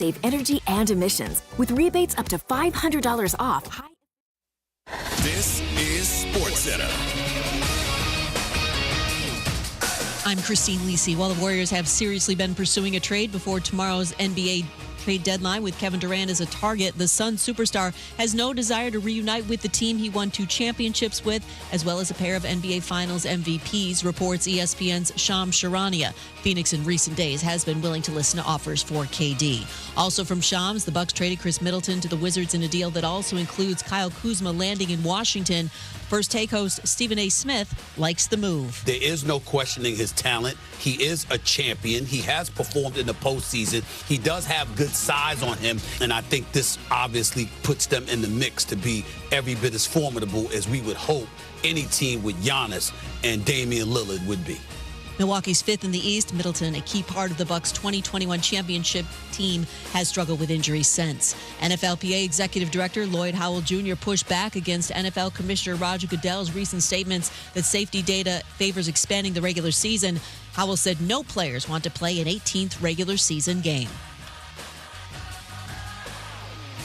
Save energy and emissions with rebates up to $500 off. This is SportsCenter. I'm Christine Lisi. While the Warriors have seriously been pursuing a trade before tomorrow's NBA trade deadline with Kevin Durant as a target, the Suns superstar has no desire to reunite with the team he won 2 championships with, as well as a pair of NBA Finals MVPs, reports ESPN's Shams Charania. Phoenix in recent days has been willing to listen to offers for KD. Also from Shams, the Bucks traded Chris Middleton to the Wizards in a deal that also includes Kyle Kuzma landing in Washington. First Take host Stephen A. Smith likes the move. There is no questioning his talent. He is a champion. He has performed in the postseason. He does have good size on him, and I think this obviously puts them in the mix to be every bit as formidable as we would hope any team with Giannis and Damian Lillard would be. Milwaukee's 5th in the East, Middleton, a key part of the Bucks' 2021 championship team, has struggled with injuries since. NFLPA Executive Director Lloyd Howell Jr. pushed back against NFL Commissioner Roger Goodell's recent statements that safety data favors expanding the regular season. Howell said no players want to play an 18th regular season game.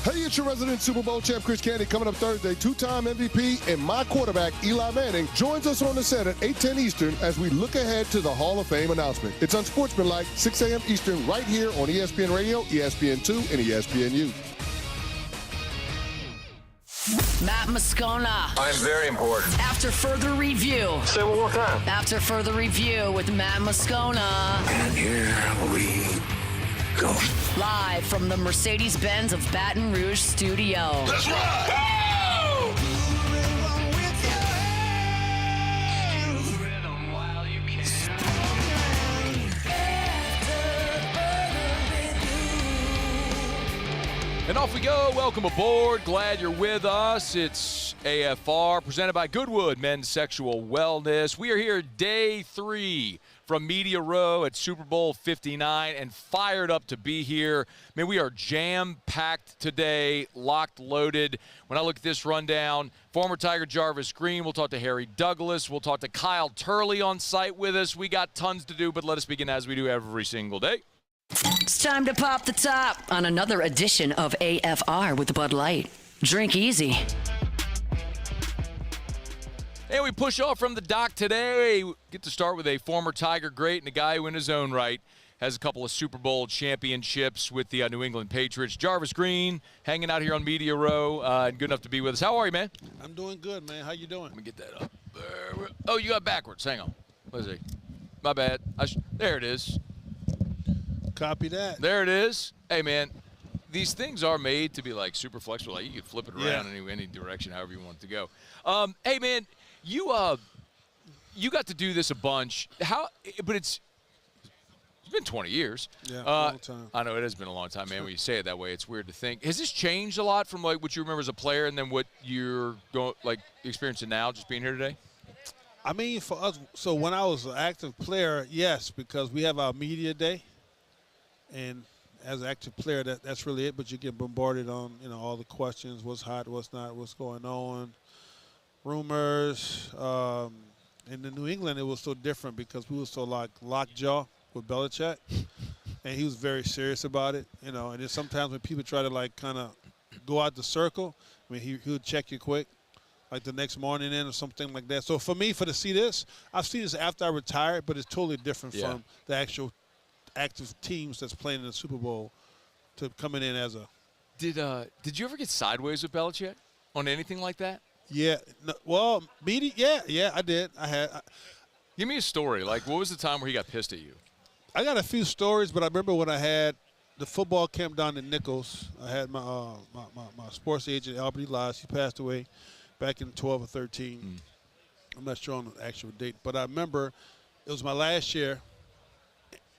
Hey, it's your resident Super Bowl champ, Chris Candy. Coming up Thursday, 2-time MVP and my quarterback, Eli Manning, joins us on the set at 8:10 Eastern as we look ahead to the Hall of Fame announcement. It's unsportsmanlike, 6 a.m. Eastern, right here on ESPN Radio, ESPN2, and ESPNU. Matt Moscona. I'm very important. After further review. Say it one more time. After further review with Matt Moscona. And here we go. Live from the Mercedes-Benz of Baton Rouge studio. Let's ride! Go! And off we go. Welcome aboard. Glad you're with us. It's AFR presented by Goodwood Men's Sexual Wellness. We are here day 3 from Media Row at Super Bowl 59 and fired up to be here. Man, we are jam-packed today, locked, loaded. When I look at this rundown, former Tiger Jarvis Green, we'll talk to Harry Douglas, we'll talk to Kyle Turley on site with us. We got tons to do, but let us begin as we do every single day. It's time to pop the top on another edition of AFR with Bud Light. Drink easy. And we push off from the dock today. We get to start with a former Tiger great and a guy who in his own right has a couple of Super Bowl championships with the New England Patriots. Jarvis Green hanging out here on Media Row and good enough to be with us. How are you, man? I'm doing good, man. How you doing? Let me get that up. Oh, you got backwards. Hang on. Let's see. My bad. There it is. Copy that. There it is. Hey, man, these things are made to be like super flexible. Like you can flip it around in any direction, however you want it to go. Hey, man, you got to do this a bunch. But it's been 20 years. Yeah, a long time. I know it has been a long time, man. When you say it that way, it's weird to think. Has this changed a lot from like what you remember as a player, and then what you're experiencing now, just being here today? I mean, for us, so when I was an active player, yes, because we have our media day. And as an active player, that's really it. But you get bombarded on, all the questions, what's hot, what's not, what's going on, rumors. In the New England, it was so different because we were so like lockjaw with Belichick, and he was very serious about it, And then sometimes when people try to kind of go out the circle, I mean, he would check you quick, like the next morning or something like that. So for me, to see this, I've seen this after I retired, but it's totally different from the actual active teams that's playing in the Super Bowl to coming in as a. Did you ever get sideways with Belichick on anything like that? Yeah. No, well, media. Yeah, I did. Give me a story. Like, what was the time where he got pissed at you? I got a few stories, but I remember when I had the football camp down in Nichols. I had my sports agent, Albert Elias. He passed away back in 12 or 13. I'm not sure on the actual date, but I remember it was my last year.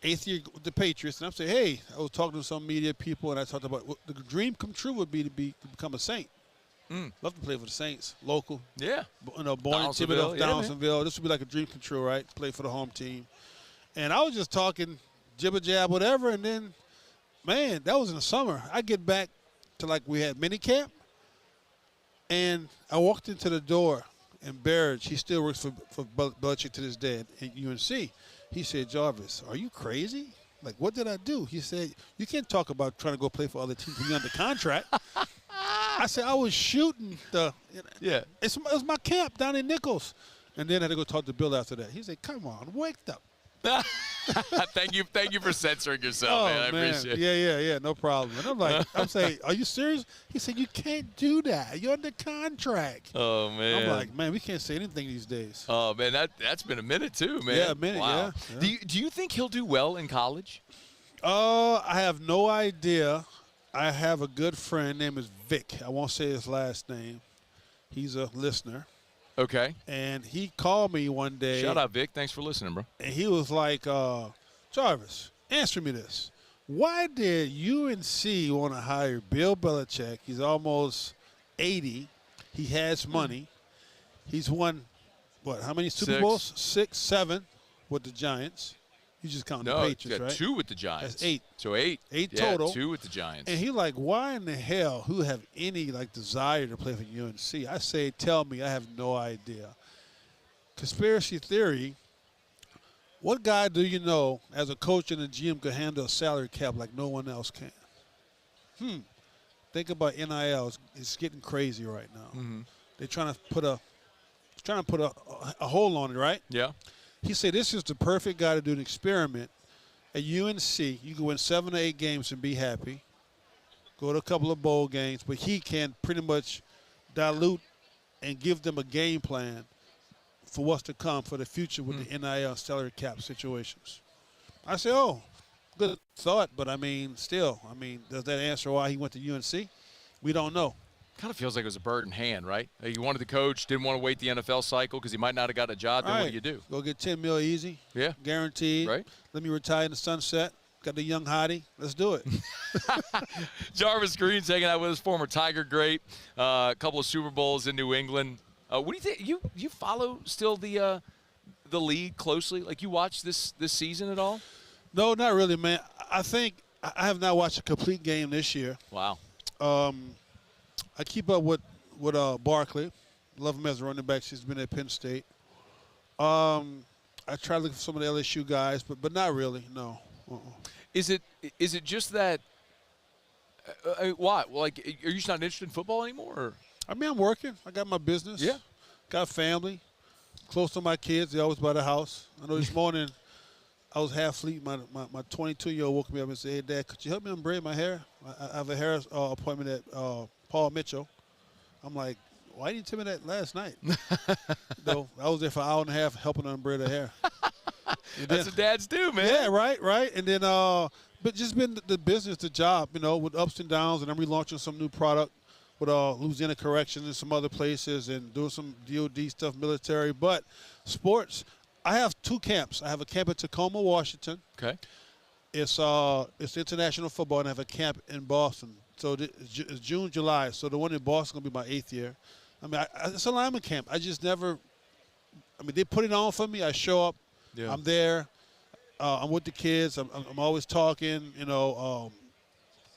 8th year with the Patriots, and I'm saying, hey, I was talking to some media people, and I talked about what the dream come true would be to become a Saint. Love to play for the Saints, local. Yeah. Born in Thibodeau, Downsonville. This would be like a dream come true, right? Play for the home team. And I was just talking jibber jab, whatever, and then, man, that was in the summer. I get back to we had mini camp, and I walked into the door, and Barrett, he still works for Belichick to this day at UNC. He said, Jarvis, are you crazy? Like, what did I do? He said, you can't talk about trying to go play for other teams when you're under contract. I said, I was shooting the – it was my camp down in Nichols. And then I had to go talk to Bill after that. He said, come on, wake up. Thank you for censoring yourself, man. I appreciate it. Yeah, no problem. And I'm saying, are you serious? He said, you can't do that. You're under contract. Oh, man. I'm like, man, we can't say anything these days. Oh, man, that's been a minute too, man. Yeah, a minute, wow. yeah. Do you think he'll do well in college? I have no idea. I have a good friend named is Vic. I won't say his last name. He's a listener. Okay. And he called me one day. Shout out, Vic. Thanks for listening, bro. And he was like, Jarvis, answer me this. Why did UNC want to hire Bill Belichick? He's almost 80. He has money. He's won, how many Super Bowls? 6, 7 with the Giants. You just counting the Patriots, got right? 2 with the Giants. That's 8. So 8. 8 total. 2 with the Giants. And he like, why in the hell who have any desire to play for UNC? I say, tell me. I have no idea. Conspiracy theory. What guy do you know as a coach and a GM could handle a salary cap like no one else can? Think about NIL. It's getting crazy right now. Mm-hmm. They're trying to put a hole on it, right? Yeah. He said this is the perfect guy to do an experiment. At UNC, you can win 7 or 8 games and be happy. Go to a couple of bowl games, but he can pretty much dilute and give them a game plan for what's to come for the future with the NIL salary cap situations. I say, good thought, but still, does that answer why he went to UNC? We don't know. Kind of feels like it was a bird in hand, right? He wanted the coach, didn't want to wait the NFL cycle because he might not have got a job. Then what do you do? Go get $10 million easy. Yeah. Guaranteed. Right. Let me retire in the sunset. Got the young hottie. Let's do it. Jarvis Green's hanging out with us, former Tiger great. A couple of Super Bowls in New England. What do you think? You follow still the league closely? Like you watch this season at all? No, not really, man. I think I have not watched a complete game this year. Wow. I keep up with Barkley. Love him as a running back. She's been at Penn State. I try to look for some of the LSU guys, but not really. No. Is it just that? Why? Like, are you just not interested in football anymore? Or? I'm working. I got my business. Yeah. Got family. Close to my kids. They always by the house. I know this morning I was half asleep. My 22-year-old woke me up and said, "Hey, Dad, could you help me unbraid my hair? I have a hair appointment at Paul Mitchell." I'm like, why didn't you tell me that last night? No, I was there for an hour and a half helping her unbraid her hair. That's what dads do, man. Yeah, right. And then, but just been the business, the job, with ups and downs, and I'm relaunching some new product with Louisiana Corrections and some other places and doing some DOD stuff, military. But sports, I have 2 camps. I have a camp in Tacoma, Washington. Okay. It's international football, and I have a camp in Boston. So it's June, July. So the one in Boston is going to be my 8th year. It's a lineman camp. I just never – they put it on for me. I show up. Yeah. I'm there. I'm with the kids. I'm always talking,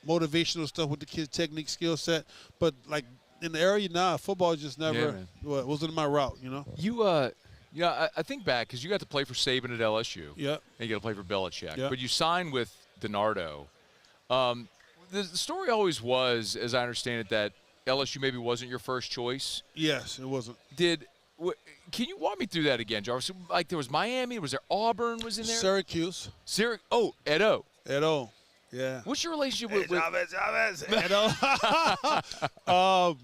motivational stuff with the kids, technique, skill set. But, like, in the area now, football just never wasn't my route, You, I think back because you got to play for Saban at LSU. Yeah. And you got to play for Belichick. Yeah. But you signed with DiNardo. The story always was, as I understand it, that LSU maybe wasn't your first choice. Yes, it wasn't. Can you walk me through that again, Jarvis? Like there was Miami, was there Auburn was in there? Syracuse. Edo. Edo, yeah. What's your relationship with Jarvis? Edo. I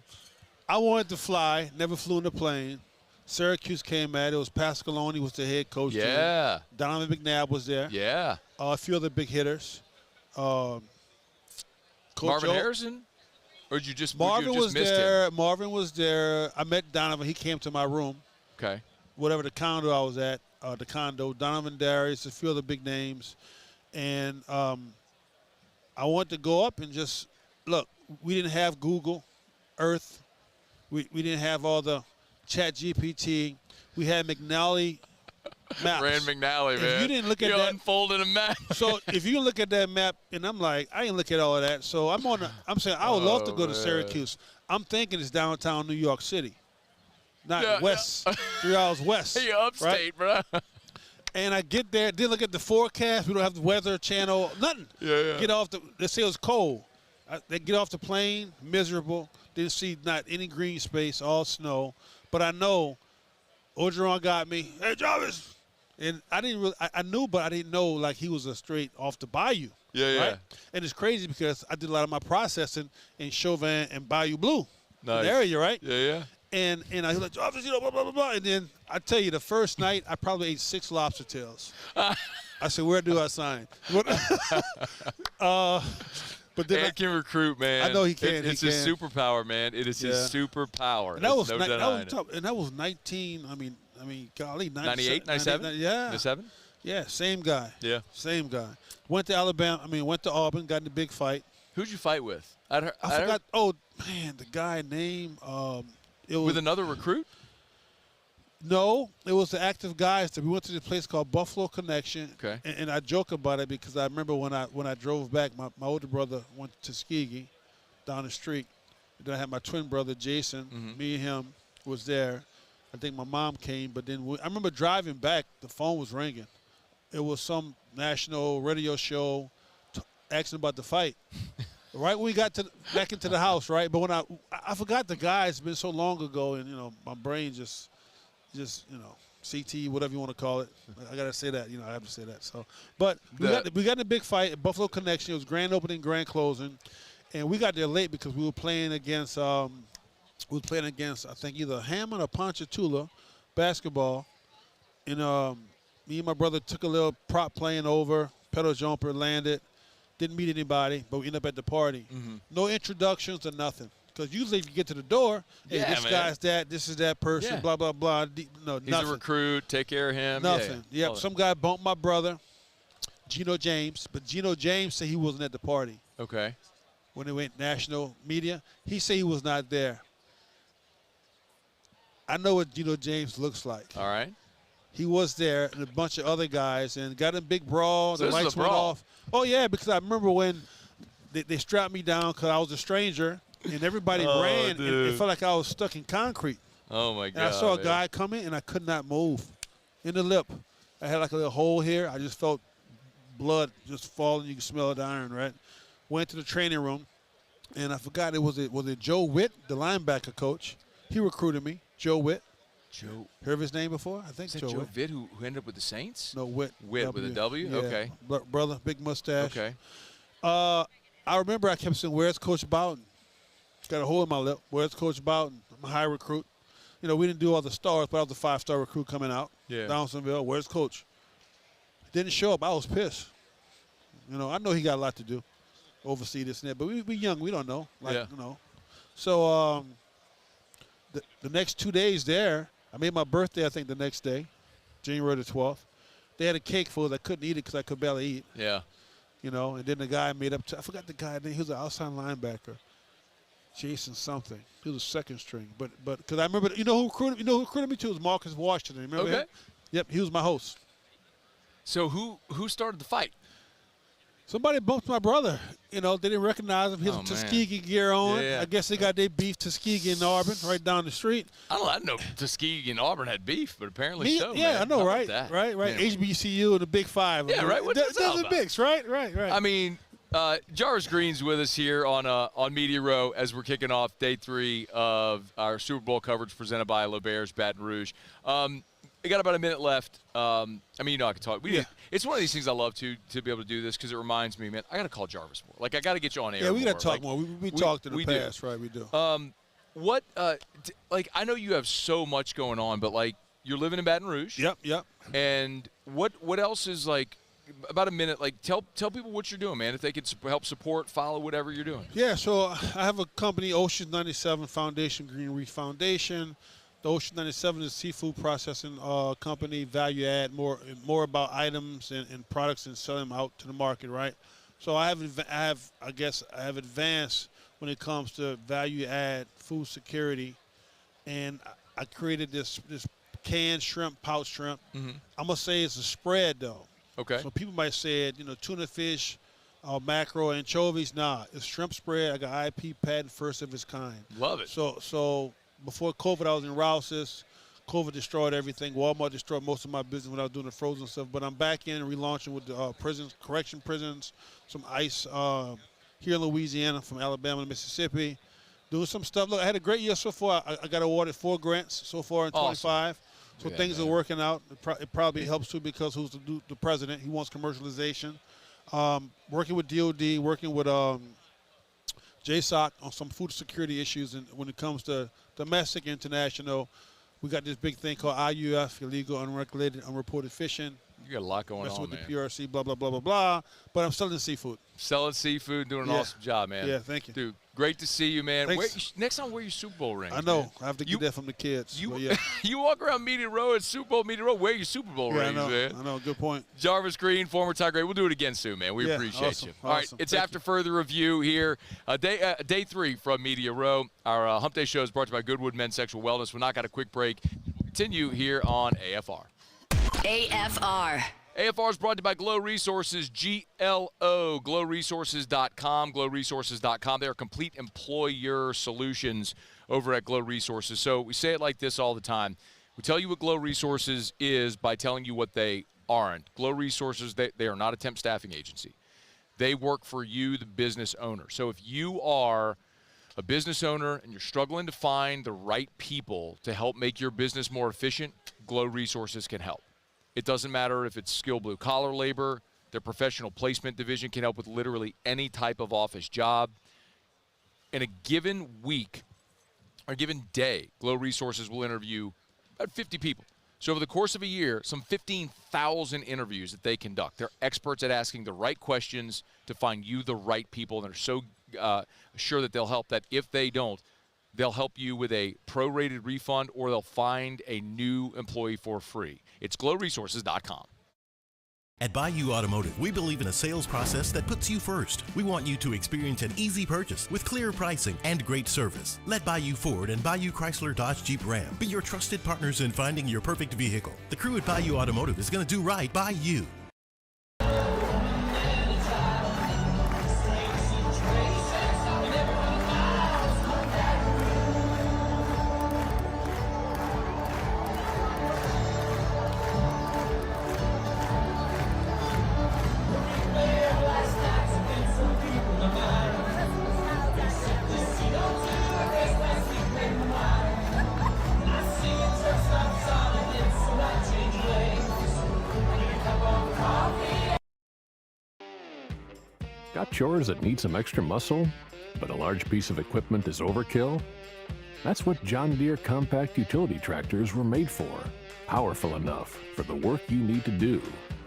wanted to fly, never flew in a plane. Syracuse came at it. It was Pasqualoni was the head coach. Yeah. Donovan McNabb was there. Yeah. A few other big hitters. Marvin Harrison? Or did you just Marvin was missed there. him? Marvin was there. I met Donovan. He came to my room. Okay. Whatever the condo I was at, Donovan Darius, a few other big names. And I wanted to go up and just, look, we didn't have Google, Earth. We didn't have all the Chat GPT. We had McNally maps. Rand McNally, man. If you didn't look at that, unfolded a map. So if you look at that map, and I'm like, I didn't look at all of that. So I'm saying I would love to go to Syracuse. I'm thinking it's downtown New York City, not west, 3 hours west. Hey, upstate, right? bro. And I get there, didn't look at the forecast. We don't have the weather channel, nothing. Yeah. Get off they say it was cold. They get off the plane, miserable. Didn't see not any green space, all snow. But I know Orgeron got me. Hey, Jarvis. And I didn't really, I knew, but I didn't know like he was a straight off the bayou. Yeah. Right? And it's crazy because I did a lot of my processing in Chauvin and Bayou Blue. Nice. The area, right? Yeah. And I was like, Jarvis, blah, blah, blah, blah. And then I tell you, the first night, I probably ate 6 lobster tails. I said, where do I sign? But then I can recruit, man. I know he can. It's his superpower, man. It is his superpower. And that was, no that was tough. And that was 19, I mean, golly, 98, 97? Yeah. 97? Yeah, same guy. Yeah. Same guy. Went to went to Auburn, got in the big fight. Who'd you fight with? I forgot. Oh, man, the guy named it was with another recruit? No, it was the active guys. We went to this place called Buffalo Connection. Okay. And I joke about it because I remember when I drove back, my older brother went to Tuskegee down the street. And then I had my twin brother, Jason. Mm-hmm. Me and him was there. I think my mom came, but then I remember driving back, the phone was ringing. It was some national radio show asking about the fight. Right when we got back into the house, right? But when I forgot the guy, it's been so long ago, and, my brain just CT, whatever you want to call it. I got to say that, I have to say that. So, but we got in a big fight at Buffalo Connection. It was grand opening, grand closing. And we got there late because we were playing against, I think, either Hammond or Ponchatoula basketball. And me and my brother took a little prop playing over. Pedal jumper landed. Didn't meet anybody, but we ended up at the party. Mm-hmm. No introductions or nothing. Because usually if you get to the door, hey, this guy's that, this is that person, blah, blah, blah. No, He's nothing. a recruit. Take care of him. Nothing. Yeah. Yep. Some guy bumped my brother, Gino James. But Gino James said he wasn't at the party. Okay. When they went national media, he said he was not there. I know what Gino James looks like. All right. He was there and a bunch of other guys and got a big brawl. So the lights went off. Oh, yeah, because I remember when they strapped me down because I was a stranger and everybody ran. And it felt like I was stuck in concrete. Oh, my God. And I saw a guy come in and I could not move in the lip. I had like a little hole here. I just felt blood just falling. You can smell the iron, right? Went to the training room, and I forgot was it Joe Witt, the linebacker coach. He recruited me, Joe Witt. Joe. Heard of his name before? I think Is that Joe Joe Witt who ended up with the Saints? No, Witt. Witt with a W? Yeah. Okay. Brother, big mustache. Okay. I remember I kept saying, where's Coach Bowden? Got a hole in my lip. Where's Coach Bowden? I'm a high recruit. We didn't do all the stars, but I was a 5-star recruit coming out. Yeah. Downsonville, where's Coach? Didn't show up. I was pissed. I know he got a lot to do, oversee this and that, but we young. We don't know. So the next 2 days there, I made my birthday, I think, the next day, January the 12th. They had a cake full. I couldn't eat it because I could barely eat. Yeah. And then the guy made up. I forgot the guy's name. He was an outside linebacker. Jason something. He was a second string. But because I remember, who recruited me too? It was Marcus Washington. Remember him? Yep, he was my host. So who started the fight? Somebody bumped my brother. They didn't recognize him. He had Tuskegee gear on. Yeah. I guess they got their beef, Tuskegee and Auburn, right down the street. I didn't know Tuskegee and Auburn had beef, but apparently so. Yeah, man. I know, How right? about that? Right. Man. HBCU and the Big Five. Yeah, right. What's that There's a about? mix, right? I mean, Jarvis Green's with us here on Media Row as we're kicking off day 3 of our Super Bowl coverage presented by LeBear's Baton Rouge. We got about a minute left. I can talk. It's one of these things I love to be able to do this because it reminds me, man, I got to call Jarvis more. Like, I got to get you on air. Yeah, we got to more. talk more. We talked in the past, right? We do. I know you have so much going on, but you're living in Baton Rouge. Yep. And what else is about a minute? Tell people what you're doing, man. If they could help support, follow whatever you're doing. Yeah. So I have a company, Ocean 97 Foundation, Green Reef Foundation. The Ocean 97 is a seafood processing company, value add, more about items and products and selling them out to the market, right? So I have advanced when it comes to value add food security, and I created this canned shrimp, pouch shrimp. Mm-hmm. I'm gonna say it's a spread though. Okay. So people might say it, tuna fish, mackerel, anchovies. Nah, it's shrimp spread. I got IP patent, first of its kind. Love it. So before COVID, I was in Rouse's. COVID destroyed everything. Walmart destroyed most of my business when I was doing the frozen stuff. But I'm back in and relaunching with the prisons, some ICE here in Louisiana, from Alabama to Mississippi, doing some stuff. Look, I had a great year so far. I got awarded 4 grants so far in 25. So things are working out. It probably helps too, because who's the president? He wants commercialization. Working with DOD, working with Jay Cicero on some food security issues, and when it comes to domestic, international, we got this big thing called IUF, illegal, unregulated, unreported fishing. You got a lot going on, with man. the PRC, blah, blah, blah, blah, blah. But I'm selling seafood. Selling seafood, doing an awesome job, man. Yeah, thank you. Dude, great to see you, man. Next time, wear your Super Bowl rings. I know. Man. I have to get that from the kids. You walk around Media Row at Super Bowl Media Row, wear your Super Bowl rings, man. I know. Good point. Jarvis Green, former Tiger. We'll do it again soon, man. We appreciate you. All right, it's after further review here. Day 3 from Media Row. Our Hump Day show is brought to you by Goodwood Men's Sexual Wellness. We'll knock out a quick break. Continue here on AFR. AFR. AFR is brought to you by Glow Resources, GLO, glowresources.com, glowresources.com. They are complete employer solutions over at Glow Resources. So we say it like this all the time. We tell you what Glow Resources is by telling you what they aren't. Glow Resources, they are not a temp staffing agency. They work for you, the business owner. So if you are a business owner and you're struggling to find the right people to help make your business more efficient, Glow Resources can help. It doesn't matter if it's skilled blue-collar labor. Their professional placement division can help with literally any type of office job. In a given week or a given day, Glow Resources will interview about 50 people. So over the course of a year, some 15,000 interviews that they conduct. They're experts at asking the right questions to find you the right people, and they're so sure that they'll help that if they don't, they'll help you with a prorated refund, or they'll find a new employee for free. It's glowresources.com. At Bayou Automotive, we believe in a sales process that puts you first. We want you to experience an easy purchase with clear pricing and great service. Let Bayou Ford and Bayou Chrysler Dodge Jeep Ram be your trusted partners in finding your perfect vehicle. The crew at Bayou Automotive is going to do right by you. Got chores that need some extra muscle, but a large piece of equipment is overkill? That's what John Deere compact utility tractors were made for. Powerful enough for the work you need to do.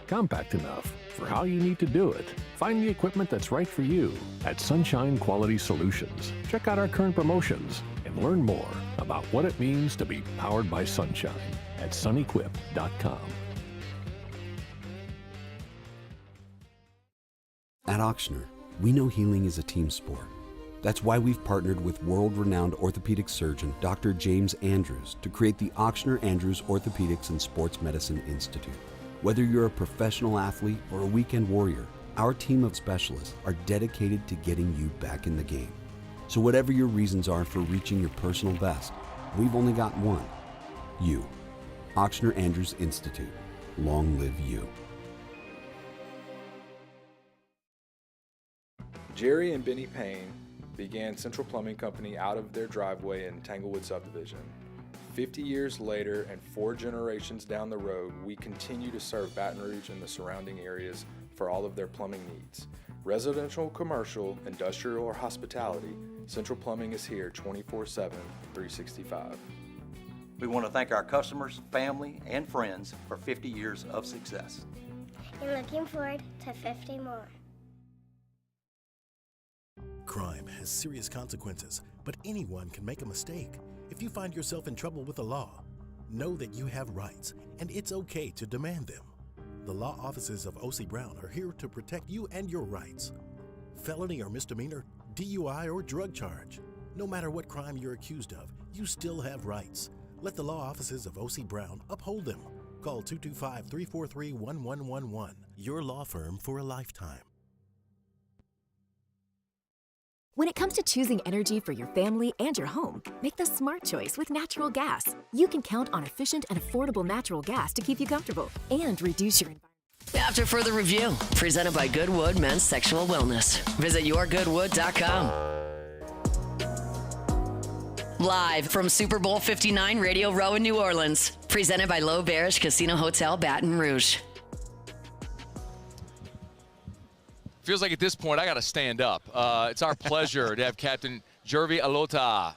Compact enough for how you need to do it. Find the equipment that's right for you at Sunshine Quality Solutions. Check out our current promotions and learn more about what it means to be powered by sunshine at sunequip.com. At Ochsner, we know healing is a team sport. That's why we've partnered with world-renowned orthopedic surgeon Dr. James Andrews to create the Ochsner Andrews Orthopedics and Sports Medicine Institute. Whether you're a professional athlete or a weekend warrior, our team of specialists are dedicated to getting you back in the game. So whatever your reasons are for reaching your personal best, we've only got one: you. Ochsner Andrews Institute. Long live you. Jerry and Benny Payne began Central Plumbing Company out of their driveway in Tanglewood Subdivision. 50 years later and 4 generations down the road, we continue to serve Baton Rouge and the surrounding areas for all of their plumbing needs. Residential, commercial, industrial, or hospitality, Central Plumbing is here 24/7, 365. We want to thank our customers, family, and friends for 50 years of success. And looking forward to 50 more. Crime has serious consequences, but anyone can make a mistake. If you find yourself in trouble with the law, know that you have rights, and it's okay to demand them. The law offices of O.C. Brown are here to protect you and your rights. Felony or misdemeanor, DUI or drug charge. No matter what crime you're accused of, you still have rights. Let the law offices of O.C. Brown uphold them. Call 225-343-1111. Your law firm for a lifetime. When it comes to choosing energy for your family and your home, make the smart choice with natural gas. You can count on efficient and affordable natural gas to keep you comfortable and reduce your environment. After further review, presented by Goodwood Men's Sexual Wellness. Visit yourgoodwood.com. Live from Super Bowl 59 Radio Row in New Orleans. Presented by Low Bearish Casino Hotel Baton Rouge. Feels like at this point I got to stand up. It's our pleasure to have Captain Gervy Alota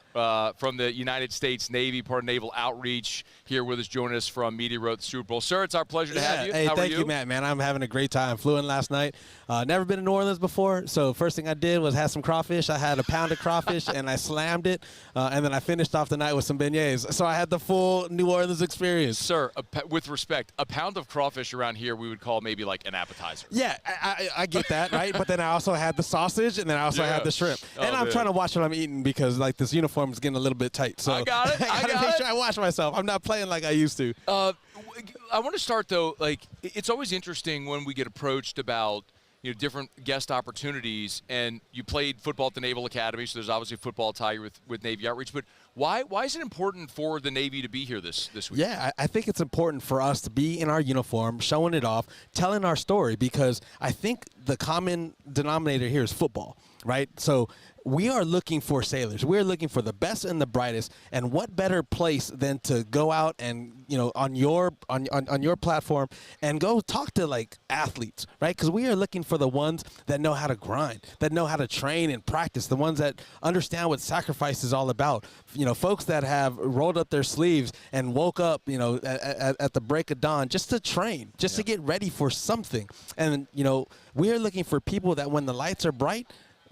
from the United States Navy, part of Naval Outreach, here with us, joining us from Media Row at the Super Bowl. Sir, it's our pleasure to have you. Hey, How thank are you, Matt, man. I'm having a great time. Flew in last night. Never been to New Orleans before, so first thing I did was have some crawfish. I had a pound of crawfish, and I slammed it, and then I finished off the night with some beignets. So I had the full New Orleans experience. Sir, with respect, a pound of crawfish around here we would call maybe like an appetizer. Yeah, I get that, right? But then I also had the sausage, and then I also had the shrimp. And I'm trying to watch what I'm eating because, like, this uniform is getting a little bit tight. So I got it. I gotta make sure I wash myself. I'm not playing like I used to. I want to start, though, like, it's always interesting when we get approached about, different guest opportunities, and you played football at the Naval Academy, so there's obviously a football tie with Navy Outreach, but why is it important for the Navy to be here this week? Yeah, I think it's important for us to be in our uniform, showing it off, telling our story, because I think the common denominator here is football, right? So we are looking for sailors. We're looking for the best and the brightest, and what better place than to go out and, on your platform and go talk to, like, athletes, right? Because we are looking for the ones that know how to grind, that know how to train and practice, the ones that understand what sacrifice is all about. Folks that have rolled up their sleeves and woke up, at the break of dawn just to train, just to get ready for something. And, we are looking for people that when the lights are bright,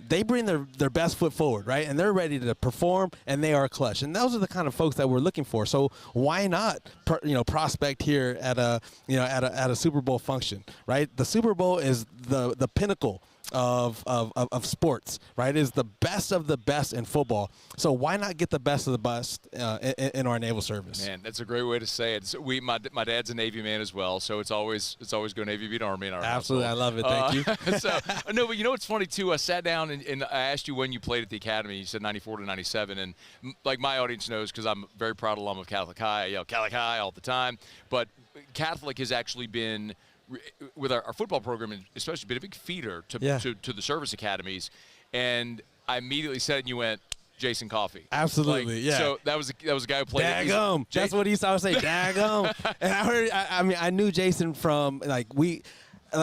they bring their best foot forward, right? And they're ready to perform, and they are clutch. And those are the kind of folks that we're looking for. So why not, prospect here at a Super Bowl function, right? The Super Bowl is the pinnacle of sports, right? Is the best of the best in football. So why not get the best of the best in our naval service? Man, that's a great way to say it. So my dad's a Navy man as well, so it's always go Navy beat Army in our Absolutely, household. I love it. Thank you. So no, but what's funny too? I sat down and I asked you when you played at the academy. You said 94 to 97, and like my audience knows, because I'm a very proud alum of Catholic High. I yell Catholic High all the time, but Catholic has actually been, with our football program, especially, been a big feeder to the service academies. And I immediately said it, and you went, Jason Coffey. Absolutely, yeah. So that was a guy who played. Daggum. That's what he used to always say, daggum. And I knew Jason from,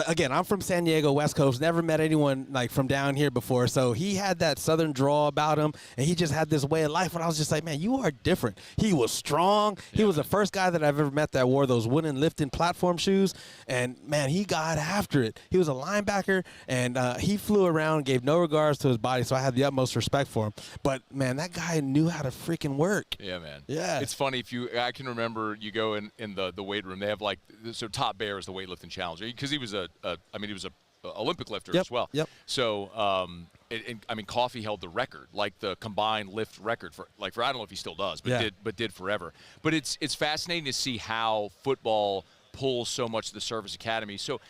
again, I'm from San Diego, West Coast. Never met anyone from down here before. So he had that Southern drawl about him, and he just had this way of life. And I was just like, man, you are different. He was strong. He was the first guy that I've ever met that wore those wooden lifting platform shoes. And, man, he got after it. He was a linebacker, and he flew around, gave no regards to his body. So I had the utmost respect for him. But, man, that guy knew how to freaking work. Yeah, man. Yeah. It's funny, I can remember you go in the weight room. They have so Top Bear is the weightlifting challenger, because he was he was a Olympic lifter as well. Yep. So, Coffey held the record, like the combined lift record for I don't know if he still does, but did forever. But it's fascinating to see how football pulls so much of the service academy. So,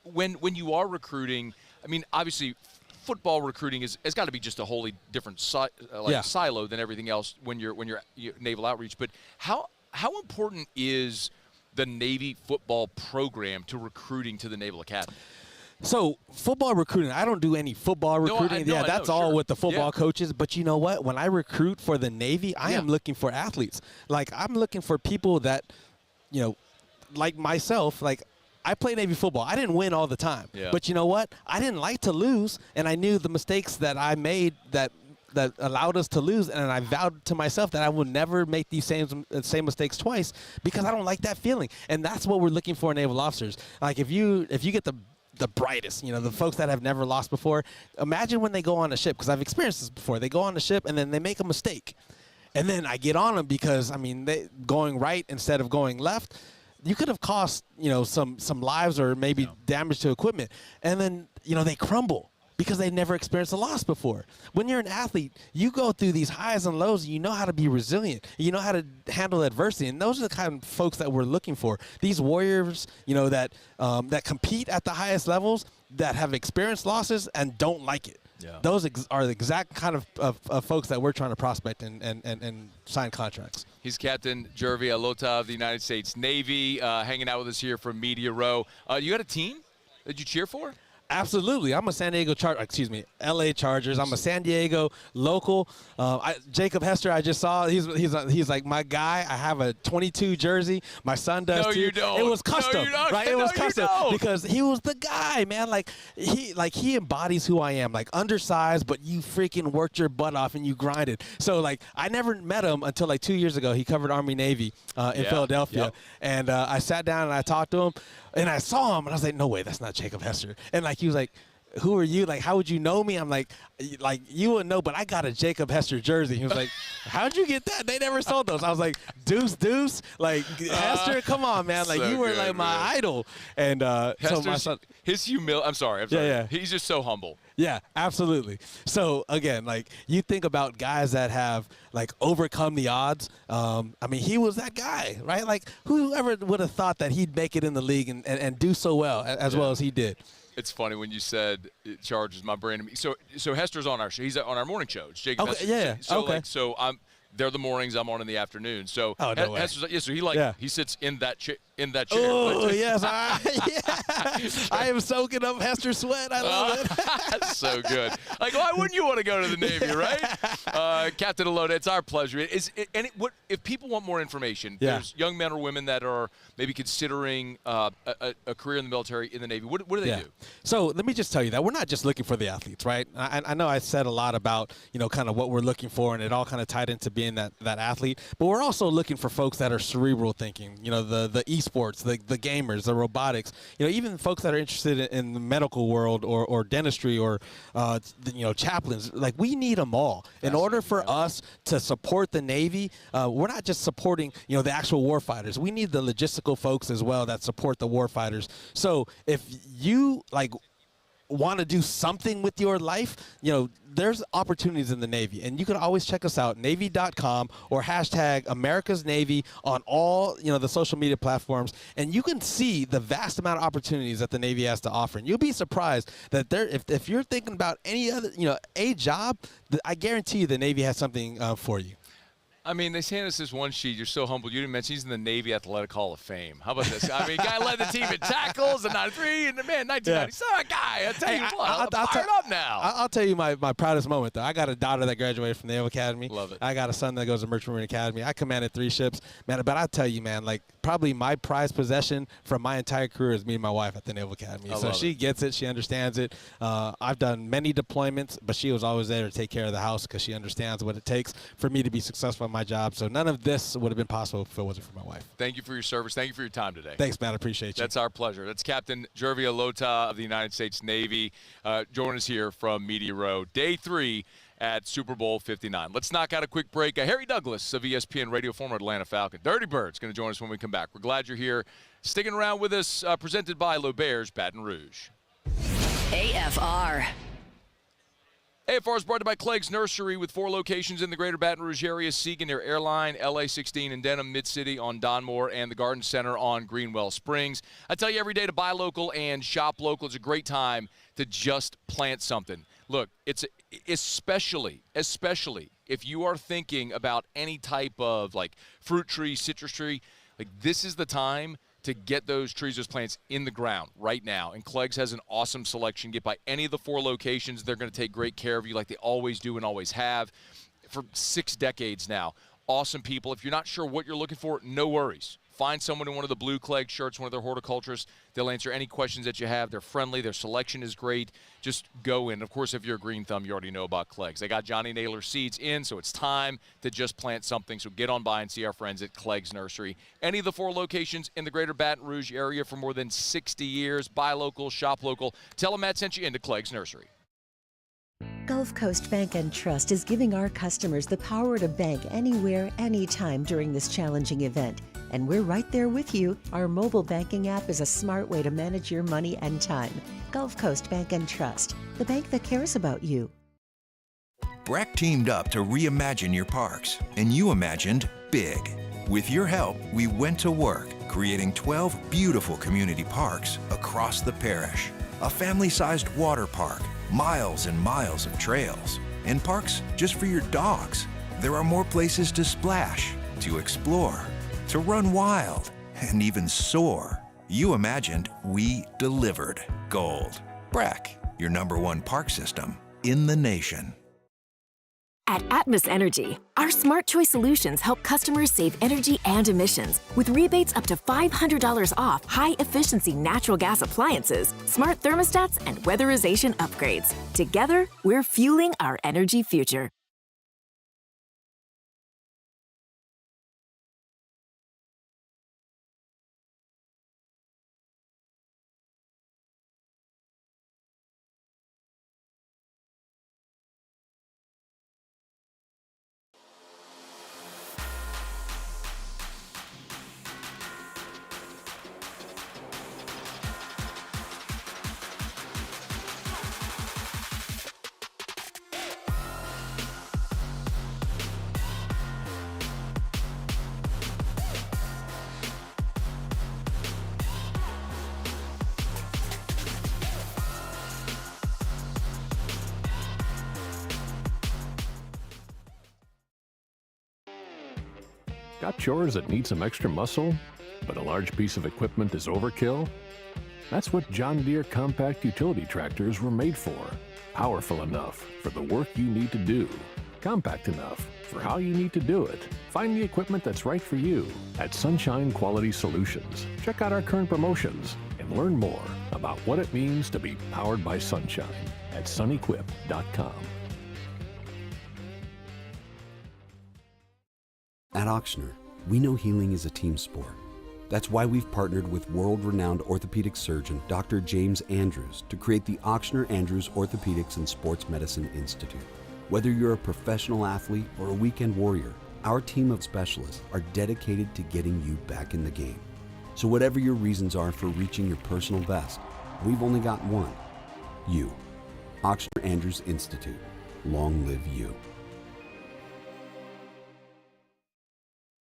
when you are recruiting, obviously, football recruiting has got to be just a wholly different silo than everything else when you're Naval Outreach. But how important is the Navy football program to recruiting to the Naval Academy? So football recruiting, I don't do any football recruiting. That's all with the football coaches. But you know what? When I recruit for the Navy, I am looking for athletes. I'm looking for people that, like myself, I play Navy football. I didn't win all the time. Yeah. But you know what? I didn't like to lose, and I knew the mistakes that I made that allowed us to lose, and I vowed to myself that I would never make these same mistakes twice, because I don't like that feeling. And that's what we're looking for in naval officers. If you get the brightest, the folks that have never lost before, imagine when they go on a ship, because I've experienced this before. They go on a ship, and then they make a mistake. And then I get on them because, they going right instead of going left. You could have cost, some lives or maybe damage to equipment. And then, they crumble because they've never experienced a loss before. When you're an athlete, you go through these highs and lows, and you know how to be resilient. You know how to handle adversity, and those are the kind of folks that we're looking for. These warriors, that compete at the highest levels, that have experienced losses and don't like it. Those are the exact kind of folks that we're trying to prospect and sign contracts. He's Captain Gervy Alota of the United States Navy, hanging out with us here from Media Row. You got a team that you cheer for? Absolutely. I'm a LA Chargers. I'm a San Diego local. Jacob Hester, I just saw, he's like my guy. I have a 22 jersey. My son does too. No, you don't. It was custom, right? It was custom because he was the guy, man. He embodies who I am. Like undersized, but you freaking worked your butt off and you grinded. So I never met him until 2 years ago. He covered Army Navy in Philadelphia, and I sat down and I talked to him. And I saw him, and I was like, no way, that's not Jacob Hester. And, he was like, who are you? How would you know me? I'm like, you wouldn't know, but I got a Jacob Hester jersey. He was like, how'd you get that? They never sold those. I was like, Deuce. Hester, come on, man. You were good, my idol. And so my son. His humility, I'm sorry. Yeah. He's just so humble. Yeah, absolutely. So, again, you think about guys that have, overcome the odds. He was that guy, right? Whoever would have thought that he'd make it in the league and do so well as well as he did. It's funny when you said Chargers, my brain. So Hester's on our show. He's on our morning show. It's Jacob Hester. Yeah. So, so they're the mornings. I'm on in the afternoon. So no way. Hester's, so he sits in that chair. Oh, yes. I am soaking up Hester sweat. I love it. That's so good. Why wouldn't you want to go to the Navy, right? Captain Alota, it's our pleasure. If people want more information, there's young men or women that are maybe considering a career in the military in the Navy. What do they do? So let me just tell you that we're not just looking for the athletes, right? I know I said a lot about, kind of what we're looking for, and it all kind of tied into being that athlete. But we're also looking for folks that are cerebral thinking, the esports, the gamers, the robotics, even folks that are interested in the medical world or dentistry or, chaplains. We need them all. In order for us to support the Navy, we're not just supporting, the actual warfighters. We need the logistical folks as well that support the warfighters. So if you, want to do something with your life, there's opportunities in the Navy. And you can always check us out, Navy.com or hashtag America's Navy on all, the social media platforms. And you can see the vast amount of opportunities that the Navy has to offer. And you'll be surprised that if you're thinking about any other, a job, I guarantee you the Navy has something for you. They sent us this one sheet. You're so humble. You didn't mention he's in the Navy Athletic Hall of Fame. How about this? Guy led the team in tackles in 93 and, 1997. Guy, I tell you what, I'm fired up now. I'll tell you my proudest moment, though. I got a daughter that graduated from the Naval Academy. Love it. I got a son that goes to Merchant Marine Academy. I commanded 3 ships. Man, but I'll tell you, man, probably my prized possession from my entire career is me and my wife at the Naval Academy. So she gets it. She understands it. I've done many deployments, but she was always there to take care of the house because she understands what it takes for me to be successful in my job. So none of this would have been possible if it wasn't for my wife. Thank you for your service. Thank you for your time today. Thanks, man. I appreciate you. That's our pleasure. That's Captain Gervy Alota of the United States Navy. Join us here from Media Row. Day 3 at Super Bowl 59. Let's knock out a quick break. Harry Douglas of ESPN Radio, former Atlanta Falcon. Dirty Bird's going to join us when we come back. We're glad you're here. Sticking around with us, presented by L'Auberge Baton Rouge. AFR. AFR is brought to you by Clegg's Nursery with 4 locations in the greater Baton Rouge area, Siegen near Airline, LA16 in Denham, Mid-City on Donmore, and the Garden Center on Greenwell Springs. I tell you every day to buy local and shop local. It's a great time to just plant something. Look, it's especially if you are thinking about any type of fruit tree, citrus tree, this is the time to get those trees, those plants in the ground right now. And Clegg's has an awesome selection. Get by any of the 4 locations. They're going to take great care of you like they always do and always have for 6 decades now. Awesome people. If you're not sure what you're looking for, no worries. Find someone in one of the blue Clegg shirts, one of their horticulturists. They'll answer any questions that you have. They're friendly. Their selection is great. Just go in. Of course, if you're a green thumb, you already know about Clegg's. They got Johnny Naylor seeds in, so it's time to just plant something. So get on by and see our friends at Clegg's Nursery. Any of the 4 locations in the greater Baton Rouge area for more than 60 years. Buy local, shop local. Tell them Matt sent you into Clegg's Nursery. Gulf Coast Bank and Trust is giving our customers the power to bank anywhere, anytime during this challenging event. And we're right there with you. Our mobile banking app is a smart way to manage your money and time. Gulf Coast Bank and Trust, the bank that cares about you. BRAC teamed up to reimagine your parks, and you imagined big. With your help, we went to work, creating 12 beautiful community parks across the parish. a family-sized water park, miles and miles of trails, and parks just for your dogs. There are more places to splash, to explore, to run wild, and even soar. You imagined, we delivered. Gold. Brack, your #1 park system in the nation. At Atmos Energy, our Smart Choice solutions help customers save energy and emissions with rebates up to $500 off high-efficiency natural gas appliances, smart thermostats, and weatherization upgrades. Together, we're fueling our energy future. Got chores that need some extra muscle, but a large piece of equipment is overkill? That's what John Deere compact utility tractors were made for. Powerful enough for the work you need to do. Compact enough for how you need to do it. Find the equipment that's right for you at Sunshine Quality Solutions. Check out our current promotions and learn more about what it means to be powered by sunshine at sunequip.com. At Auctioner, we know healing is a team sport. That's why we've partnered with world-renowned orthopedic surgeon Dr. James Andrews to create the Auctioner Andrews Orthopedics and Sports Medicine Institute. Whether you're a professional athlete or a weekend warrior, our team of specialists are dedicated to getting you back in the game. So whatever your reasons are for reaching your personal best, we've only got one: you. Auctioner Andrews Institute. Long live you.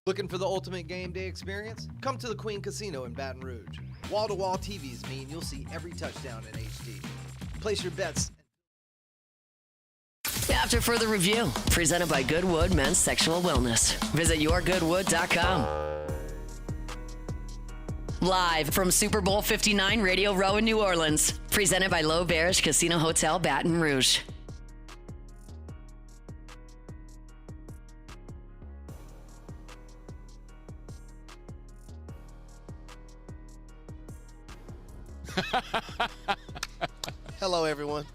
Looking for the ultimate game day experience? Come to the Queen Casino in Baton Rouge. Wall-to-wall TVs mean you'll see every touchdown in HD. Place your bets. After further review, presented by Goodwood Men's Sexual Wellness. Visit yourgoodwood.com. Live from Super Bowl 59 Radio Row in New Orleans. Presented by L'Auberge Casino Hotel Baton Rouge. Hello, everyone.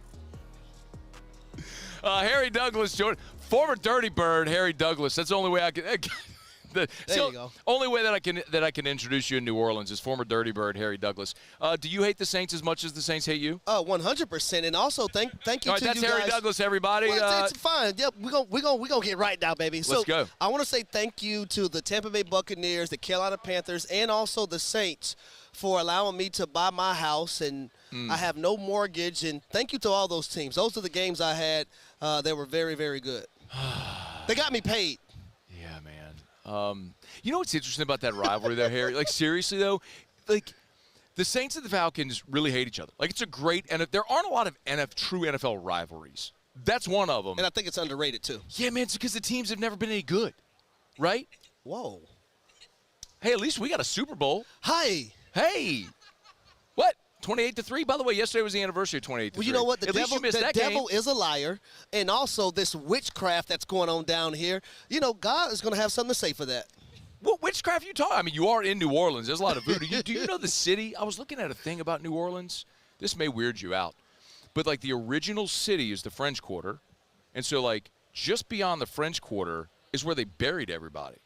Harry Douglas, former Dirty Bird, Harry Douglas. That's the only way I can. There you go. Only way that I can introduce you in New Orleans is former Dirty Bird Harry Douglas. Do you hate the Saints as much as the Saints hate you? 100%. And also, thank you All right, to you guys. that's Harry Douglas, everybody. Well, it's fine. Yep, we're gonna get right now, baby. Let's go. I want to say thank you to the Tampa Bay Buccaneers, the Carolina Panthers, and also the Saints for allowing me to buy my house, and I have no mortgage. And thank you to all those teams. Those are the games I had. They were very, very good. They got me paid. Yeah, man. You know what's interesting about that rivalry there, Harry? Like, seriously, though? Like, the Saints and the Falcons really hate each other. Like, it's a great – and there aren't a lot of true NFL rivalries. That's one of them. And I think it's underrated, too. Yeah, man, it's because the teams have never been any good, right? Whoa. Hey, at least we got a Super Bowl. Hi. Hey. What? 28-3? By the way, yesterday was the anniversary of 28-3. Well, you know what? At least you missed that game. The devil is a liar. And also this witchcraft that's going on down here, you know, God is going to have something to say for that. What witchcraft you talking? I mean, you are in New Orleans. There's a lot of voodoo. Do you know the city? I was looking at a thing about New Orleans. This may weird you out. But, like, the original city is the French Quarter. And so, like, just beyond the French Quarter is where they buried everybody.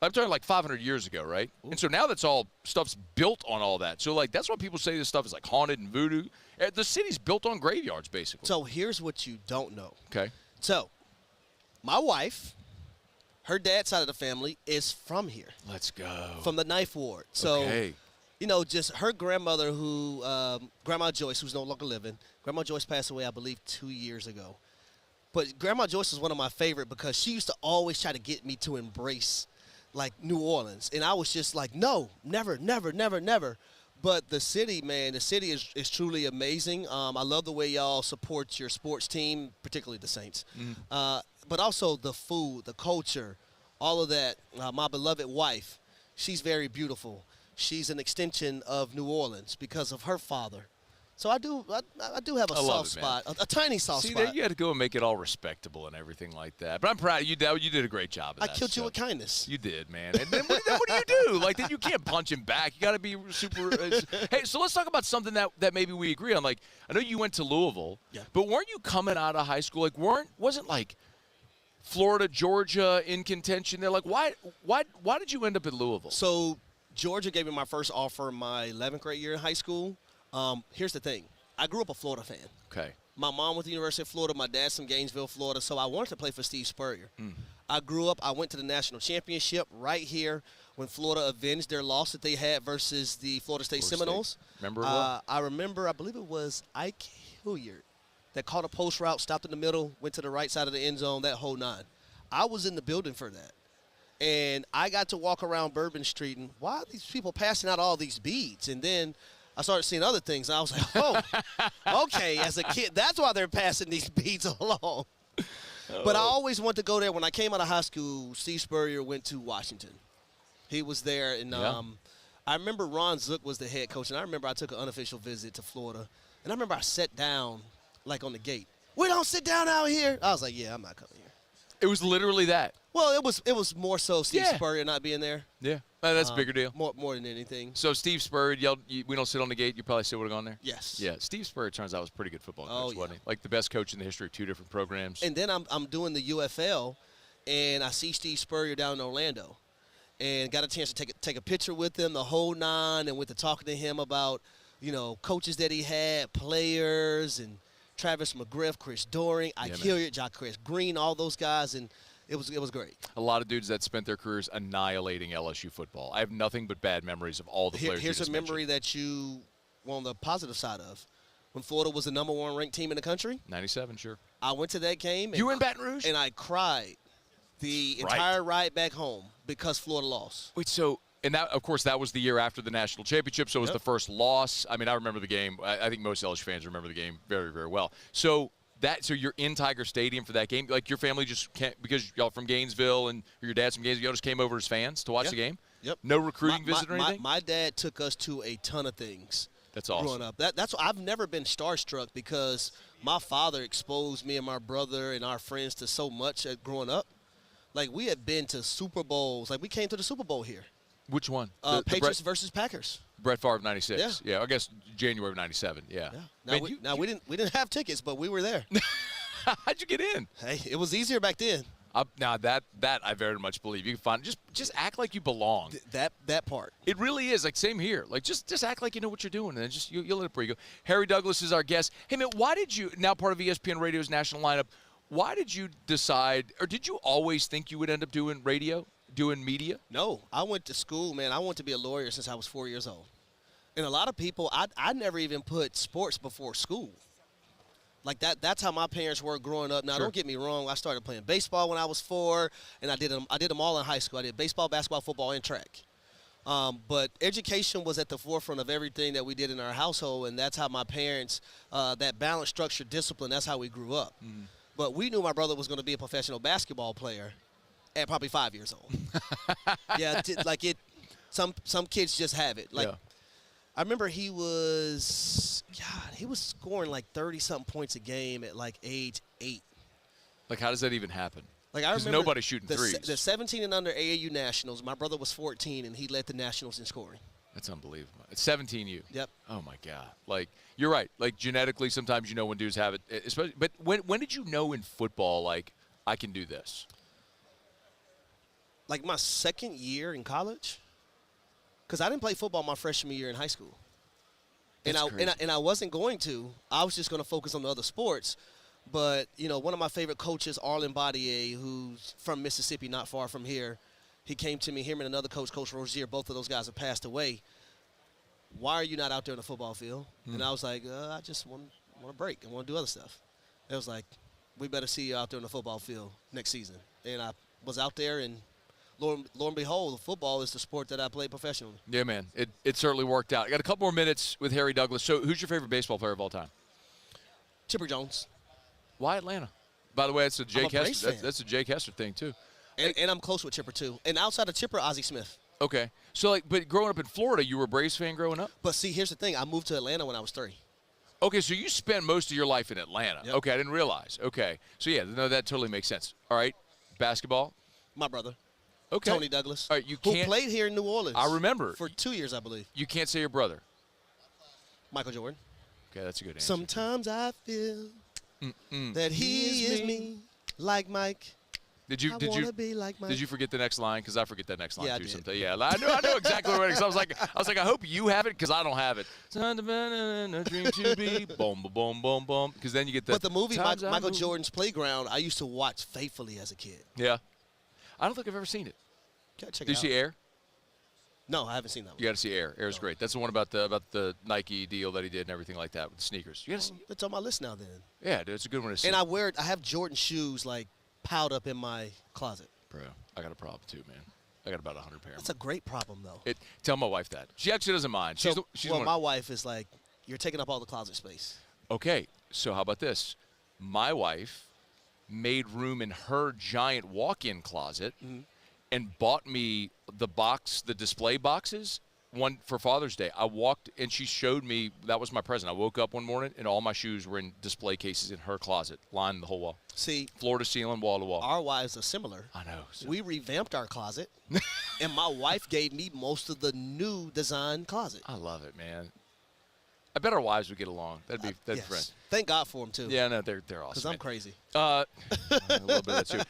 I'm talking like 500 years ago, right? Ooh. And so now that's all stuff's built on all that. So, like, that's why people say this stuff is, like, haunted and voodoo. The city's built on graveyards, basically. So here's what you don't know. Okay. So my wife, her dad's side of the family is from here. Let's go. From the Knife Ward. So, okay. You know, just her grandmother who, Grandma Joyce, who's no longer living. Grandma Joyce passed away, I believe, 2 years ago. But Grandma Joyce is one of my favorite because she used to always try to get me to embrace, like, New Orleans. And I was just like, no, never, never, never, never. But the city, man, the city is truly amazing. I love the way y'all support your sports team, particularly the Saints. But also the food, the culture, all of that. My beloved wife, she's very beautiful. She's an extension of New Orleans because of her father. So I do have a soft spot, a tiny soft spot. See, there you had to go and make it all respectable and everything like that. But I'm proud of you. You did a great job of I that. killed you with kindness. You did, man. And then what do you do? Like, then you can't punch him back. You got to be super. Hey, so let's talk about something that maybe we agree on. Like, I know you went to Louisville, but weren't you coming out of high school? Like, wasn't like Florida, Georgia in contention there? Like, why did you end up at Louisville? So Georgia gave me my first offer my 11th grade year in high school. Here's the thing. I grew up a Florida fan. Okay. My mom went to the University of Florida. My dad's from Gainesville, Florida. So I wanted to play for Steve Spurrier. I grew up. I went to the national championship right here when Florida avenged their loss that they had versus the Florida State Seminoles. Remember I remember, I believe it was Ike Hilliard that caught a post route, stopped in the middle, went to the right side of the end zone, that whole nine. I was in the building for that. And I got to walk around Bourbon Street, and why are these people passing out all these beads? And then I started seeing other things, and I was like, oh, okay, as a kid, that's why they're passing these beads along. But I always wanted to go there. When I came out of high school, Steve Spurrier went to Washington. He was there, and I remember Ron Zook was the head coach, and I remember I took an unofficial visit to Florida, and I remember I sat down, like, on the gate. We don't sit down out here. I was like, yeah, I'm not coming here. It was literally that. Well, it was more so Steve Spurrier not being there. Yeah, that's a bigger deal. More than anything. So Steve Spurrier yelled, "We don't sit on the gate." You probably still would have gone there. Yes. Yeah. Steve Spurrier turns out was a pretty good football coach, wasn't he? Like the best coach in the history of two different programs. And then I'm doing the UFL, and I see Steve Spurrier down in Orlando, and got a chance to take a picture with him, the whole nine, and went to talking to him about, coaches that he had, players, and Travis McGriff, Chris Doring, Ike Hilliard, Jarvis Green, all those guys, and it was great. A lot of dudes that spent their careers annihilating LSU football. I have nothing but bad memories of all the players. Here's a memory that you were on the positive side of. When Florida was the number 1 ranked team in the country. 97, sure. I went to that game. You were in Baton Rouge? And I cried the entire ride back home because Florida lost. Wait, so – and that, of course, that was the year after the national championship, so it was the first loss. I mean, I remember the game. I think most LSU fans remember the game very, very well. So you're in Tiger Stadium for that game? Like, your family just can't – because y'all from Gainesville and your dad's from Gainesville, y'all just came over as fans to watch the game? Yep. No recruiting visit or anything? My dad took us to a ton of things. That's awesome. Growing up. That's I've never been starstruck because my father exposed me and my brother and our friends to so much growing up. Like, we had been to Super Bowls. Like, we came to the Super Bowl here. Which one? Patriots versus Packers. Brett Favre of 96. Yeah, I guess January of 97. Yeah. We didn't have tickets, but we were there. How'd you get in? Hey, it was easier back then. Now that I very much believe. You can find just act like you belong. That part. It really is. Like, same here. Like, just act like you know what you're doing, and then just you'll let it breathe. Harry Douglas is our guest. Hey man, why did you, now part of ESPN Radio's national lineup, why did you decide, or did you always think you would end up doing radio, doing media? No, I went to school, man. I wanted to be a lawyer since I was 4 years old. And a lot of people, I never even put sports before school. Like, that's how my parents were growing up. Now, Don't get me wrong. I started playing baseball when I was 4, and I did them all in high school. I did baseball, basketball, football, and track. But education was at the forefront of everything that we did in our household, and that's how my parents, that balanced structure, discipline, that's how we grew up. Mm-hmm. But we knew my brother was going to be a professional basketball player at probably 5 years old. Some kids just have it. Like, I remember he was scoring like 30-something points a game at like age 8. Like, how does that even happen? Like, I remember nobody's shooting threes. The 17 and under AAU Nationals, my brother was 14, and he led the Nationals in scoring. That's unbelievable. It's 17U. Yep. Oh, my God. Like, you're right. Like, genetically, sometimes you know when dudes have it. Especially, but when did you know in football, like, I can do this? Like, my second year in college. Because I didn't play football my freshman year in high school. And I wasn't going to. I was just going to focus on the other sports. But, one of my favorite coaches, Arlen Badier, who's from Mississippi, not far from here, he came to me, him and another coach, Coach Rozier, both of those guys have passed away. Why are you not out there on the football field? And I was like, I just want to break. I want to do other stuff. It was like, we better see you out there on the football field next season. And I was out there and lo and behold, football is the sport that I play professionally. Yeah, man. It certainly worked out. I got a couple more minutes with Harry Douglas. So who's your favorite baseball player of all time? Chipper Jones. Why Atlanta? By the way, that's a Jay Kester. fan. That's a Jay Kester thing too. And I'm close with Chipper too. And outside of Chipper, Ozzie Smith. Okay. So but growing up in Florida, you were a Braves fan growing up? But see, here's the thing. I moved to Atlanta when I was 3. Okay, so you spent most of your life in Atlanta. Yep. Okay, I didn't realize. Okay. So yeah, no, that totally makes sense. All right. Basketball? My brother. Okay. Tony Douglas. All right, who played here in New Orleans. I remember. For 2 years, I believe. You can't say your brother. Michael Jordan. Okay, that's a good answer. Sometimes I feel that he is me, like Mike. Did you be like Mike. Did you forget the next line? Because I forget that next line Yeah, I too did. sometimes. Yeah, I know exactly what it is. I was like, I hope you have it because I don't have it. A dream to be, boom, boom, boom, boom. Because then you get the. But the movie Times I Michael Move. Jordan's Playground, I used to watch faithfully as a kid. Yeah, I don't think I've ever seen it. Gotta check Did you it see out. Air? No, I haven't seen that one. You got to see Air. Air's great. That's the one about the Nike deal that he did and everything like that with the sneakers. You got to see. It's on my list now then. Yeah, dude, it's a good one to see. And I have Jordan shoes like piled up in my closet. Bro, I got a problem too, man. I got about 100 pairs. That's a great problem though. Tell my wife that. She actually doesn't mind. She's my wife is like, you're taking up all the closet space. Okay, so how about this? My wife made room in her giant walk-in closet and bought me the display boxes, one for Father's Day. I walked and she showed me, that was my present. I woke up one morning and all my shoes were in display cases in her closet, lined the whole wall. See, floor to ceiling, wall to wall. Our wives are similar. I know. We revamped our closet, and my wife gave me most of the new design closet. I love it, man. I bet our wives would get along. That'd be yes. friends. Thank God for them too. Yeah, no, they're awesome. Because I'm man. crazy. A little bit of that too.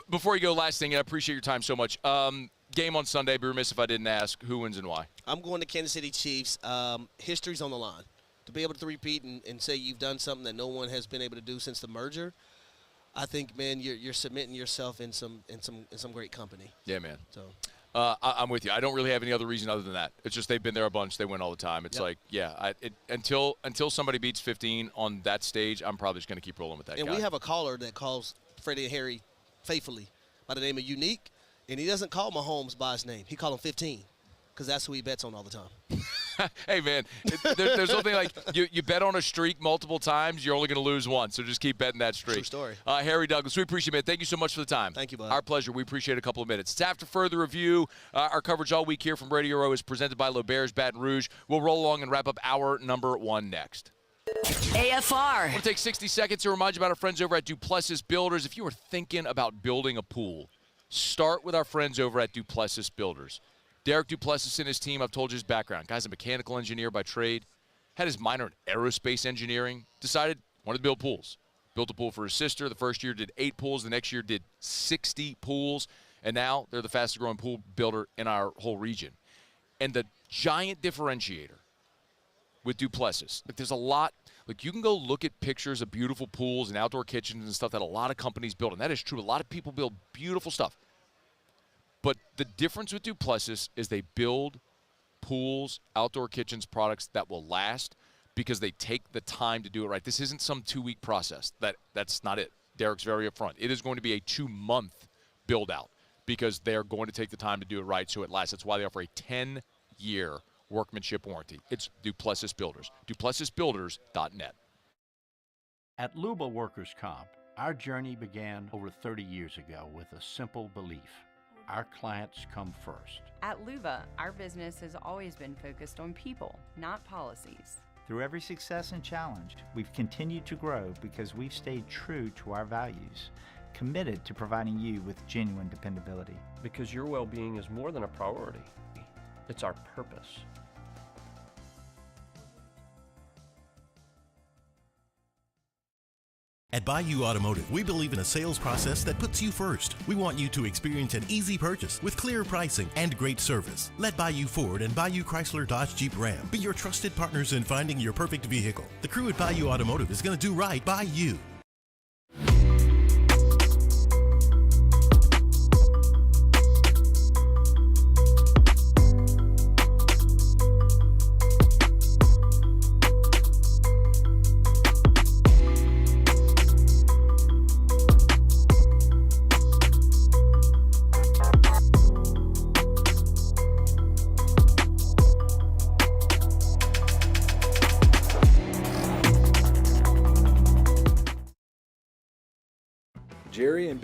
Before you go, last thing, I appreciate your time so much. Game on Sunday. Be remiss if I didn't ask who wins and why. I'm going to Kansas City Chiefs. History's on the line. To be able to repeat and say you've done something that no one has been able to do since the merger, I think, man, you're submitting yourself in some great company. Yeah, man. So. I'm with you. I don't really have any other reason other than that. It's just they've been there a bunch. They win all the time. It's like, yeah, until somebody beats 15 on that stage, I'm probably just going to keep rolling with that guy. And we have a caller that calls Freddie and Harry faithfully by the name of Unique, and he doesn't call Mahomes by his name. He calls him 15 because that's who he bets on all the time. Hey, man, there's something like you bet on a streak multiple times, you're only going to lose once. So just keep betting that streak. True story. Harry Douglas, we appreciate it, man. Thank you so much for the time. Thank you, bud. Our pleasure. We appreciate a couple of minutes. It's after further review. Our coverage all week here from Radio Row is presented by L'Auberge Baton Rouge. We'll roll along and wrap up hour number 1 next. AFR. I want to take 60 seconds to remind you about our friends over at Duplessis Builders. If you are thinking about building a pool, start with our friends over at Duplessis Builders. Derek Duplessis and his team, I've told you his background. Guy's a mechanical engineer by trade, had his minor in aerospace engineering, decided wanted to build pools. Built a pool for his sister. The first year did 8 pools. The next year did 60 pools. And now they're the fastest growing pool builder in our whole region. And the giant differentiator with Duplessis, there's a lot. Like, you can go look at pictures of beautiful pools and outdoor kitchens and stuff that a lot of companies build. And that is true. A lot of people build beautiful stuff. But the difference with Duplessis is they build pools, outdoor kitchens, products that will last because they take the time to do it right. This isn't some 2-week process. That's not it. Derek's very upfront. It is going to be a 2-month build-out because they're going to take the time to do it right so it lasts. That's why they offer a 10-year workmanship warranty. It's Duplessis Builders. DuplessisBuilders.net. At Luba Workers' Comp, our journey began over 30 years ago with a simple belief. Our clients come first. At Luba, our business has always been focused on people, not policies. Through every success and challenge, we've continued to grow because we've stayed true to our values, committed to providing you with genuine dependability. Because your well-being is more than a priority. It's our purpose. At Bayou Automotive, we believe in a sales process that puts you first. We want you to experience an easy purchase with clear pricing and great service. Let Bayou Ford and Bayou Chrysler Dodge Jeep Ram be your trusted partners in finding your perfect vehicle. The crew at Bayou Automotive is going to do right by you.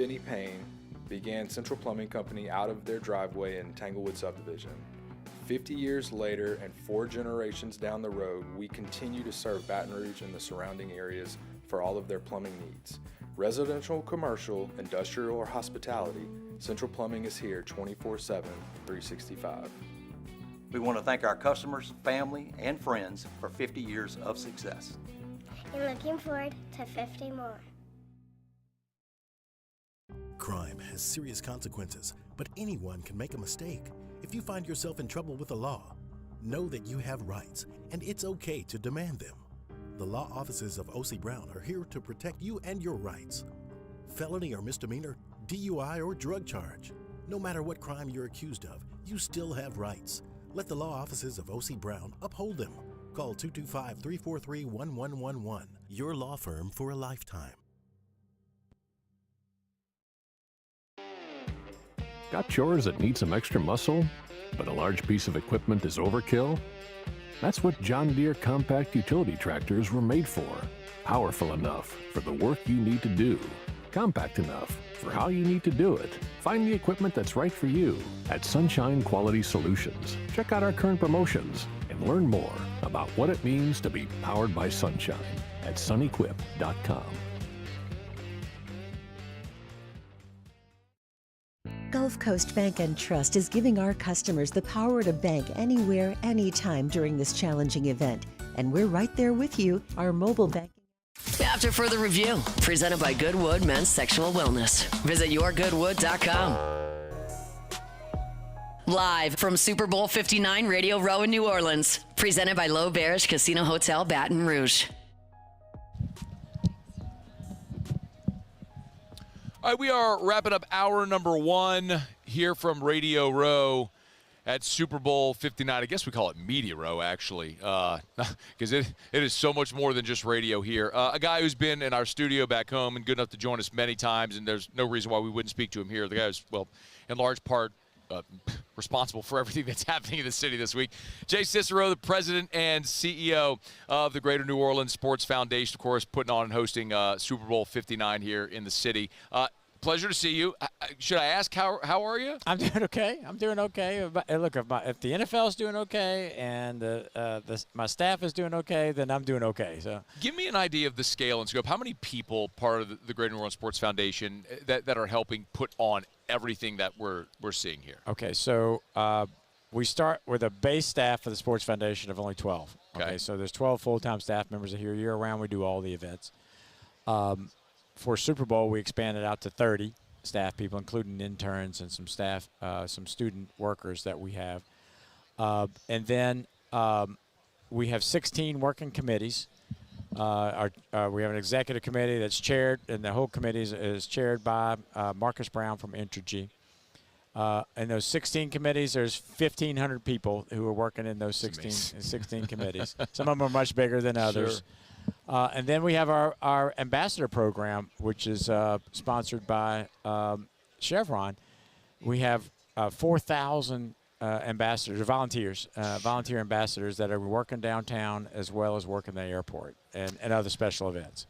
any pain began Central Plumbing Company out of their driveway in Tanglewood subdivision. 50 years later and 4 generations down the road, we continue to serve Baton Rouge and the surrounding areas for all of their plumbing needs. Residential, commercial, industrial, or hospitality, Central Plumbing is here 24/7, 365. We want to thank our customers, family, and friends for 50 years of success. And looking forward to 50 more. Crime has serious consequences, but anyone can make a mistake. If you find yourself in trouble with the law, know that you have rights, and it's okay to demand them. The law offices of O.C. Brown are here to protect you and your rights. Felony or misdemeanor, DUI or drug charge. No matter what crime you're accused of, you still have rights. Let the law offices of O.C. Brown uphold them. Call 225-343-1111. Your law firm for a lifetime. Got chores that need some extra muscle, but a large piece of equipment is overkill? That's what John Deere compact utility tractors were made for. Powerful enough for the work you need to do. Compact enough for how you need to do it. Find the equipment that's right for you at Sunshine Quality Solutions. Check out our current promotions and learn more about what it means to be powered by sunshine at sunequip.com. Gulf Coast Bank and Trust is giving our customers the power to bank anywhere, anytime during this challenging event. And we're right there with you, our mobile banking. After further review, presented by Goodwood Men's Sexual Wellness. Visit yourgoodwood.com. Live from Super Bowl 59 Radio Row in New Orleans. Presented by L'Auberge Casino Hotel Baton Rouge. All right, we are wrapping up hour number 1 here from Radio Row at Super Bowl 59. I guess we call it Media Row, actually, because it is so much more than just radio here. A guy who's been in our studio back home and good enough to join us many times, and there's no reason why we wouldn't speak to him here. The guy who's, well, in large part responsible for everything that's happening in the city this week. Jay Cicero, the president and CEO of the Greater New Orleans Sports Foundation, of course, putting on and hosting Super Bowl 59 here in the city. Pleasure to see you. Should I ask, how are you? I'm doing okay. Look, if the NFL is doing okay and my staff is doing okay, then I'm doing okay. So, give me an idea of the scale and scope. How many people, part of the Greater New Orleans Sports Foundation, that are helping put on everything that we're seeing here? Okay, so we start with a base staff for the Sports Foundation of only 12. Okay, so there's 12 full-time staff members here year-round. We do all the events. For Super Bowl, we expanded out to 30 staff people, including interns and some staff, some student workers that we have. And then we have 16 working committees. We have an executive committee that's chaired, and the whole committee is chaired by Marcus Brown from Entergy. In those 16 committees, there's 1,500 people who are working in those 16 committees. Some of them are much bigger than others. Sure. And then we have our ambassador program, which is sponsored by Chevron. We have 4,000 ambassadors, volunteers, volunteer ambassadors that are working downtown as well as working the airport and other special events.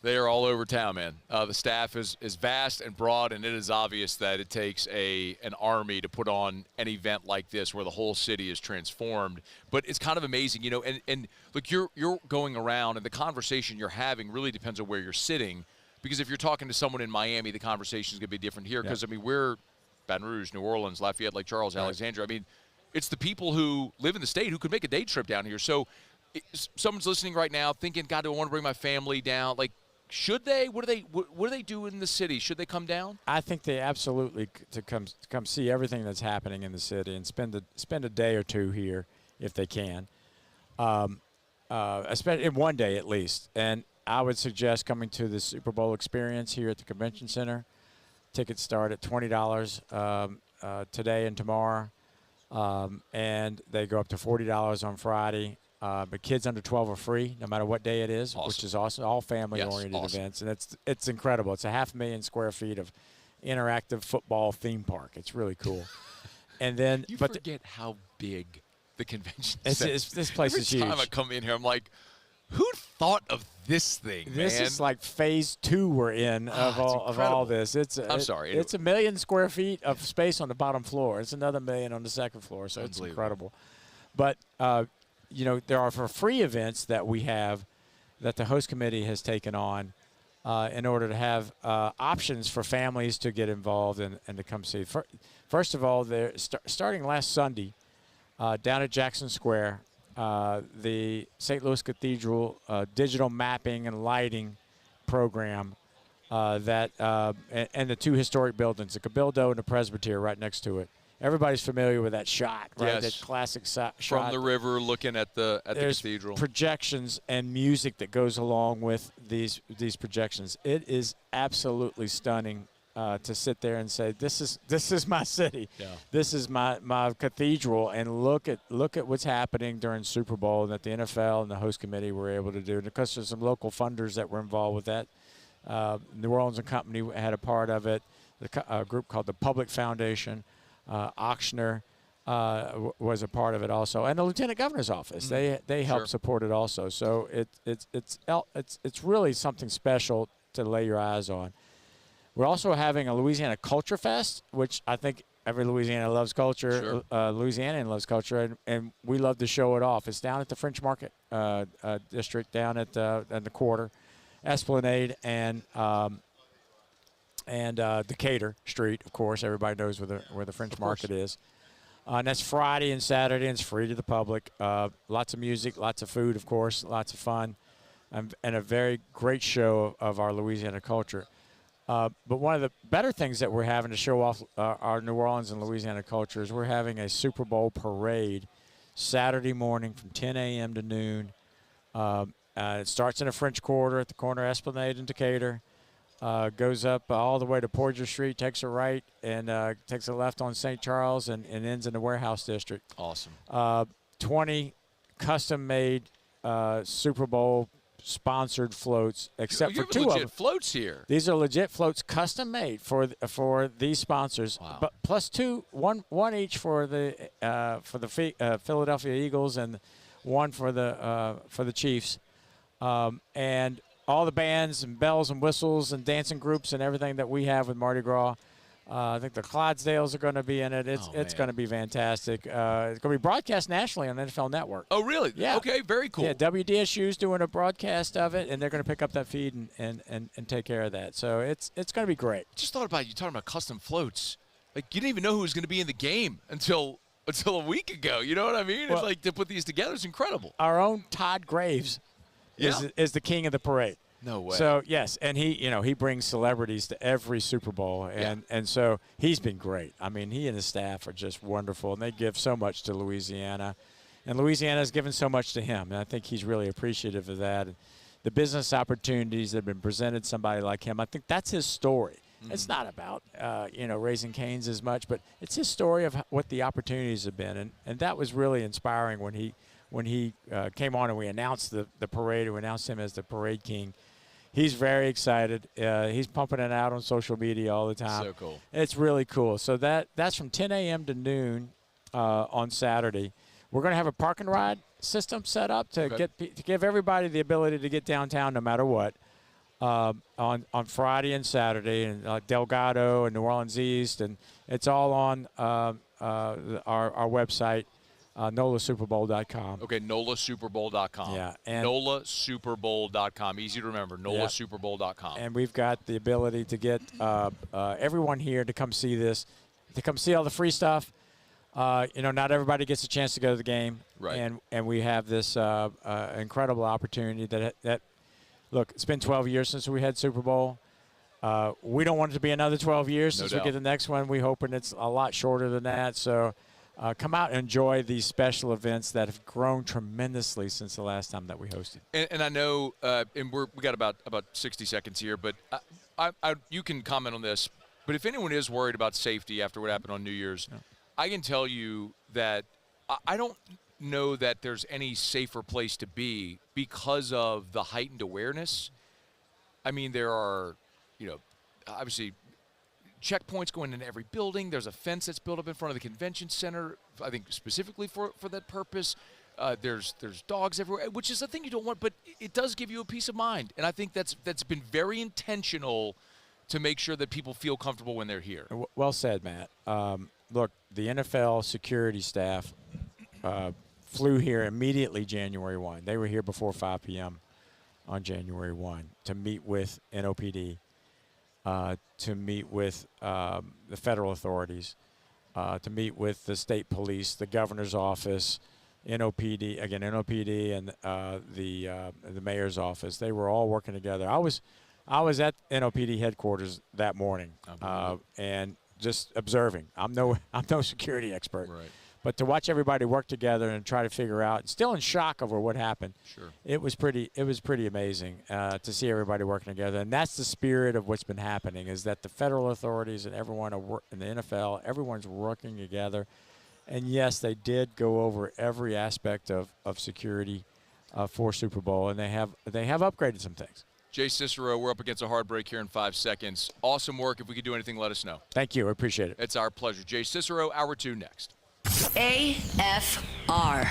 They are all over town, man. The staff is vast and broad, and it is obvious that it takes an army to put on an event like this where the whole city is transformed. But it's kind of amazing, you know, and look, you're going around, and the conversation you're having really depends on where you're sitting, because if you're talking to someone in Miami, the conversation is going to be different here because, I mean, we're Baton Rouge, New Orleans, Lafayette, Lake Charles, Alexandria. I mean, it's the people who live in the state who could make a day trip down here. So someone's listening right now thinking, God, do I want to bring my family down? Like, should they? What do they do in the city? Should they come down? I think they absolutely to come see everything that's happening in the city and spend a day or two here if they can, especially in one day at least. And I would suggest coming to the Super Bowl experience here at the Convention Center. Tickets start at $20 today and tomorrow, and they go up to $40 on Friday. But kids under 12 are free, no matter what day it is, which is awesome. All family-oriented events, and it's incredible. It's a 500,000 square feet of interactive football theme park. It's really cool. And then, forget how big the convention center is. This place is huge. Every time I come in here, I'm like, Who thought of this thing, This man? is like phase 2 we're in of all this. I'm sorry. It's 1 million square feet of space on the bottom floor. It's another 1 million on the second floor, so it's incredible. But, there are for free events that we have that the host committee has taken on in order to have options for families to get involved and to come see. First of all, they're starting last Sunday down at Jackson Square, the St. Louis Cathedral digital mapping and lighting program and the 2 historic buildings, the Cabildo and the Presbytery right next to it. Everybody's familiar with that shot, right? Yes. That classic shot. From the river looking at the cathedral. Projections and music that goes along with these projections. It is absolutely stunning to sit there and say, this is my city. Yeah. This is my cathedral, and look at what's happening during Super Bowl and that the NFL and the host committee were able to do. And of course, there's some local funders that were involved with that. New Orleans and Company had a part of it. A group called the Public Foundation. Auctioner was a part of it also, and the Lieutenant Governor's office. They helped support it also. So it's really something special to lay your eyes on. We're also having a Louisiana Culture Fest, which I think every Louisiana loves culture. Louisianian loves culture, and we love to show it off. It's down at the French Market District, down at the Quarter, Esplanade, and Decatur Street, of course. Everybody knows where the French Market is. And that's Friday and Saturday, and it's free to the public. Lots of music, lots of food, of course, lots of fun, and a very great show of our Louisiana culture. But one of the better things that we're having to show off our New Orleans and Louisiana culture is we're having a Super Bowl parade Saturday morning from 10 a.m. to noon. It starts in the French Quarter at the corner of Esplanade and Decatur. Goes up all the way to Porger Street, takes a right, and takes a left on St. Charles and ends in the Warehouse District. Awesome. 20 custom-made Super Bowl sponsored floats, except for 2 of them. Legit floats here. These are legit floats, custom-made for these sponsors. Wow. But plus 2, one each for the Philadelphia Eagles and one for the Chiefs, and all the bands and bells and whistles and dancing groups and everything that we have with Mardi Gras. I think the Clydesdales are going to be in it. It's going to be fantastic. It's going to be broadcast nationally on NFL Network. Oh, really? Yeah. Okay, very cool. Yeah, WDSU's doing a broadcast of it, and they're going to pick up that feed and take care of that. So it's going to be great. Just thought about you talking about custom floats. Like, you didn't even know who was going to be in the game until a week ago. You know what I mean? Well, it's like to put these together is incredible. Our own Todd Graves is the king of the parade. No way. So yes, and he brings celebrities to every Super Bowl, and so he's been great. I mean, he and his staff are just wonderful, and they give so much to Louisiana, and Louisiana has given so much to him, and I think he's really appreciative of that. And the business opportunities that have been presented to somebody like him, I think that's his story. Mm-hmm. It's not about raising canes as much, but it's his story of what the opportunities have been, and that was really inspiring when he came on and we announced the parade. We announced him as the Parade King. He's very excited. He's pumping it out on social media all the time. So cool. It's really cool. So that's from 10 a.m. to noon on Saturday. We're going to have a park and ride system set up to give everybody the ability to get downtown no matter what on Friday and Saturday, and Delgado and New Orleans East, and it's all on our website. NOLASuperBowl.com. Okay, NOLASuperBowl.com. Yeah. And NOLASuperBowl.com. Easy to remember, NOLASuperBowl.com. And we've got the ability to get everyone here to come see this, to come see all the free stuff. Not everybody gets a chance to go to the game. Right. And we have this incredible opportunity that, look, it's been 12 years since we had Super Bowl. We don't want it to be another 12 years since we get the next one. We're hoping it's a lot shorter than that. So come out and enjoy these special events that have grown tremendously since the last time that we hosted. And I know, and we got about 60 seconds here, but you can comment on this. But if anyone is worried about safety after what happened on New Year's, I can tell you that I don't know that there's any safer place to be because of the heightened awareness. I mean, there are, obviously checkpoints going into every building. There's a fence that's built up in front of the convention center, I think specifically for that purpose. There's dogs everywhere, which is the thing you don't want, but it does give you a peace of mind. And I think that's been very intentional to make sure that people feel comfortable when they're here. Well said, Matt. Look, the NFL security staff flew here immediately January 1. They were here before 5 p.m. on January 1 to meet with NOPD, to meet with the federal authorities, to meet with the state police, the governor's office, NOPD and the mayor's office. They were all working together. I was at NOPD headquarters that morning and just observing. I'm no security expert, right. But to watch everybody work together and try to figure out, still in shock over what happened. Sure. It was pretty amazing to see everybody working together, and that's the spirit of what's been happening. Is that the federal authorities and everyone in the NFL, everyone's working together. And yes, they did go over every aspect of security for Super Bowl, and they have upgraded some things. Jay Cicero, we're up against a hard break here in 5 seconds. Awesome work. If we could do anything, let us know. Thank you. I appreciate it. It's our pleasure. Jay Cicero, Hour 2 next. AFR.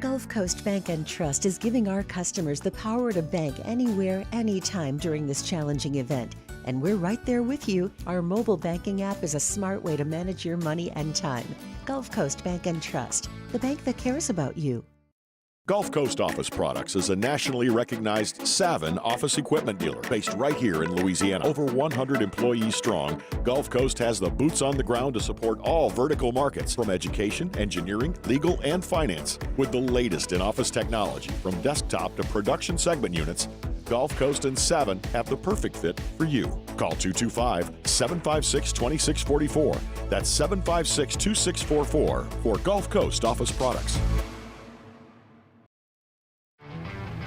Gulf Coast Bank and Trust is giving our customers the power to bank anywhere, anytime during this challenging event. And we're right there with you. Our mobile banking app is a smart way to manage your money and time. Gulf Coast Bank and Trust, the bank that cares about you. Gulf Coast Office Products is a nationally recognized Savin office equipment dealer based right here in Louisiana. Over 100 employees strong, Gulf Coast has the boots on the ground to support all vertical markets, from education, engineering, legal, and finance. With the latest in office technology, from desktop to production segment units, Gulf Coast and Savin have the perfect fit for you. Call 225-756-2644. That's 756-2644 for Gulf Coast Office Products.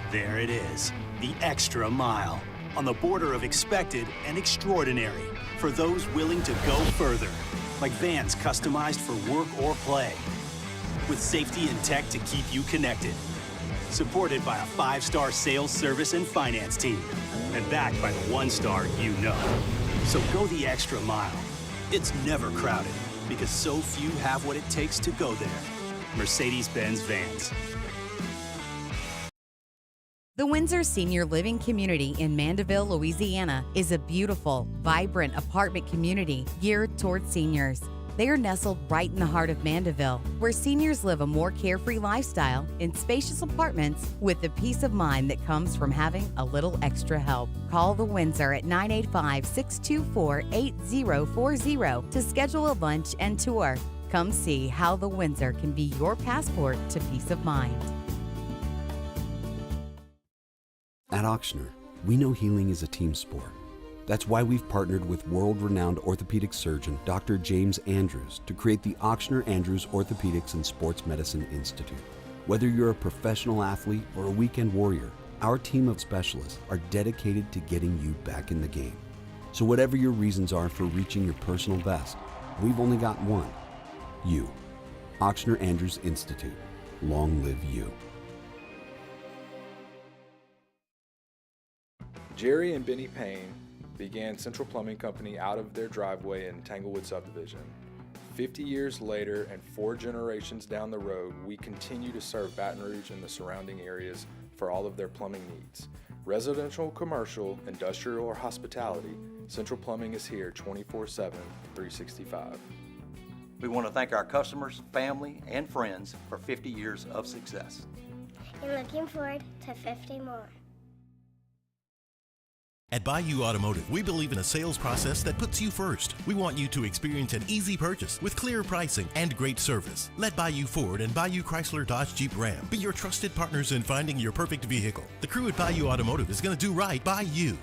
There it is, the extra mile, on the border of expected and extraordinary, for those willing to go further, like vans customized for work or play, with safety and tech to keep you connected, supported by a 5-star sales, service, and finance team, and backed by the 1-star you know. So go the extra mile. It's never crowded, because so few have what it takes to go there. Mercedes-Benz Vans. The Windsor Senior Living Community in Mandeville, Louisiana is a beautiful, vibrant apartment community geared toward seniors. They are nestled right in the heart of Mandeville, where seniors live a more carefree lifestyle in spacious apartments with the peace of mind that comes from having a little extra help. Call the Windsor at 985-624-8040 to schedule a lunch and tour. Come see how the Windsor can be your passport to peace of mind. At Auctioner, we know healing is a team sport. That's why we've partnered with world-renowned orthopedic surgeon Dr. James Andrews to create the Auctioner Andrews Orthopedics and Sports Medicine Institute. Whether you're a professional athlete or a weekend warrior, our team of specialists are dedicated to getting you back in the game. So whatever your reasons are for reaching your personal best, we've only got one: you. Auctioner Andrews Institute. Long live you. Jerry and Benny Payne began Central Plumbing Company out of their driveway in Tanglewood subdivision. 50 years later and 4 generations down the road, we continue to serve Baton Rouge and the surrounding areas for all of their plumbing needs. Residential, commercial, industrial, or hospitality, Central Plumbing is here 24/7, 365. We want to thank our customers, family, and friends for 50 years of success. And looking forward to 50 more. At Bayou Automotive, we believe in a sales process that puts you first. We want you to experience an easy purchase with clear pricing and great service. Let Bayou Ford and Bayou Chrysler Dodge Jeep Ram be your trusted partners in finding your perfect vehicle. The crew at Bayou Automotive is going to do right by you.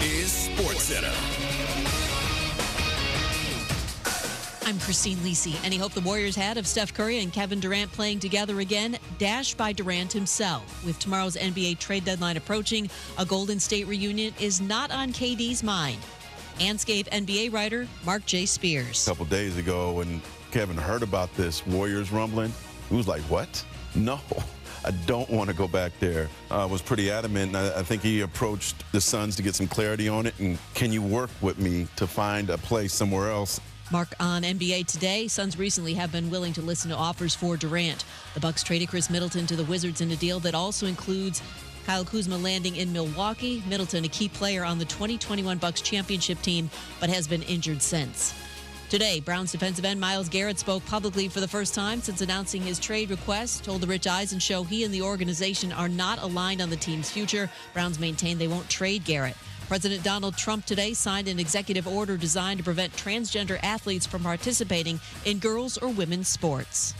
is SportsCenter. I'm Christine Lisi. Any hope the Warriors had of Steph Curry and Kevin Durant playing together again dashed by Durant himself. With tomorrow's NBA trade deadline approaching, a Golden State reunion is not on KD's mind. Anscape NBA writer Mark J. Spears. A couple days ago when Kevin heard about this Warriors rumbling, he was like, what? No, I don't want to go back there. I was pretty adamant. I think he approached the Suns to get some clarity on it. And can you work with me to find a place somewhere else? Mark on NBA Today. Suns recently have been willing to listen to offers for Durant. The Bucks traded Chris Middleton to the Wizards in a deal that also includes Kyle Kuzma landing in Milwaukee. Middleton, a key player on the 2021 Bucks championship team, but has been injured since. Today, Browns defensive end Myles Garrett spoke publicly for the first time since announcing his trade request, told the Rich Eisen show he and the organization are not aligned on the team's future. Browns maintain they won't trade Garrett. President Donald Trump today signed an executive order designed to prevent transgender athletes from participating in girls' or women's sports.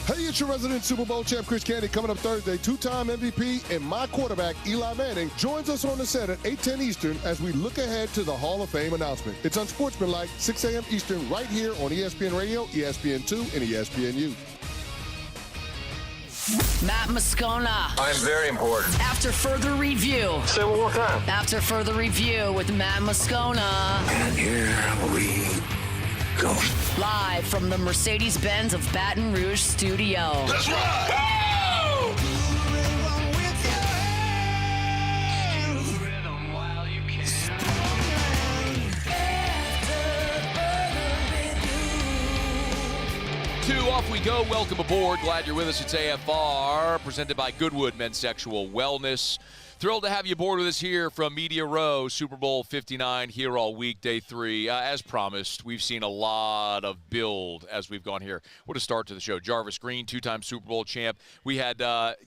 Hey, it's your resident Super Bowl champ, Chris Candy. Coming up Thursday, two-time MVP and my quarterback, Eli Manning, joins us on the set at 8:10 Eastern as we look ahead to the Hall of Fame announcement. It's Unsportsmanlike, 6 a.m. Eastern, right here on ESPN Radio, ESPN2, and ESPNU. Matt Moscona. I'm very important. After further review. Say it one more time. After further review with Matt Moscona. And here we go. Live from the Mercedes-Benz of Baton Rouge studio. That's right. Woo! Off we go. Welcome aboard. Glad you're with us. It's AFR, presented by Goodwood Men's Sexual Wellness. Thrilled to have you aboard with us here from Media Row, Super Bowl 59, here all week, day 3. As promised, we've seen a lot of build as we've gone here. What a start to the show. Jarvis Green, 2-time Super Bowl champ. We had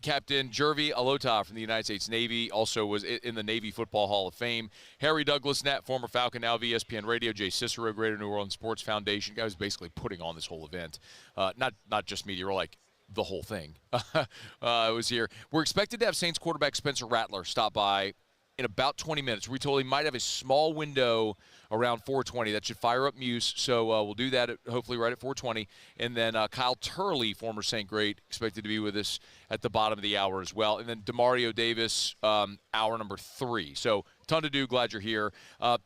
Captain Gervy Alota from the United States Navy, also was in the Navy Football Hall of Fame. Harry Douglas, former Falcon, now of ESPN Radio. Jay Cicero, Greater New Orleans Sports Foundation. Guy was basically putting on this whole event. Not just Media Row, like the whole thing was here. We're expected to have Saints quarterback Spencer Rattler stop by in about 20 minutes. We told him he might have a small window around 4:20. That should fire up Muse, so we'll do that hopefully right at 4:20. And then Kyle Turley, former Saint Great, expected to be with us at the bottom of the hour as well. And then Demario Davis, hour number 3. So ton to do. Glad you're here.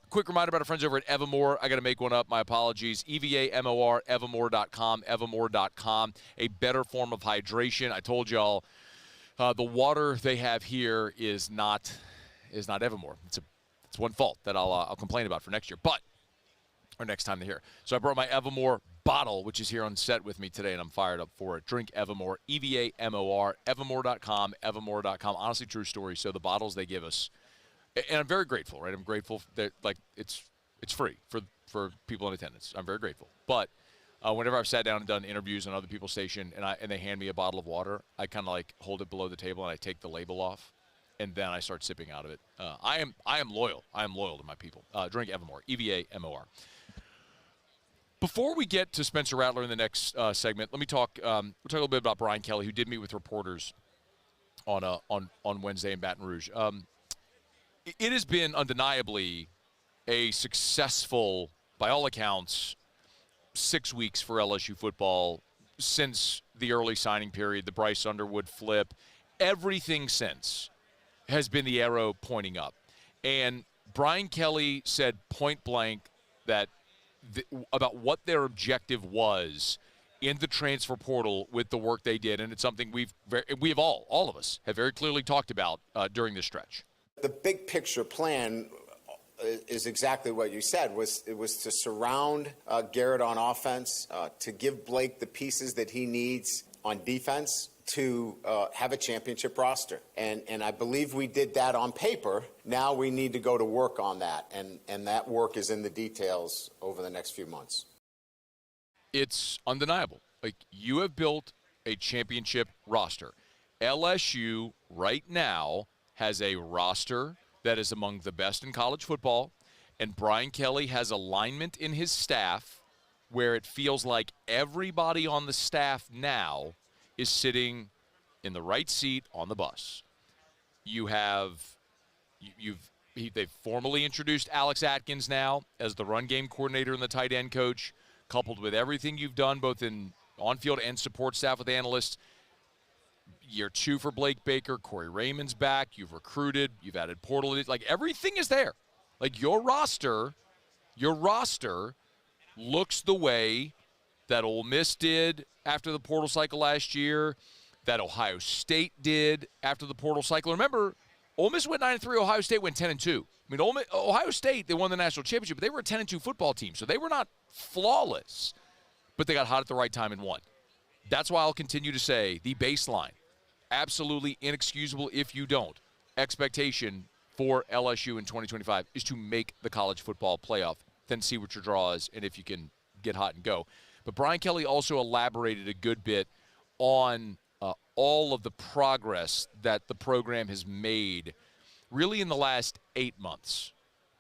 Quick reminder about our friends over at Evamore. I got to make one up. My apologies. EVAMOR, evamore.com, evamore.com. A better form of hydration. I told y'all the water they have here is not Evermore. It's one fault that I'll complain about for next year, or next time they're here. So I brought my Evermore bottle, which is here on set with me today, and I'm fired up for it. Drink Evermore, EVAMOR, Evermore.com, Evermore.com. Honestly, true story. So the bottles they give us, and I'm very grateful, right? I'm grateful that it's free for people in attendance. I'm very grateful. But whenever I've sat down and done interviews on other people's station, and they hand me a bottle of water, I kind of hold it below the table and I take the label off. And then I start sipping out of it. I am loyal. I am loyal to my people. Drink Evermore, EVAMOR. Before we get to Spencer Rattler in the next segment, let me talk. We'll talk a little bit about Brian Kelly, who did meet with reporters on Wednesday in Baton Rouge. It has been undeniably a successful, by all accounts, 6 weeks for LSU football since the early signing period, the Bryce Underwood flip, everything since has been the arrow pointing up. And Brian Kelly said point blank that about what their objective was in the transfer portal with the work they did, and it's something we have all of us have very clearly talked about during this stretch. The big picture plan is exactly what you said. It was to surround Garrett on offense, to give Blake the pieces that he needs on defense, to have a championship roster. And I believe we did that on paper. Now we need to go to work on that, and that work is in the details over the next few months. It's undeniable. You have built a championship roster. LSU right now has a roster that is among the best in college football, and Brian Kelly has alignment in his staff where it feels like everybody on the staff now is sitting in the right seat on the bus. they've formally introduced Alex Atkins now as the run game coordinator and the tight end coach, coupled with everything you've done both in on-field and support staff with analysts. Year 2 for Blake Baker. Corey Raymond's back. You've recruited. You've added portal. Like, everything is there. Like, your roster looks the way that Ole Miss did after the portal cycle last year, that Ohio State did after the portal cycle. Remember, Ole Miss went 9-3. Ohio State went 10-2. I mean, Ohio State, they won the national championship, but they were a 10-2 football team, so they were not flawless, but they got hot at the right time and won. That's why I'll continue to say the baseline, absolutely inexcusable if you don't. Expectation for LSU in 2025 is to make the college football playoff, then see what your draw is and if you can get hot and go. But Brian Kelly also elaborated a good bit on all of the progress that the program has made really in the last 8 months.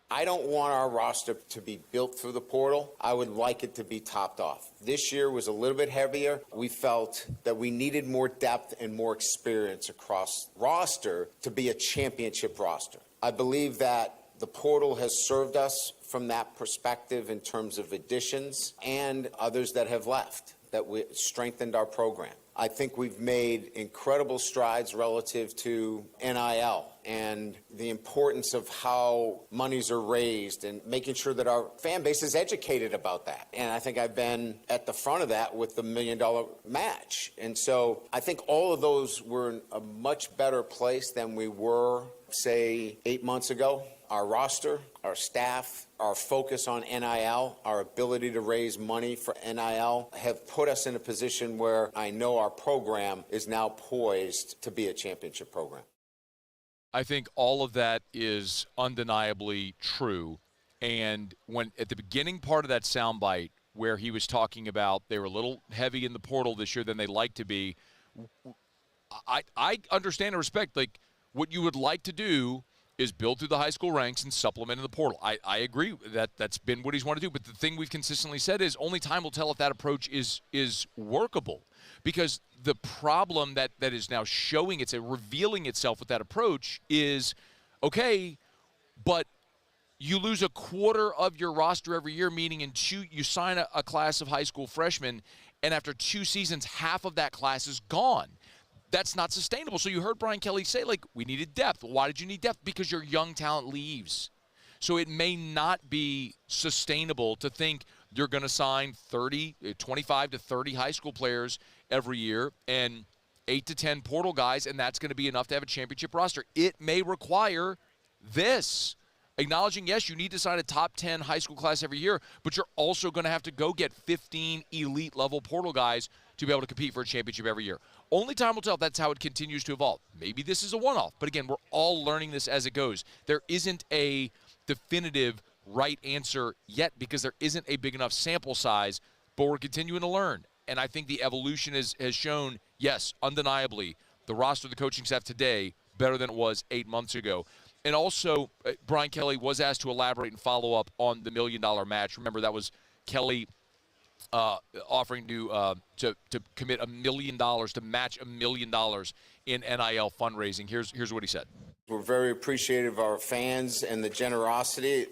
I don't want our roster to be built through the portal. I would like it to be topped off. This year was a little bit heavier. We felt that we needed more depth and more experience across roster to be a championship roster. I believe that the portal has served us from that perspective in terms of additions and others that have left, that we strengthened our program. I think we've made incredible strides relative to NIL and the importance of how monies are raised and making sure that our fan base is educated about that. And I think I've been at the front of that with the $1 million match. And so I think all of those were in a much better place than we were, say, 8 months ago. Our roster, our staff, our focus on NIL, our ability to raise money for NIL have put us in a position where I know our program is now poised to be a championship program. I think all of that is undeniably true. And when at the beginning part of that soundbite where he was talking about they were a little heavy in the portal this year than they like to be, I understand and respect, like, what you would like to do is build through the high school ranks and supplement in the portal. I agree that that's been what he's wanted to do. But the thing we've consistently said is only time will tell if that approach is workable. Because the problem that is now revealing itself with that approach is, okay, but you lose a quarter of your roster every year, meaning you sign a class of high school freshmen, and after 2 seasons, half of that class is gone. That's not sustainable. So you heard Brian Kelly say, like, we needed depth. Why did you need depth? Because your young talent leaves. So it may not be sustainable to think you're going to sign 25 to 30 high school players every year and 8 to 10 portal guys, and that's going to be enough to have a championship roster. It may require this. Acknowledging, yes, you need to sign a top 10 high school class every year, but you're also going to have to go get 15 elite-level portal guys to be able to compete for a championship every year. Only time will tell if that's how it continues to evolve. Maybe this is a one-off, but again, we're all learning this as it goes. There isn't a definitive right answer yet because there isn't a big enough sample size, but we're continuing to learn. And I think the evolution has shown, yes, undeniably, the roster of the coaching staff today better than it was 8 months ago. And also, Brian Kelly was asked to elaborate and follow up on the $1 million match. Remember, that was Kelly offering to commit $1 million, to match $1 million in NIL fundraising. Here's what he said. We're very appreciative of our fans and the generosity,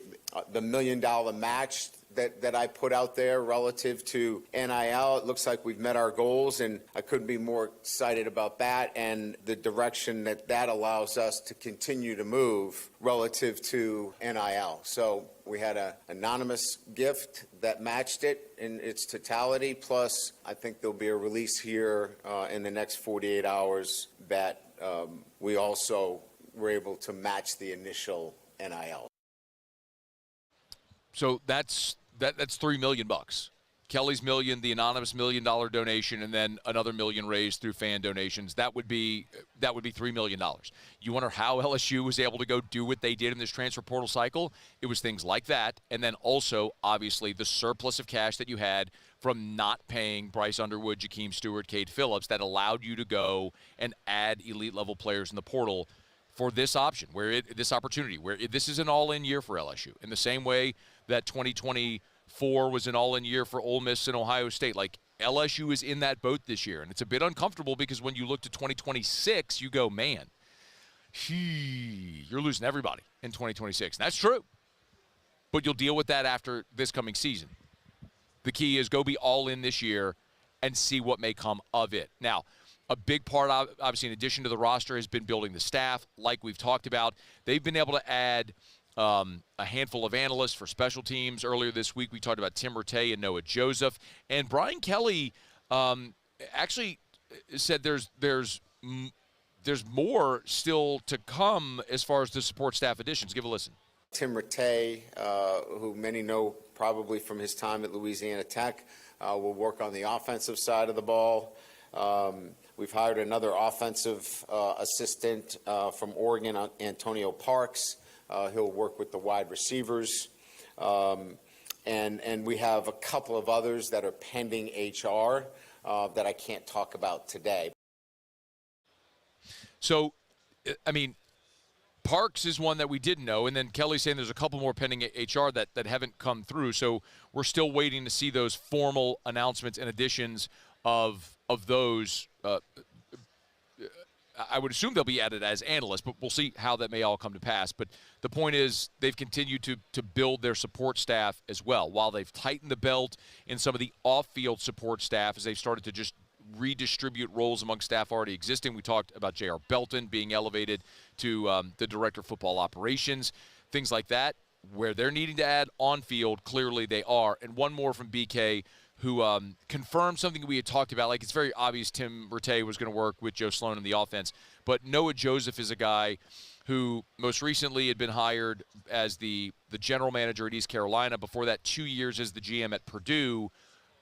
the $1 million match that I put out there relative to NIL. It looks like we've met our goals, and I couldn't be more excited about that and the direction that allows us to continue to move relative to NIL. So we had an anonymous gift that matched it in its totality, plus I think there'll be a release here in the next 48 hours that we also were able to match the initial NIL. So that's $3 million. Kelly's $1 million, the anonymous $1 million donation, and then another $1 million raised through fan donations. That would be $3 million. You wonder how LSU was able to go do what they did in this transfer portal cycle? It was things like that, and then also, obviously, the surplus of cash that you had from not paying Bryce Underwood, Jakeem Stewart, Cade Phillips that allowed you to go and add elite-level players in the portal for this option, this opportunity, where this is an all-in year for LSU. In the same way that 2024 was an all-in year for Ole Miss and Ohio State. Like, LSU is in that boat this year, and it's a bit uncomfortable because when you look to 2026, you go, man, you're losing everybody in 2026. And that's true. But you'll deal with that after this coming season. The key is go be all in this year and see what may come of it. Now, a big part, obviously, in addition to the roster, has been building the staff, like we've talked about. They've been able to add a handful of analysts for special teams. Earlier this week, we talked about Tim Rattay and Noah Joseph. And Brian Kelly actually said there's more still to come as far as the support staff additions. Give a listen. Tim Rattay, who many know probably from his time at Louisiana Tech, will work on the offensive side of the ball. We've hired another offensive assistant from Oregon, Antonio Parks. He'll work with the wide receivers. And we have a couple of others that are pending HR that I can't talk about today. So, I mean, Parks is one that we didn't know, and then Kelly's saying there's a couple more pending HR that haven't come through. So we're still waiting to see those formal announcements and additions of those. I would assume they'll be added as analysts, but we'll see how that may all come to pass. But the point is they've continued to build their support staff as well. While they've tightened the belt in some of the off-field support staff as they've started to just redistribute roles among staff already existing. We talked about J.R. Belton being elevated to the Director of Football Operations, things like that. Where they're needing to add on-field, clearly they are. And one more from BK, who confirmed something we had talked about. Like, it's very obvious Tim Rattay was going to work with Joe Sloan in the offense. But Noah Joseph is a guy who most recently had been hired as the general manager at East Carolina. Before that, 2 years as the GM at Purdue.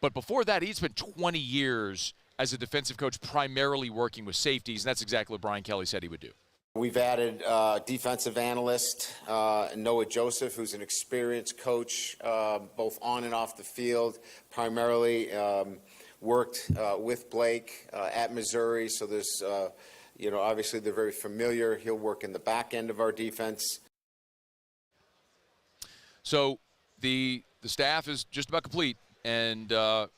But before that, he'd spent 20 years as a defensive coach, primarily working with safeties, and that's exactly what Brian Kelly said he would do. We've added defensive analyst Noah Joseph, who's an experienced coach, both on and off the field, primarily worked with Blake at Missouri. So there's, obviously they're very familiar. He'll work in the back end of our defense. So the staff is just about complete. And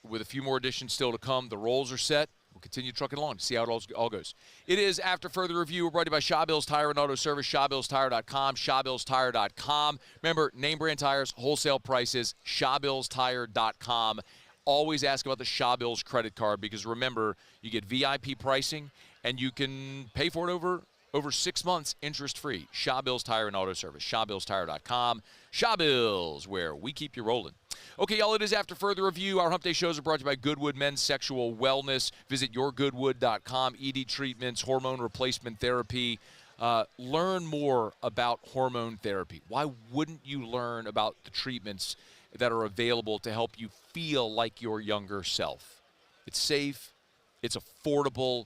with a few more additions still to come, the roles are set. We'll continue trucking along to see how it all goes. It is After Further Review. We're brought to you by Shawbills Tire and Auto Service, ShawBillsTire.com, ShawBillsTire.com. Remember, name brand tires, wholesale prices, ShawBillsTire.com. Always ask about the Shawbills credit card because, remember, you get VIP pricing and you can pay for it over 6 months interest-free. Shawbills Tire and Auto Service, ShawBillsTire.com. Shawbills, where we keep you rolling. Okay, y'all, it is After Further Review. Our hump day shows are brought to you by Goodwood Men's Sexual Wellness. Visit yourgoodwood.com. ED treatments, hormone replacement therapy. Learn more about hormone therapy. Why wouldn't you learn about the treatments that are available to help you feel like your younger self? It's safe. It's affordable.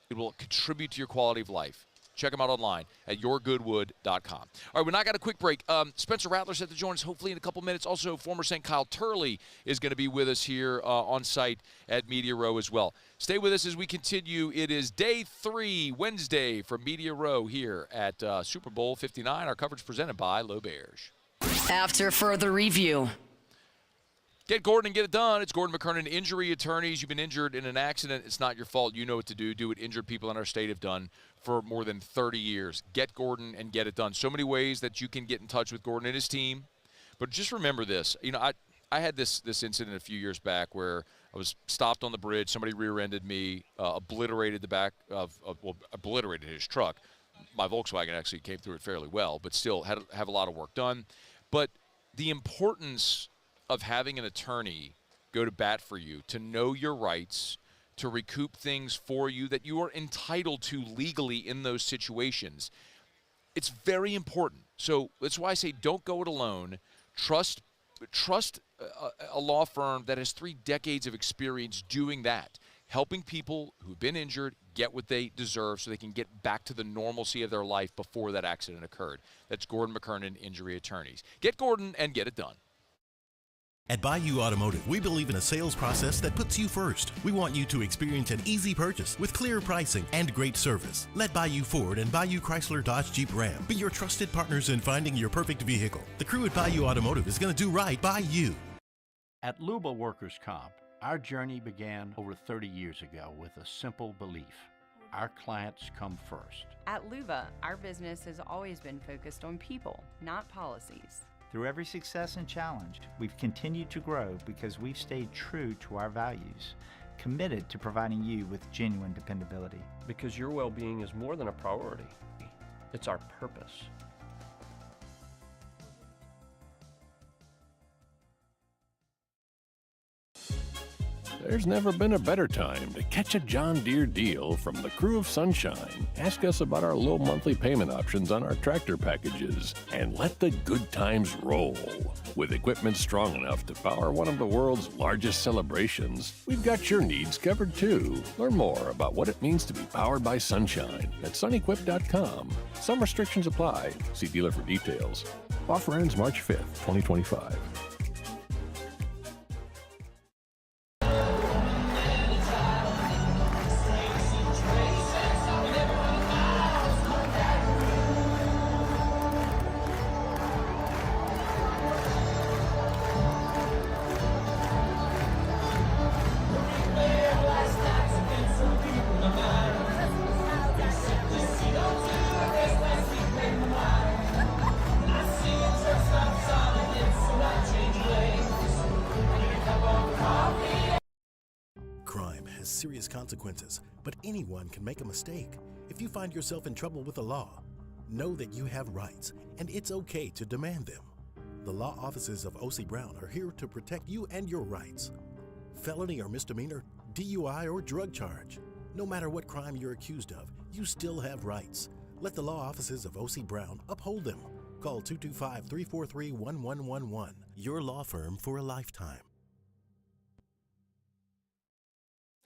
It will contribute to your quality of life. Check them out online at yourgoodwood.com. All right, we're not got a quick break. Spencer Rattler set to join us hopefully in a couple minutes. Also, former St. Kyle Turley is going to be with us here on site at Media Row as well. Stay with us as we continue. It is day 3, Wednesday, from Media Row here at Super Bowl 59. Our coverage presented by L'Auberge. After Further Review. Get Gordon and get it done. It's Gordon McKernan, Injury Attorneys. You've been injured in an accident. It's not your fault. You know what to do. Do what injured people in our state have done for more than 30 years. Get Gordon and get it done. So many ways that you can get in touch with Gordon and his team. But just remember this. You know, I had this incident a few years back where I was stopped on the bridge. Somebody rear-ended me, obliterated the back obliterated his truck. My Volkswagen actually came through it fairly well, but still had to have a lot of work done. But the importance of having an attorney go to bat for you, to know your rights, to recoup things for you that you are entitled to legally in those situations. It's very important. So that's why I say don't go it alone. Trust a law firm that has 3 decades of experience doing that, helping people who've been injured get what they deserve so they can get back to the normalcy of their life before that accident occurred. That's Gordon McKernan, Injury Attorneys. Get Gordon and get it done. At Bayou Automotive, we believe in a sales process that puts you first. We want you to experience an easy purchase with clear pricing and great service. Let Bayou Ford and Bayou Chrysler Dodge Jeep Ram be your trusted partners in finding your perfect vehicle. The crew at Bayou Automotive is going to do right by you. At Luba Workers' Comp, our journey began over 30 years ago with a simple belief. Our clients come first. At Luva, our business has always been focused on people, not policies. Through every success and challenge, we've continued to grow because we've stayed true to our values, committed to providing you with genuine dependability. Because your well-being is more than a priority. It's our purpose. There's never been a better time to catch a John Deere deal from the crew of Sunshine. Ask us about our low monthly payment options on our tractor packages and let the good times roll. With equipment strong enough to power one of the world's largest celebrations, we've got your needs covered too. Learn more about what it means to be powered by Sunshine at sunequip.com. Some restrictions apply. See dealer for details. Offer ends March 5th, 2025. Serious consequences, but anyone can make a mistake. If you find yourself in trouble with the law, know that you have rights, and it's okay to demand them. The law offices of O.C. Brown are here to protect you and your rights. Felony or misdemeanor, DUI or drug charge. No matter what crime you're accused of, you still have rights. Let the law offices of O.C. Brown uphold them. Call 225-343-1111. Your law firm for a lifetime.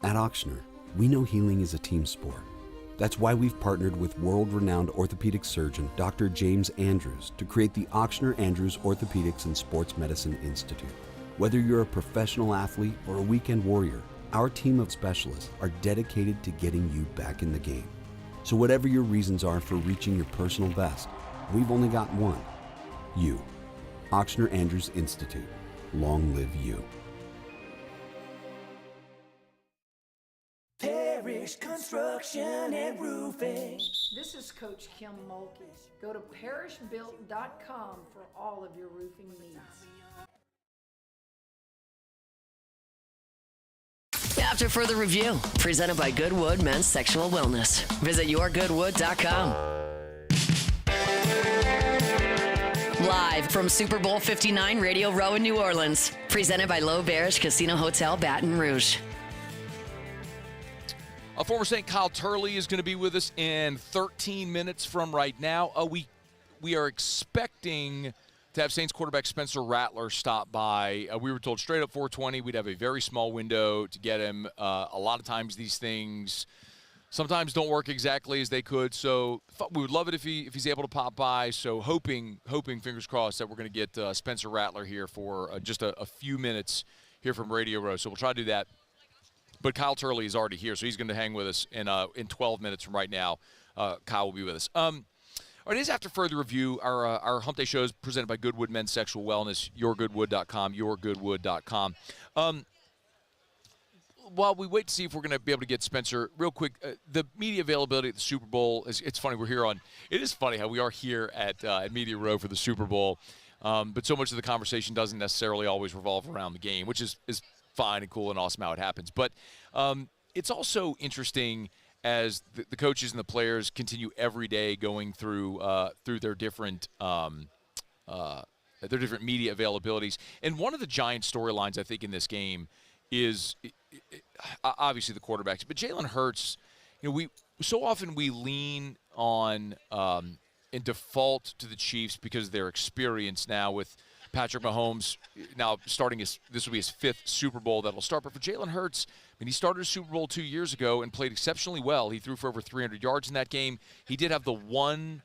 At Ochsner, we know healing is a team sport. That's why we've partnered with world-renowned orthopedic surgeon Dr. James Andrews to create the Ochsner Andrews Orthopedics and Sports Medicine Institute. Whether you're a professional athlete or a weekend warrior, our team of specialists are dedicated to getting you back in the game. So whatever your reasons are for reaching your personal best, we've only got one. You. Ochsner Andrews Institute. Long live you. Parish Construction and Roofing. This is Coach Kim Mulkey. Go to parishbuilt.com for all of your roofing needs. After further review, presented by Goodwood Men's Sexual Wellness. Visit yourgoodwood.com. Live from Super Bowl 59 Radio Row in New Orleans. Presented by L'Auberge Casino Hotel Baton Rouge. Former Saint Kyle Turley is going to be with us in 13 minutes from right now. We are expecting to have Saints quarterback Spencer Rattler stop by. We were told straight up 4:20 we'd have a very small window to get him. A lot of times these things sometimes don't work exactly as they could, so we would love it if he's able to pop by. So hoping, fingers crossed, that we're going to get Spencer Rattler here for just a few minutes here from Radio Row. So we'll try to do that. But Kyle Turley is already here, so he's going to hang with us in 12 minutes from right now. Kyle will be with us. All right, it is after further review. Our Hump Day show is presented by Goodwood Men's Sexual Wellness, yourgoodwood.com, yourgoodwood.com. While we wait to see if we're going to be able to get Spencer, real quick, the media availability at the Super Bowl, it's funny, it is funny how we are here at Media Row for the Super Bowl, but so much of the conversation doesn't necessarily always revolve around the game, which is fine and cool and awesome how it happens. But it's also interesting as the coaches and the players continue every day going through their different media availabilities. And one of the giant storylines, I think, in this game is obviously the quarterbacks. But Jalen Hurts, we so often we lean on and default to the Chiefs because of their experience now with Patrick Mahomes now this will be his 5th Super Bowl that'll start. But for Jalen Hurts, he started a Super Bowl 2 years ago and played exceptionally well. He threw for over 300 yards in that game. He did have the one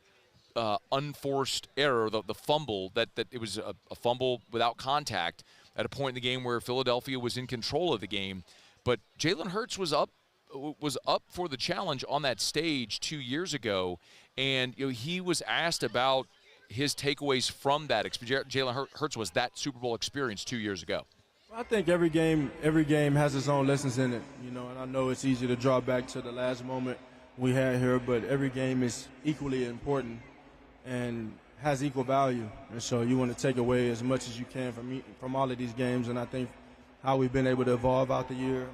unforced error, the fumble, that it was a fumble without contact at a point in the game where Philadelphia was in control of the game. But Jalen Hurts was up for the challenge on that stage 2 years ago, and he was asked about his takeaways from that. Jalen Hurts was that Super Bowl experience 2 years ago. I think every game has its own lessons in it, and I know it's easy to draw back to the last moment we had here, but every game is equally important and has equal value. And so you want to take away as much as you can from all of these games. And I think how we've been able to evolve out the year,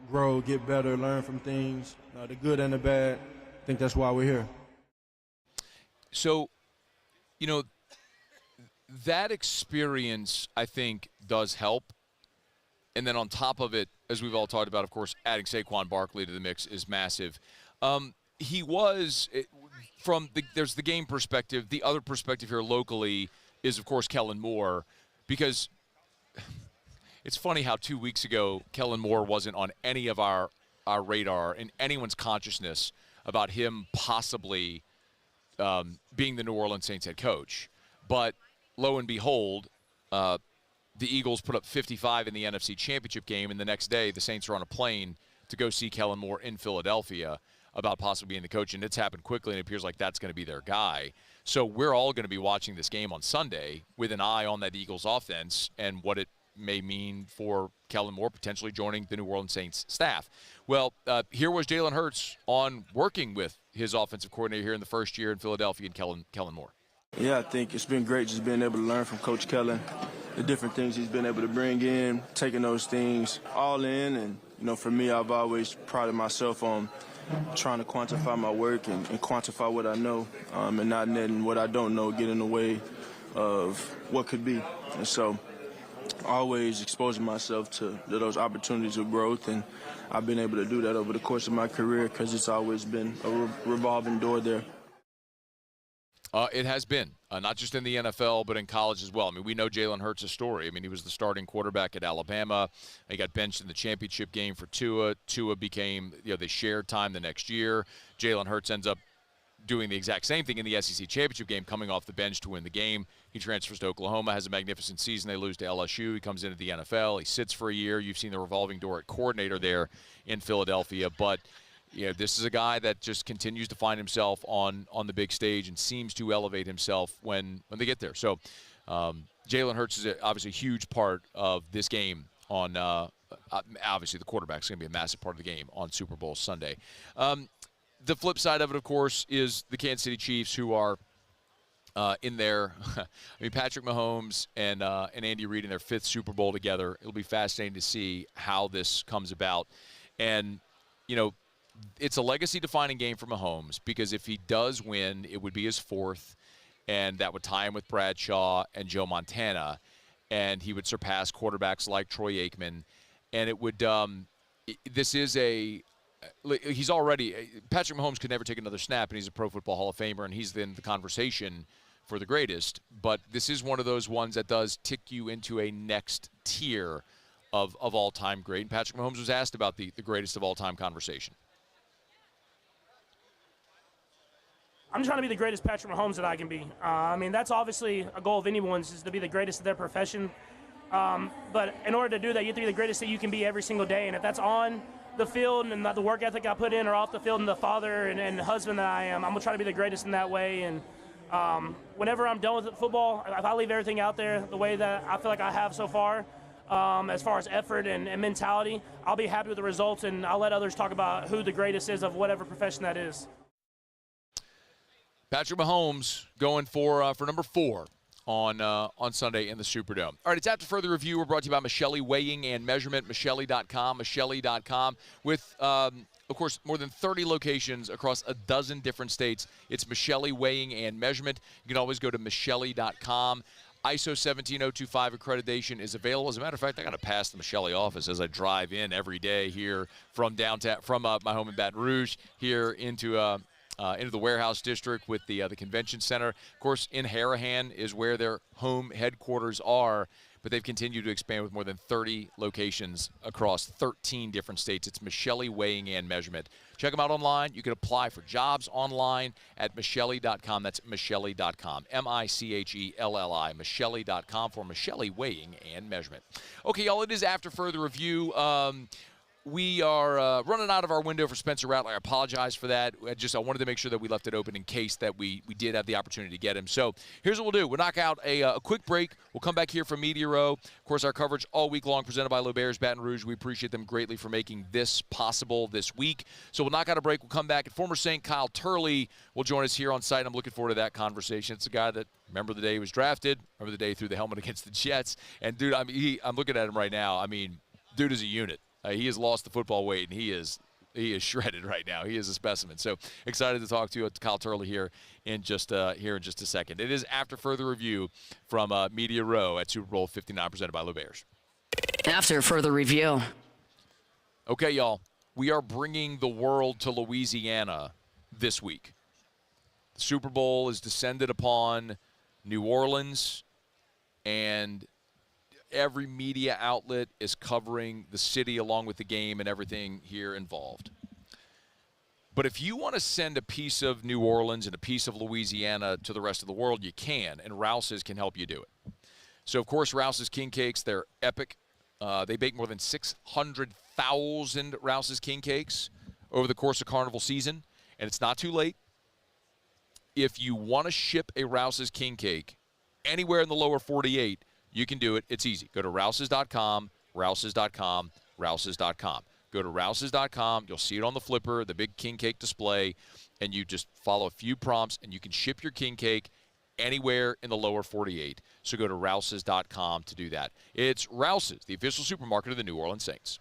grow, get better, learn from things, the good and the bad, I think that's why we're here. So, that experience, I think, does help. And then on top of it, as we've all talked about, of course, adding Saquon Barkley to the mix is massive. He was there's the game perspective. The other perspective here locally is, of course, Kellen Moore, because it's funny how 2 weeks ago Kellen Moore wasn't on any of our radar in anyone's consciousness about him possibly being the New Orleans Saints head coach. But lo and behold, the Eagles put up 55 in the NFC Championship game, and the next day the Saints are on a plane to go see Kellen Moore in Philadelphia about possibly being the coach, and it's happened quickly, and it appears like that's going to be their guy. So we're all going to be watching this game on Sunday with an eye on that Eagles offense and what it may mean for Kellen Moore potentially joining the New Orleans Saints staff. Well, here was Jalen Hurts on working with his offensive coordinator here in the first year in Philadelphia, and Kellen Moore. Yeah, I think it's been great just being able to learn from Coach Kellen, the different things he's been able to bring in, taking those things all in. And, for me, I've always prided myself on trying to quantify my work and quantify what I know, and not letting what I don't know get in the way of what could be. And so always exposing myself to those opportunities of growth, and I've been able to do that over the course of my career because it's always been a revolving door there. It has been, not just in the NFL, but in college as well. I mean, we know Jalen Hurts' story. I mean, he was the starting quarterback at Alabama. He got benched in the championship game for Tua. Tua became, they shared time the next year. Jalen Hurts ends up doing the exact same thing in the SEC championship game, coming off the bench to win the game. He transfers to Oklahoma, has a magnificent season. They lose to LSU. He comes into the NFL. He sits for a year. You've seen the revolving door at coordinator there in Philadelphia. But this is a guy that just continues to find himself on the big stage and seems to elevate himself when they get there. So Jalen Hurts is obviously a huge part of this game on obviously the quarterback's going to be a massive part of the game on Super Bowl Sunday. The flip side of it, of course, is the Kansas City Chiefs, who are in there. I mean, Patrick Mahomes and Andy Reid in their 5th Super Bowl together. It'll be fascinating to see how this comes about. And, it's a legacy-defining game for Mahomes because if he does win, it would be his 4th, and that would tie him with Bradshaw and Joe Montana, and he would surpass quarterbacks like Troy Aikman. And it would he's already – Patrick Mahomes could never take another snap, and he's a Pro Football Hall of Famer, and he's in the conversation for the greatest. But this is one of those ones that does tick you into a next tier of all-time great. And Patrick Mahomes was asked about the greatest of all-time conversation. I'm trying to be the greatest Patrick Mahomes that I can be. I mean, that's obviously a goal of anyone's, is to be the greatest of their profession. But in order to do that, you have to be the greatest that you can be every single day. And if that's on the field and the work ethic I put in, or off the field and the father and husband that I am, I'm going to try to be the greatest in that way. And whenever I'm done with football, if I leave everything out there the way that I feel like I have so far, as far as effort and mentality, I'll be happy with the results, and I'll let others talk about who the greatest is of whatever profession that is. Patrick Mahomes going for number 4 on Sunday in the Superdome. All right, it's After Further Review. We're brought to you by Michelli Weighing and Measurement, Michelli.com, with, of course, more than 30 locations across a dozen different states. It's Michelli Weighing and Measurement. You can always go to Michelli.com. ISO 17025 accreditation is available. As a matter of fact, I got to pass the Michelli office as I drive in every day here from downtown, from my home in Baton Rouge here into the warehouse district with the convention center. Of course, in Harahan is where their home headquarters are, but they've continued to expand with more than 30 locations across 13 different states. It's Michelli Weighing and Measurement. Check them out online. You can apply for jobs online at Michelli.com. That's Michelli.com. Michelli, Michelli.com for Michelli Weighing and Measurement. Okay, y'all, it is After Further Review. we are running out of our window for Spencer Rattler. I apologize for that. I wanted to make sure that we left it open in case that we did have the opportunity to get him. So here's what we'll do. We'll knock out a quick break. We'll come back here from Media Row. Of course, our coverage all week long presented by L'Auberge Baton Rouge. We appreciate them greatly for making this possible this week. So we'll knock out a break. We'll come back. And former Saint Kyle Turley will join us here on site. I'm looking forward to that conversation. It's a guy that, remember the day he was drafted, remember the day he threw the helmet against the Jets. And, dude, I'm looking at him right now. I mean, dude is a unit. He has lost the football weight, and he is shredded right now. He is a specimen. So excited to talk to Kyle Turley here in just a second. It is after further review from Media Row at Super Bowl 59 presented by L'Auberge. After further review. Okay, y'all. We are bringing the world to Louisiana this week. The Super Bowl is descended upon New Orleans, and every media outlet is covering the city along with the game and everything here involved. But if you want to send a piece of New Orleans and a piece of Louisiana to the rest of the world, you can, and Rouse's can help you do it. So, of course, Rouse's King Cakes, they're epic. They bake more than 600,000 Rouse's King Cakes over the course of Carnival season, and it's not too late. If you want to ship a Rouse's King Cake anywhere in the lower 48, you can do it. It's easy. Go to rouses.com, rouses.com, rouses.com. Go to rouses.com. You'll see it on the flipper, the big king cake display, and you just follow a few prompts, and you can ship your king cake anywhere in the lower 48. So go to rouses.com to do that. It's Rouse's, the official supermarket of the New Orleans Saints.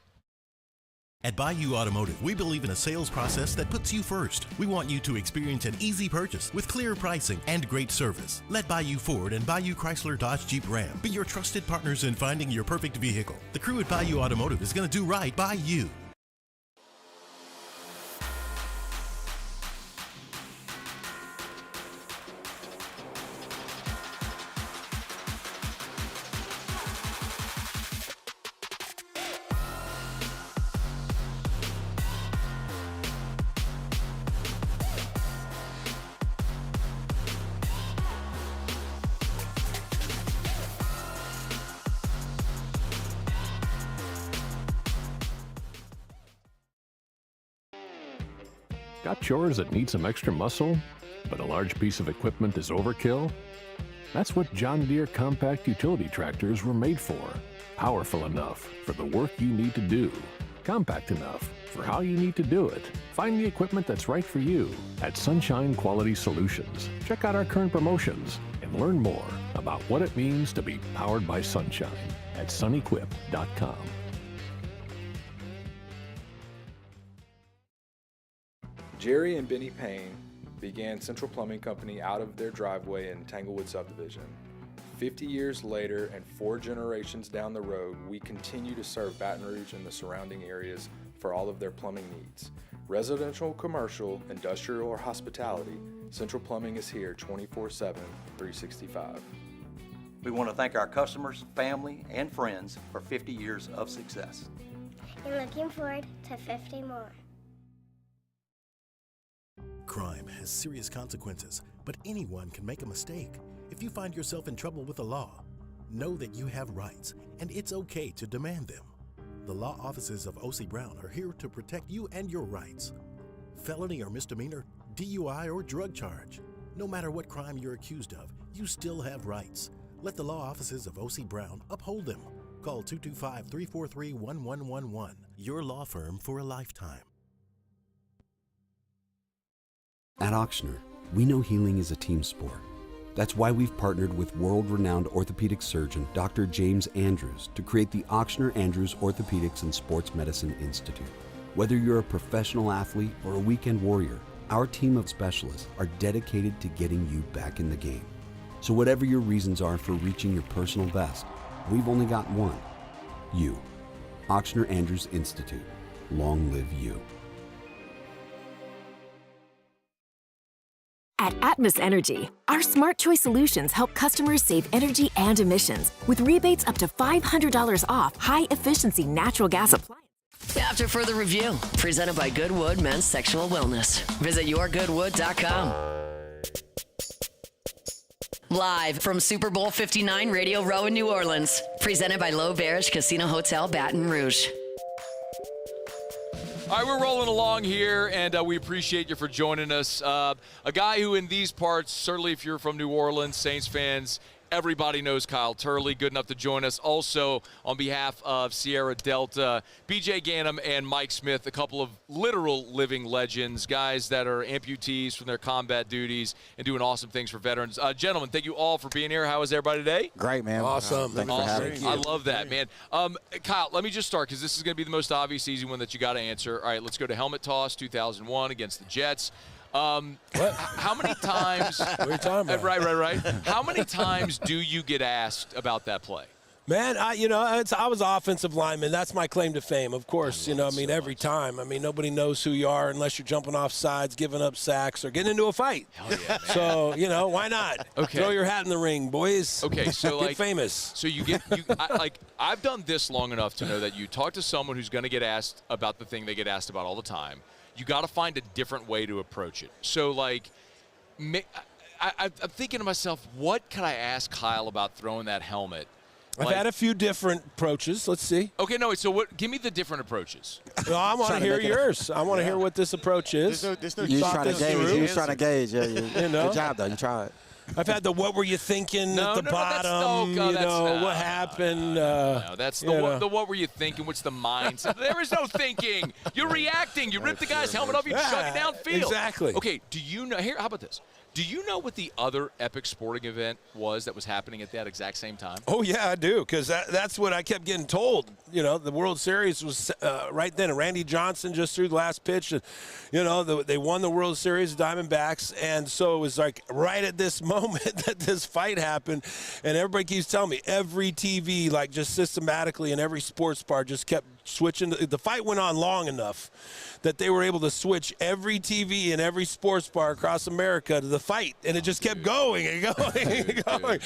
At Bayou Automotive, we believe in a sales process that puts you first. We want you to experience an easy purchase with clear pricing and great service. Let Bayou Ford and Bayou Chrysler Dodge Jeep Ram be your trusted partners in finding your perfect vehicle. The crew at Bayou Automotive is going to do right by you. Got chores that need some extra muscle, but a large piece of equipment is overkill? That's what John Deere compact utility tractors were made for. Powerful enough for the work you need to do. Compact enough for how you need to do it. Find the equipment that's right for you at Sunshine Quality Solutions. Check out our current promotions and learn more about what it means to be powered by sunshine at sunequip.com. Jerry and Benny Payne began Central Plumbing Company out of their driveway in Tanglewood subdivision. 50 years later and 4 generations down the road, we continue to serve Baton Rouge and the surrounding areas for all of their plumbing needs. Residential, commercial, industrial, or hospitality, Central Plumbing is here 24/7, 365. We want to thank our customers, family, and friends for 50 years of success. And looking forward to 50 more. Crime has serious consequences, but anyone can make a mistake. If you find yourself in trouble with the law, know that you have rights, and it's okay to demand them. The law offices of O.C. Brown are here to protect you and your rights. Felony or misdemeanor, DUI or drug charge. No matter what crime you're accused of, you still have rights. Let the law offices of O.C. Brown uphold them. Call 225-343-1111. Your law firm for a lifetime. At Ochsner, we know healing is a team sport. That's why we've partnered with world-renowned orthopedic surgeon Dr. James Andrews to create the Ochsner Andrews Orthopedics and Sports Medicine Institute. Whether you're a professional athlete or a weekend warrior, our team of specialists are dedicated to getting you back in the game. So whatever your reasons are for reaching your personal best, we've only got one: you. Ochsner Andrews Institute. Long live you. At Atmos Energy, our Smart Choice solutions help customers save energy and emissions with rebates up to $500 off high-efficiency natural gas appliances. After further review, presented by Goodwood Men's Sexual Wellness. Visit yourgoodwood.com. Live from Super Bowl 59 Radio Row in New Orleans, presented by L'Auberge Casino Hotel Baton Rouge. All right, we're rolling along here, and we appreciate you for joining us. A guy who in these parts, certainly if you're from New Orleans, Saints fans, everybody knows Kyle Turley, good enough to join us. Also, on behalf of Sierra Delta, BJ Ganem and Mike Smith, a couple of literal living legends, guys that are amputees from their combat duties and doing awesome things for veterans. Gentlemen, thank you all for being here. How is everybody today? Great, man. Awesome. Thanks for having me. I love that, man. Kyle, let me just start because this is going to be the most obvious, easy one that you got to answer. All right, let's go to helmet toss 2001 against the Jets. How many times? What are you talking about? Right. How many times do you get asked about that play? Man, I was offensive lineman. That's my claim to fame, of course. Every time. Nobody knows who you are unless you're jumping off sides, giving up sacks, or getting into a fight. Hell yeah, man. So, why not? Okay. Throw your hat in the ring, boys. Okay, so get famous. So I've done this long enough to know that you talk to someone who's going to get asked about the thing they get asked about all the time. You got to find a different way to approach it. So, I'm thinking to myself, what can I ask Kyle about throwing that helmet? I've had a few different approaches. Let's see. Okay, no, so what? Give me the different approaches. Well, I want to hear yours. I want to hear what this approach is. You trying to gauge. Yeah, good job, though. You tried. I've had the what were you thinking at the bottom, what happened. No, that's the what were you thinking, what's the mindset? There is no thinking. You're reacting. You rip the guy's helmet off, you chug it downfield. Exactly. Okay, do you know, how about this? Do you know what the other epic sporting event was that was happening at that exact same time? Oh, yeah, I do, because that's what I kept getting told. The World Series was right then. Randy Johnson just threw the last pitch. And, they won the World Series, Diamondbacks, and so it was like right at this moment that this fight happened. And everybody keeps telling me every TV, like just systematically in every sports bar, just kept switching. The fight went on long enough that they were able to switch every TV in every sports bar across America to the fight, and it just kept going and going and going.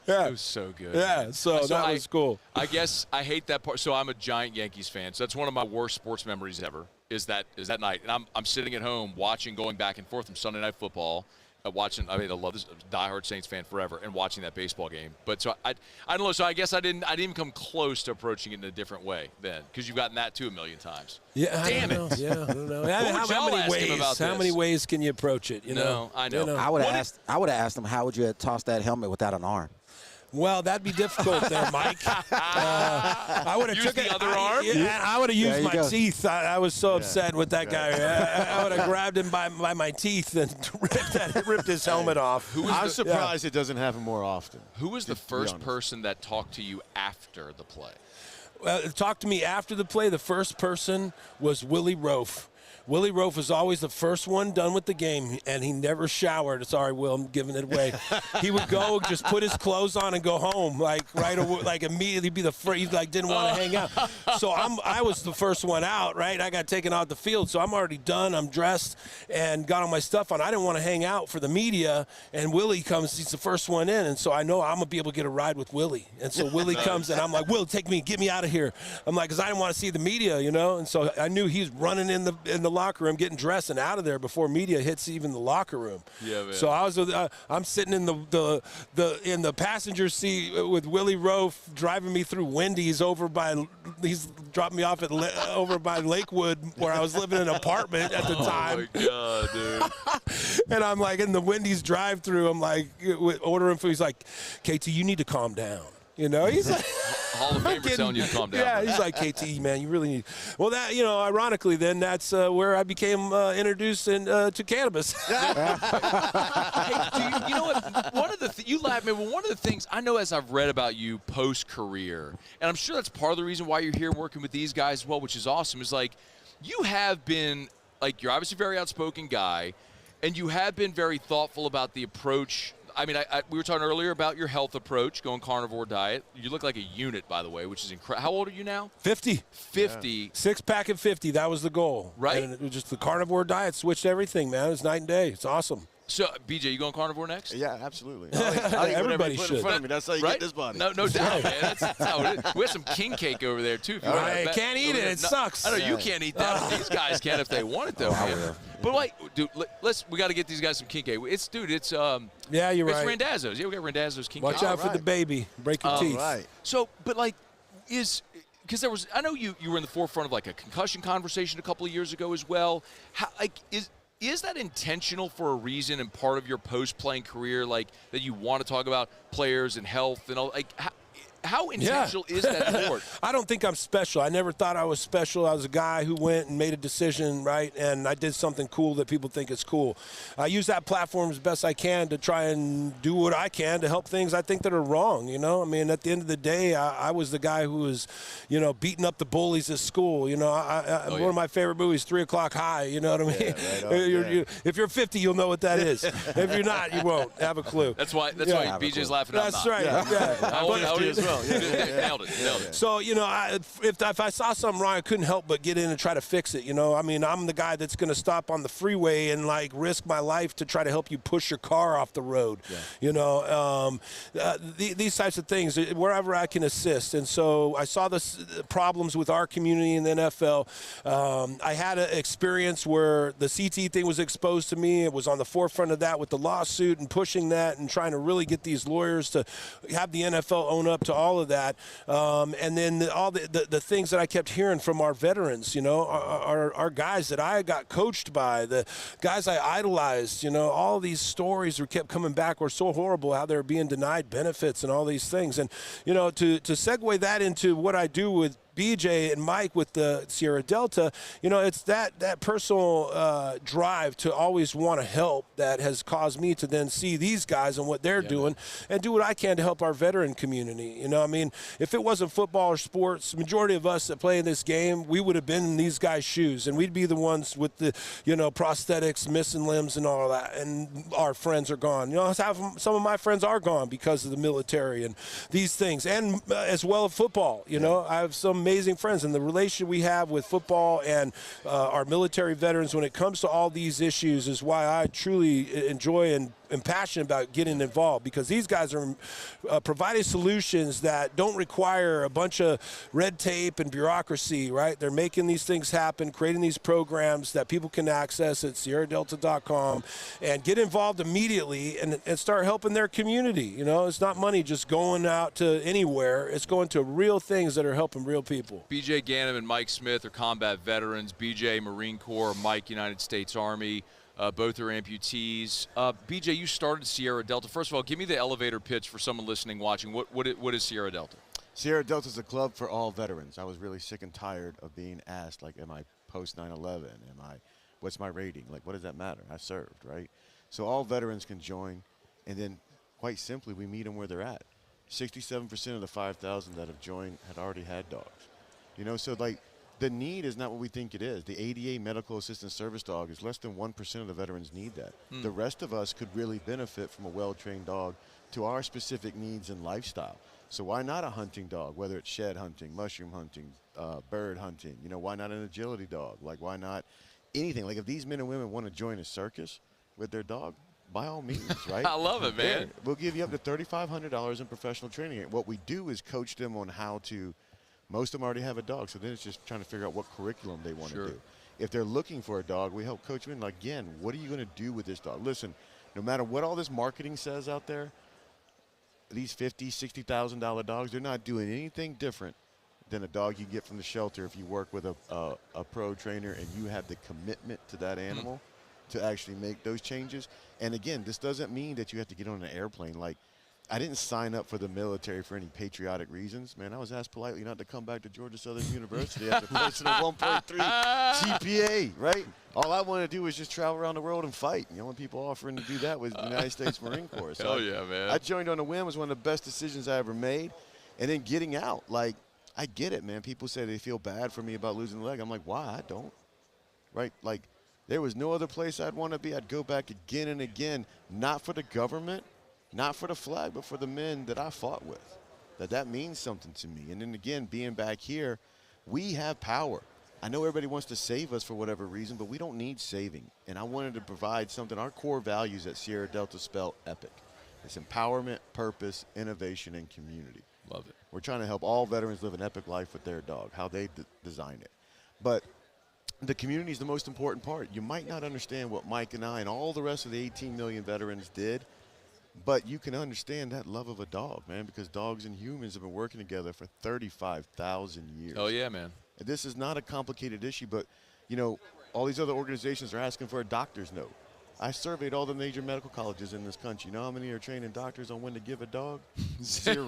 Yeah. It was so good. Yeah, so that was cool. I guess I hate that part. So I'm a giant Yankees fan, so that's one of my worst sports memories ever is that night. And I'm sitting at home watching, going back and forth from Sunday Night Football, watching. I love this, diehard Saints fan forever, and watching that baseball game. But so I don't know. So I guess I didn't even come close to approaching it in a different way then, because you've gotten that too a million times. Yeah, damn it. Yeah, I don't know. How many ways can you approach it? I know. I would have asked him, how would you toss that helmet without an arm? Well, that'd be difficult there, Mike. I would have took the other arm. I would have used my teeth. I was so upset with that guy. I would have grabbed him by my teeth and ripped his helmet off. I'm surprised it doesn't happen more often. Who was the first person that talked to you after the play? Talked to me after the play. The first person was Willie Rofe. Willie Rofe was always the first one done with the game, and he never showered. Sorry, Will, I'm giving it away. He would go, just put his clothes on and go home, like right away, like immediately be the first. He didn't want to hang out. So I was the first one out, right? I got taken out the field, so I'm already done. I'm dressed and got all my stuff on. I didn't want to hang out for the media, and Willie comes. He's the first one in, and so I know I'm gonna be able to get a ride with Willie. And so Willie comes, and I'm like, Will, get me out of here. I'm like, because I didn't want to see the media, And so I knew he's running in the locker room, getting dressed and out of there before media hits even the locker room. Yeah, man. So I was I'm sitting in the passenger seat with Willie Rofe driving me through Wendy's he's dropping me off over by Lakewood where I was living in an apartment at the time. Oh my God, dude. And I'm like in the Wendy's drive-through, I'm like ordering food. He's like, KT, you need to calm down. He's like Hall of Famer telling you to calm down. Yeah, he's like, KT, man, you really need. Well, that ironically, then that's where I became introduced to cannabis. Hey, you know what? One of the you laugh, man. One of the things I know as I've read about you post-career, and I'm sure that's part of the reason why you're here working with these guys as well, which is awesome. Is like you have been you're obviously a very outspoken guy, and you have been very thoughtful about the approach. We were talking earlier about your health approach, going carnivore diet. You look like a unit, by the way, which is incredible. How old are you now? 50. 50. Yeah. 6-pack at 50. That was the goal. Right. And it was just the carnivore diet switched everything, man. It was night and day. It's awesome. So, BJ, you going carnivore next? Yeah, absolutely. Everybody should. In front of me. That's how you get this body. No doubt, man. That's how it is. We have some king cake over there, too. If you can't eat it. It sucks. I know you can't eat that. These guys can if they want it, though, man. But, dude, we got to get these guys some king cake. It's yeah, you're right. It's Randazzo's. Yeah, we got Randazzo's king cake. Watch out for the baby. Break your teeth. Right. So, but, because I know you were in the forefront of like a concussion conversation a couple of years ago as well. How, like, is that intentional for a reason and part of your post-playing career, like that you want to talk about players and health and all? Like, how intentional is that sport? I don't think I'm special. I never thought I was special. I was a guy who went and made a decision, right, and I did something cool that people think is cool. I use that platform as best I can to try and do what I can to help things I think that are wrong, you know? I mean, at the end of the day, I was the guy who was, you know, beating up the bullies at school. You know, one of my favorite movies, 3 O'Clock High, you know what I mean? Yeah, right on, if you're 50, you'll know what that is. If you're not, you won't have a clue. That's why BJ's laughing. That's right. How old is as well. Nailed it. So, you know, if I saw something wrong, I couldn't help but get in and try to fix it, you know. I mean, I'm the guy that's going to stop on the freeway and, like, risk my life to try to help you push your car off the road, you know. These types of things, wherever I can assist. And so I saw the problems with our community in the NFL. I had an experience where the CT thing was exposed to me. It was on the forefront of that with the lawsuit and pushing that and trying to really get these lawyers to have the NFL own up to all of that. And then all the things that I kept hearing from our veterans, you know, our guys that I got coached by, the guys I idolized, you know, all these stories were kept coming back were so horrible, how they're being denied benefits and all these things. And, you know, to segue that into what I do with BJ and Mike with the Sierra Delta, you know, it's that personal drive to always want to help that has caused me to then see these guys and what they're doing and do what I can to help our veteran community. You know, I mean, if it wasn't football or sports, majority of us that play in this game, we would have been in these guys' shoes, and we'd be the ones with the, you know, prosthetics, missing limbs and all that, and our friends are gone. You know, some of my friends are gone because of the military and these things, and as well as football. You know, I have some amazing friends, and the relationship we have with football and our military veterans when it comes to all these issues is why I truly enjoy and am passionate about getting involved, because these guys are providing solutions that don't require a bunch of red tape and bureaucracy, right? They're making these things happen, creating these programs that people can access at SierraDelta.com and get involved immediately and start helping their community. You know, it's not money just going out to anywhere. It's going to real things that are helping real people. BJ Ganem and Mike Smith are combat veterans. BJ, Marine Corps, Mike, United States Army. Both are amputees. BJ, you started Sierra Delta. First of all, give me the elevator pitch for someone listening, watching. What is Sierra Delta? Sierra Delta is a club for all veterans. I was really sick and tired of being asked, like, am I post 9/11? What's my rating? Like, what does that matter? I served, right? So all veterans can join, and then, quite simply, we meet them where they're at. 67% of the 5,000 that have joined had already had dogs. You know, so, like, the need is not what we think it is. The ADA medical assistant service dog is less than 1% of the veterans need that. The rest of us could really benefit from a well-trained dog to our specific needs and lifestyle. So why not a hunting dog, whether it's shed hunting, mushroom hunting, bird hunting? You know, why not an agility dog? Like, why not anything? Like, if these men and women want to join a circus with their dog, by all means, right? I love it, man. We'll give you up to $3,500 in professional training. What we do is coach them on how to. Most of them already have a dog, so then it's just trying to figure out what curriculum they want to do. If they're looking for a dog, we help coach them in. Like, again, what are you going to do with this dog? Listen, no matter what all this marketing says out there, these $50,000, $60,000 dogs, they're not doing anything different than a dog you get from the shelter if you work with a pro trainer and you have the commitment to that animal to actually make those changes. And, again, this doesn't mean that you have to get on an airplane. Like, I didn't sign up for the military for any patriotic reasons. Man, I was asked politely not to come back to Georgia Southern University after posting a 1.3 GPA, right? All I wanted to do was just travel around the world and fight. And the only people offering to do that was the United States Marine Corps. So hell yeah, man. I joined on a whim. It was one of the best decisions I ever made. And then getting out, like, I get it, man. People say they feel bad for me about losing the leg. I'm like, why? I don't. Right? Like, there was no other place I'd want to be. I'd go back again and again, not for the government, not for the flag, but for the men that I fought with. That means something to me. And then again, being back here, we have power. I know everybody wants to save us for whatever reason, but we don't need saving. And I wanted to provide something. Our core values at Sierra Delta spell EPIC. It's empowerment, purpose, innovation, and community. Love it. We're trying to help all veterans live an epic life with their dog, how they design it. But the community is the most important part. You might not understand what Mike and I and all the rest of the 18 million veterans did But you can understand that love of a dog, man, because dogs and humans have been working together for 35,000 years. Oh, yeah, man. And this is not a complicated issue, but, you know, all these other organizations are asking for a doctor's note. I surveyed all the major medical colleges in this country. You know how many are training doctors on when to give a dog? 0.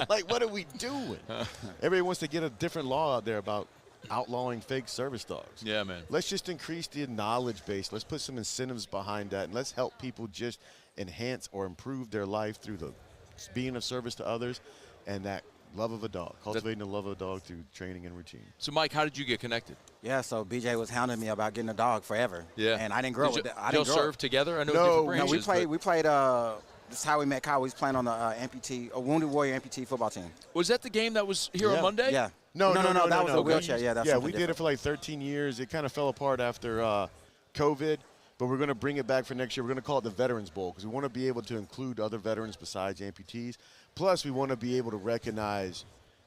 Like, what are we doing? Everybody wants to get a different law out there about outlawing fake service dogs. Yeah, man. Let's just increase the knowledge base. Let's put some incentives behind that, and let's help people just enhance or improve their life through the being of service to others and that love of a dog, cultivating the love of a dog through training and routine. So, Mike, how did you get connected? Yeah, so BJ was hounding me about getting a dog forever. Yeah. And I didn't grow up with that. I didn't y'all grow serve together? I know No, different branches. no, we played, this is how we met Kyle. We was playing on the amputee, a Wounded Warrior amputee football team. Was that the game that was here on Monday? Yeah. No, that was a wheelchair. Yeah, that's we did it for like 13 years. It kind of fell apart after COVID, but we're going to bring it back for next year. We're going to call it the Veterans Bowl because we want to be able to include other veterans besides amputees. Plus, we want to be able to recognize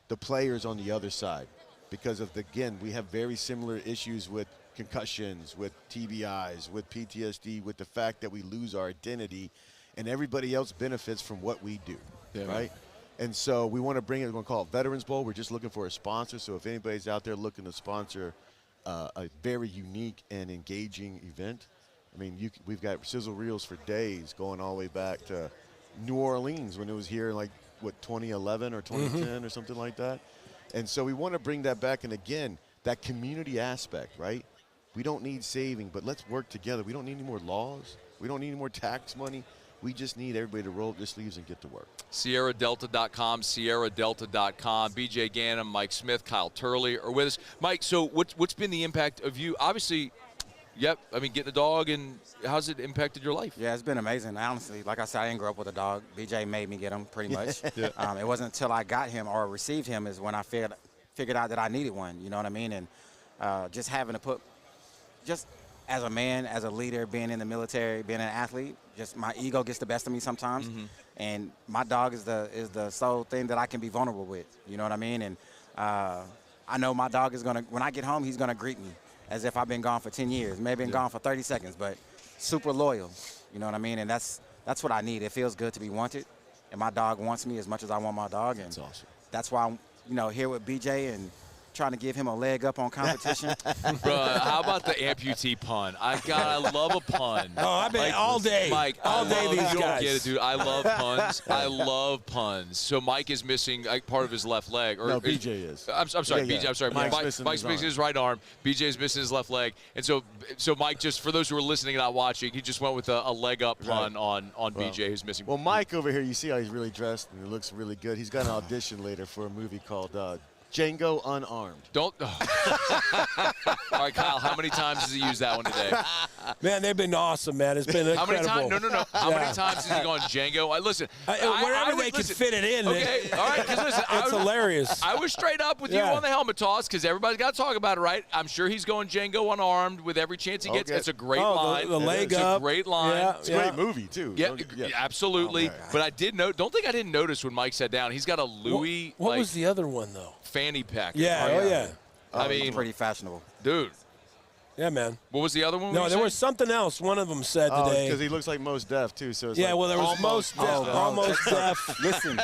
the players on the other side because of, again, we have very similar issues with concussions, with TBIs, with PTSD, with the fact that we lose our identity, and everybody else benefits from what we do, right? And so we want to bring it, we're going to call it Veterans Bowl. We're just looking for a sponsor. So if anybody's out there looking to sponsor a very unique and engaging event, I mean, we've got sizzle reels for days going all the way back to New Orleans when it was here in 2011 or 2010 or something like that. And so we want to bring that back. And again, that community aspect, right? We don't need saving, but let's work together. We don't need any more laws. We don't need any more tax money. We just need everybody to roll up their sleeves and get to work. SierraDelta.com, SierraDelta.com. BJ Gannon, Mike Smith, Kyle Turley are with us. Mike, so what's been the impact of you? Obviously, getting a dog, and how's it impacted your life? Yeah, it's been amazing. Honestly, like I said, I didn't grow up with a dog. BJ made me get him pretty much. It wasn't until I got him or received him is when I figured out that I needed one. You know what I mean? And just having to put, just as a man, as a leader, being in the military, being an athlete, just my ego gets the best of me sometimes. And my dog is the sole thing that I can be vulnerable with. You know what I mean? And I know my dog is going to, when I get home, he's going to greet me as if I've been gone for 10 years, maybe been gone for 30 seconds, but super loyal. You know what I mean? And that's what I need. It feels good to be wanted, and my dog wants me as much as I want my dog. And that's awesome. That's why I'm, here with BJ and trying to give him a leg up on competition. Bro, how about the amputee pun? I love a pun. Oh, I've been all day. Mike, all day these you guys. Don't get it, dude. I love puns. I love puns. So Mike is missing part of his left leg. No, BJ is. I'm sorry, Yeah, BJ. I'm sorry. Mike's missing his right arm. BJ's missing his left leg. And so Mike, just for those who are listening and not watching, he just went with a leg up pun on BJ, who's missing. Well, Mike over here, you see how he's really dressed and he looks really good. He's got an audition later for a movie called Django Unarmed. All right, Kyle, how many times has he used that one today? Man, they've been awesome, man. It's been incredible. How many times? No. How many times has he gone Django? Wherever they can fit it in. Okay, all right, because listen. It's hilarious. I was straight up with you on the helmet toss because everybody's got to talk about it, right? I'm sure he's going Django Unarmed with every chance he gets. It's a great line. The leg up. It's a great line. Yeah, it's a great movie, too. Yeah, absolutely. But I don't think I didn't notice when Mike sat down. He's got a Louis. What was the other one, though? Fanny pack. Yeah. I mean, pretty fashionable. Dude. Yeah, man. What was the other one? No, there was something else one of them said today. Because he looks like Mos Def, too. So it's well, there was Most Def. Almost Def. Listen.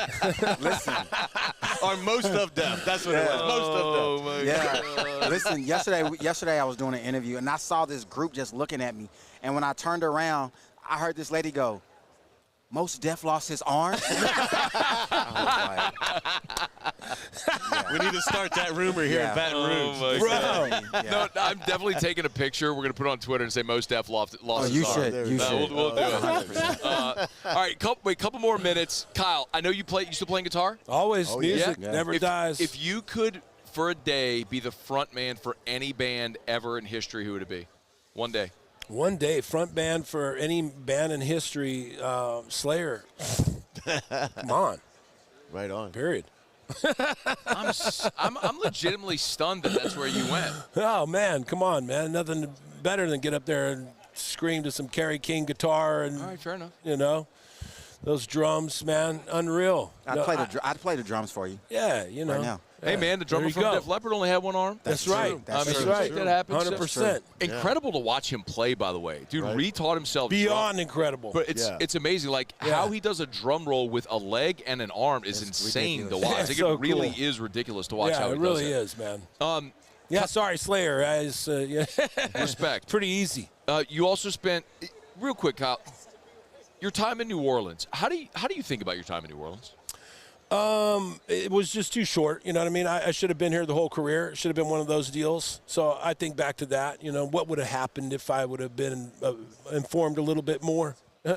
Or Most of Def. That's what it was. Most of Def. My God. Listen, yesterday I was doing an interview, and I saw this group just looking at me. And when I turned around, I heard this lady go, Most Def lost his arm? We need to start that rumor here in Baton Rouge. No, I'm definitely taking a picture. We're going to put it on Twitter and say Most Def lost his arm. You should. We'll do it. All right, couple more minutes. Kyle, I know you still playing guitar? Always. Music never dies. If you could, for a day, be the front man for any band ever in history, who would it be? One day. One day, front band for any band in history, Slayer. Come on. Right on. Period. I'm legitimately stunned that's where you went. Oh, man. Come on, man. Nothing better than get up there and scream to some Kerry King guitar. And, all right, fair enough. You know, those drums, man, unreal. I'd play the drums for you. Yeah, you know. Right now. Hey, man, the drummer from Def Leppard only had one arm. That's right. That's right. That happens. 100%. Incredible to watch him play, by the way. Dude retaught himself. Beyond incredible. But it's amazing. Like, how he does a drum roll with a leg and an arm is insane to watch. Like, it really is ridiculous to watch how he does it. Yeah, it really is, man. Sorry, Slayer. Respect. Pretty easy. You also spent, real quick, Kyle, your time in New Orleans. How do you think about your time in New Orleans? It was just too short. You know what I mean? I should have been here the whole career. It should have been one of those deals. So I think back to that. You know, what would have happened if I would have been informed a little bit more on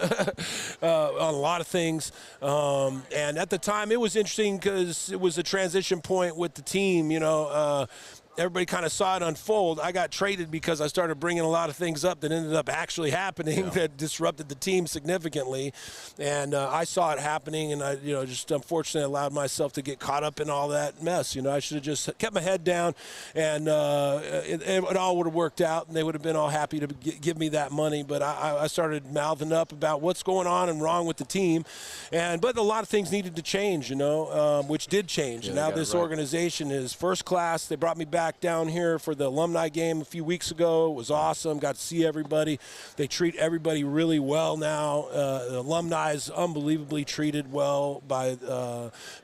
a lot of things. And at the time, it was interesting because it was a transition point with the team. You know, everybody kind of saw it unfold. I got traded because I started bringing a lot of things up that ended up actually happening that disrupted the team significantly. And I saw it happening, and I, just unfortunately allowed myself to get caught up in all that mess. You know, I should have just kept my head down, and it all would have worked out, and they would have been all happy to give me that money. But I started mouthing up about what's going on and wrong with the team. But a lot of things needed to change, which did change. And now this organization is first class. They brought me back down here for the alumni game a few weeks ago. It was awesome. Got to see everybody. They treat everybody really well now. The alumni is unbelievably treated well by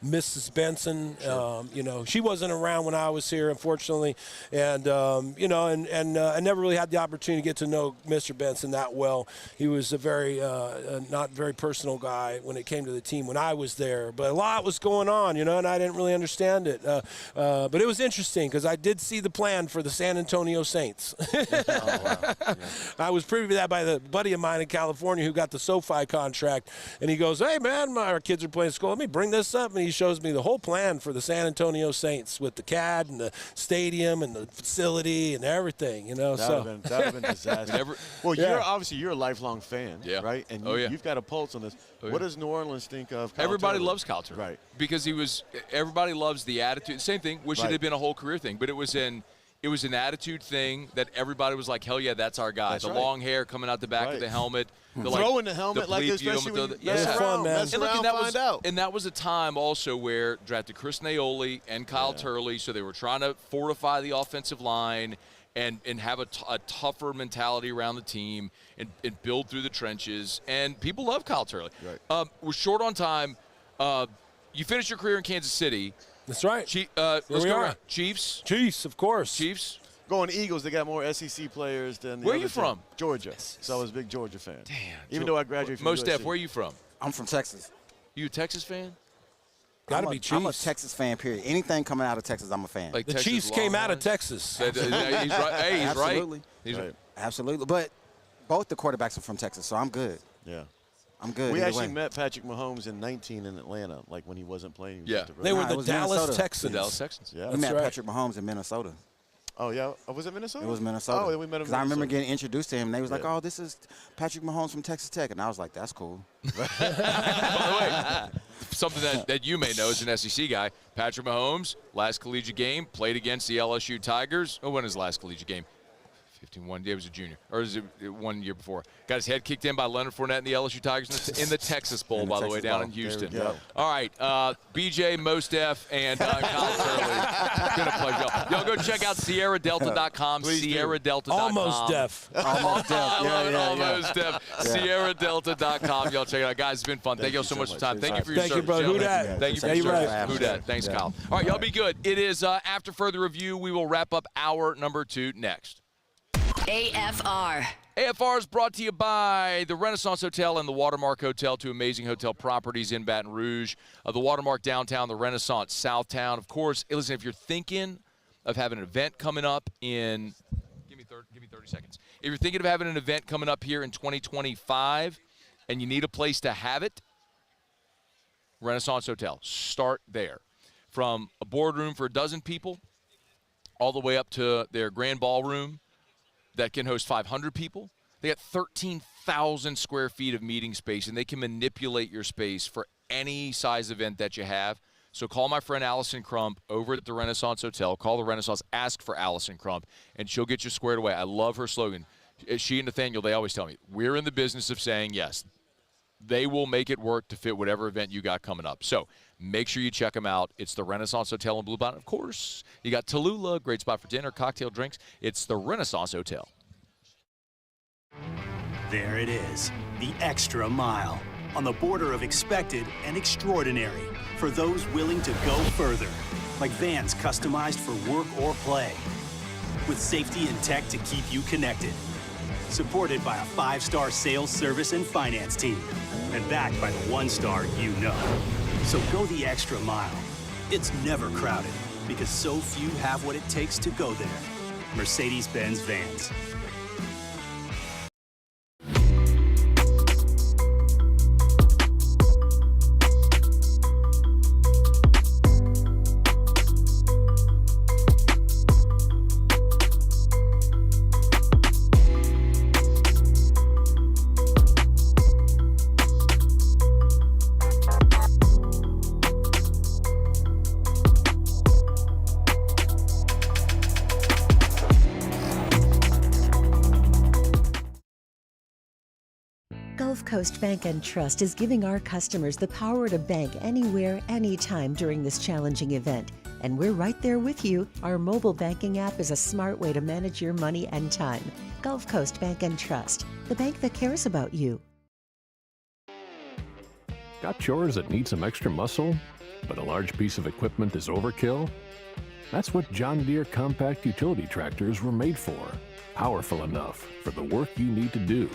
Mrs. Benson. Sure. She wasn't around when I was here, unfortunately, and I never really had the opportunity to get to know Mr. Benson that well. He was a very not very personal guy when it came to the team when I was there, but a lot was going on, and I didn't really understand it. But it was interesting because I did see the plan for the San Antonio Saints. I was privy to that by the buddy of mine in California who got the SoFi contract, and he goes, "Hey man, our kids are playing school. Let me bring this up," and he shows me the whole plan for the San Antonio Saints with the CAD and the stadium and the facility and everything. That would have been disaster. Well, you're a lifelong fan, right? And you've got a pulse on this. What does New Orleans think of Kyle Everybody Turley? loves Kyle Turley. Right. Because everybody loves the attitude. Same thing, wish it had been a whole career thing, but it was an attitude thing that everybody was like, hell yeah, that's our guy. That's long hair coming out the back of the helmet. Throwing the helmet like especially when mess around, find out. And that was a time also where drafted Chris Naoli and Kyle Turley, so they were trying to fortify the offensive line and have a tougher mentality around the team and build through the trenches. And people love Kyle Turley. Right. We're short on time. You finished your career in Kansas City. That's right. Let's go around. Chiefs. Chiefs, of course. Chiefs. Going Eagles, they got more SEC players than the Where are you from? Georgia. So I was a big Georgia fan. Damn. Even though I graduated from USC. USC. Where are you from? I'm from Texas. You a Texas fan? Got to be Chiefs. I'm a Texas fan, period. Anything coming out of Texas, I'm a fan. Like the Texas Chiefs came out of Texas. He's right. Hey, he's Absolutely. right. He's right. Absolutely. But both the quarterbacks are from Texas, so I'm good. Yeah. I'm good. We actually met Patrick Mahomes in 19 in Atlanta, like when he wasn't playing. He was they were the Dallas Texans. The Dallas Texans. Yeah. We met Patrick Mahomes in Minnesota. Oh, yeah. Oh, was it Minnesota? It was Minnesota. Oh, yeah, we met him in Because I remember Minnesota. getting introduced to him, and they was like, oh, this is Patrick Mahomes from Texas Tech. And I was like, that's cool. By the way, something that you may know as an SEC guy, Patrick Mahomes, last collegiate game, played against the LSU Tigers. Oh, when his last collegiate game? 15-1. He was a junior. Or was it 1 year before? Got his head kicked in by Leonard Fournette and the LSU Tigers in the Texas Bowl, by the way, down in Houston. All right. BJ, Mostef, and Kyle Turley. Been a pleasure. Y'all go check out SierraDelta.com. SierraDelta.com. Almost deaf. Almost deaf. Almost deaf. SierraDelta.com. Y'all check it out. Guys, it's been fun. Thank you all so much for your time. Thank you for your service. Thank you, bro. Who dat? Thank you for your service. Who dat? Thanks, Kyle. All right, y'all be good. It is after further review. We will wrap up hour number 2 next. AFR. AFR is brought to you by the Renaissance Hotel and the Watermark Hotel, 2 amazing hotel properties in Baton Rouge. The Watermark downtown, the Renaissance Southtown. Of course, listen, if you're thinking of having an event coming up in give me 30 seconds. If you're thinking of having an event coming up here in 2025 and you need a place to have it, Renaissance Hotel. Start there. From a boardroom for 12 people all the way up to their grand ballroom that can host 500 people. They got 13,000 square feet of meeting space, and they can manipulate your space for any size event that you have. So call my friend Allison Crump over at the Renaissance Hotel. Call the Renaissance, ask for Allison Crump, and she'll get you squared away. I love her slogan. She and Nathaniel, they always tell me, we're in the business of saying yes. They will make it work to fit whatever event you got coming up. So Make sure you check them out. It's the Renaissance Hotel in Blue Bonnet. Of course, you got Tallulah, great spot for dinner, cocktail, drinks. It's the Renaissance Hotel. There it is, the extra mile, on the border of expected and extraordinary for those willing to go further, like vans customized for work or play, with safety and tech to keep you connected, supported by a 5-star sales, service, and finance team, and backed by the 1-star you know. So go the extra mile. It's never crowded, because so few have what it takes to go there. Mercedes-Benz Vans. Gulf Coast Bank & Trust is giving our customers the power to bank anywhere, anytime during this challenging event. And we're right there with you. Our mobile banking app is a smart way to manage your money and time. Gulf Coast Bank & Trust, the bank that cares about you. Got chores that need some extra muscle, but a large piece of equipment is overkill? That's what John Deere compact utility tractors were made for. Powerful enough for the work you need to do.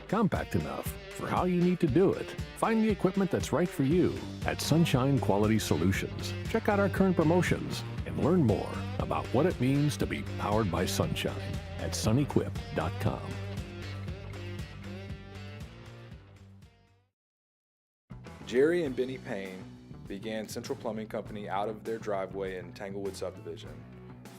Compact enough for how you need to do it. Find the equipment that's right for you at Sunshine Quality Solutions. Check out our current promotions and learn more about what it means to be powered by sunshine at sunequip.com. Jerry and Benny Payne began Central Plumbing Company out of their driveway in Tanglewood subdivision.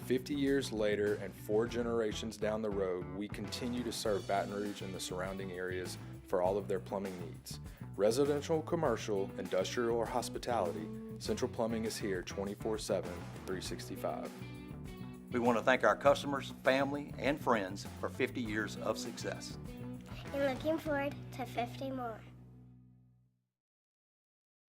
50 years later and 4 generations down the road, we continue to serve Baton Rouge and the surrounding areas for all of their plumbing needs. Residential, commercial, industrial, or hospitality, Central Plumbing is here 24/7, 365. We want to thank our customers, family, and friends for 50 years of success. And looking forward to 50 more.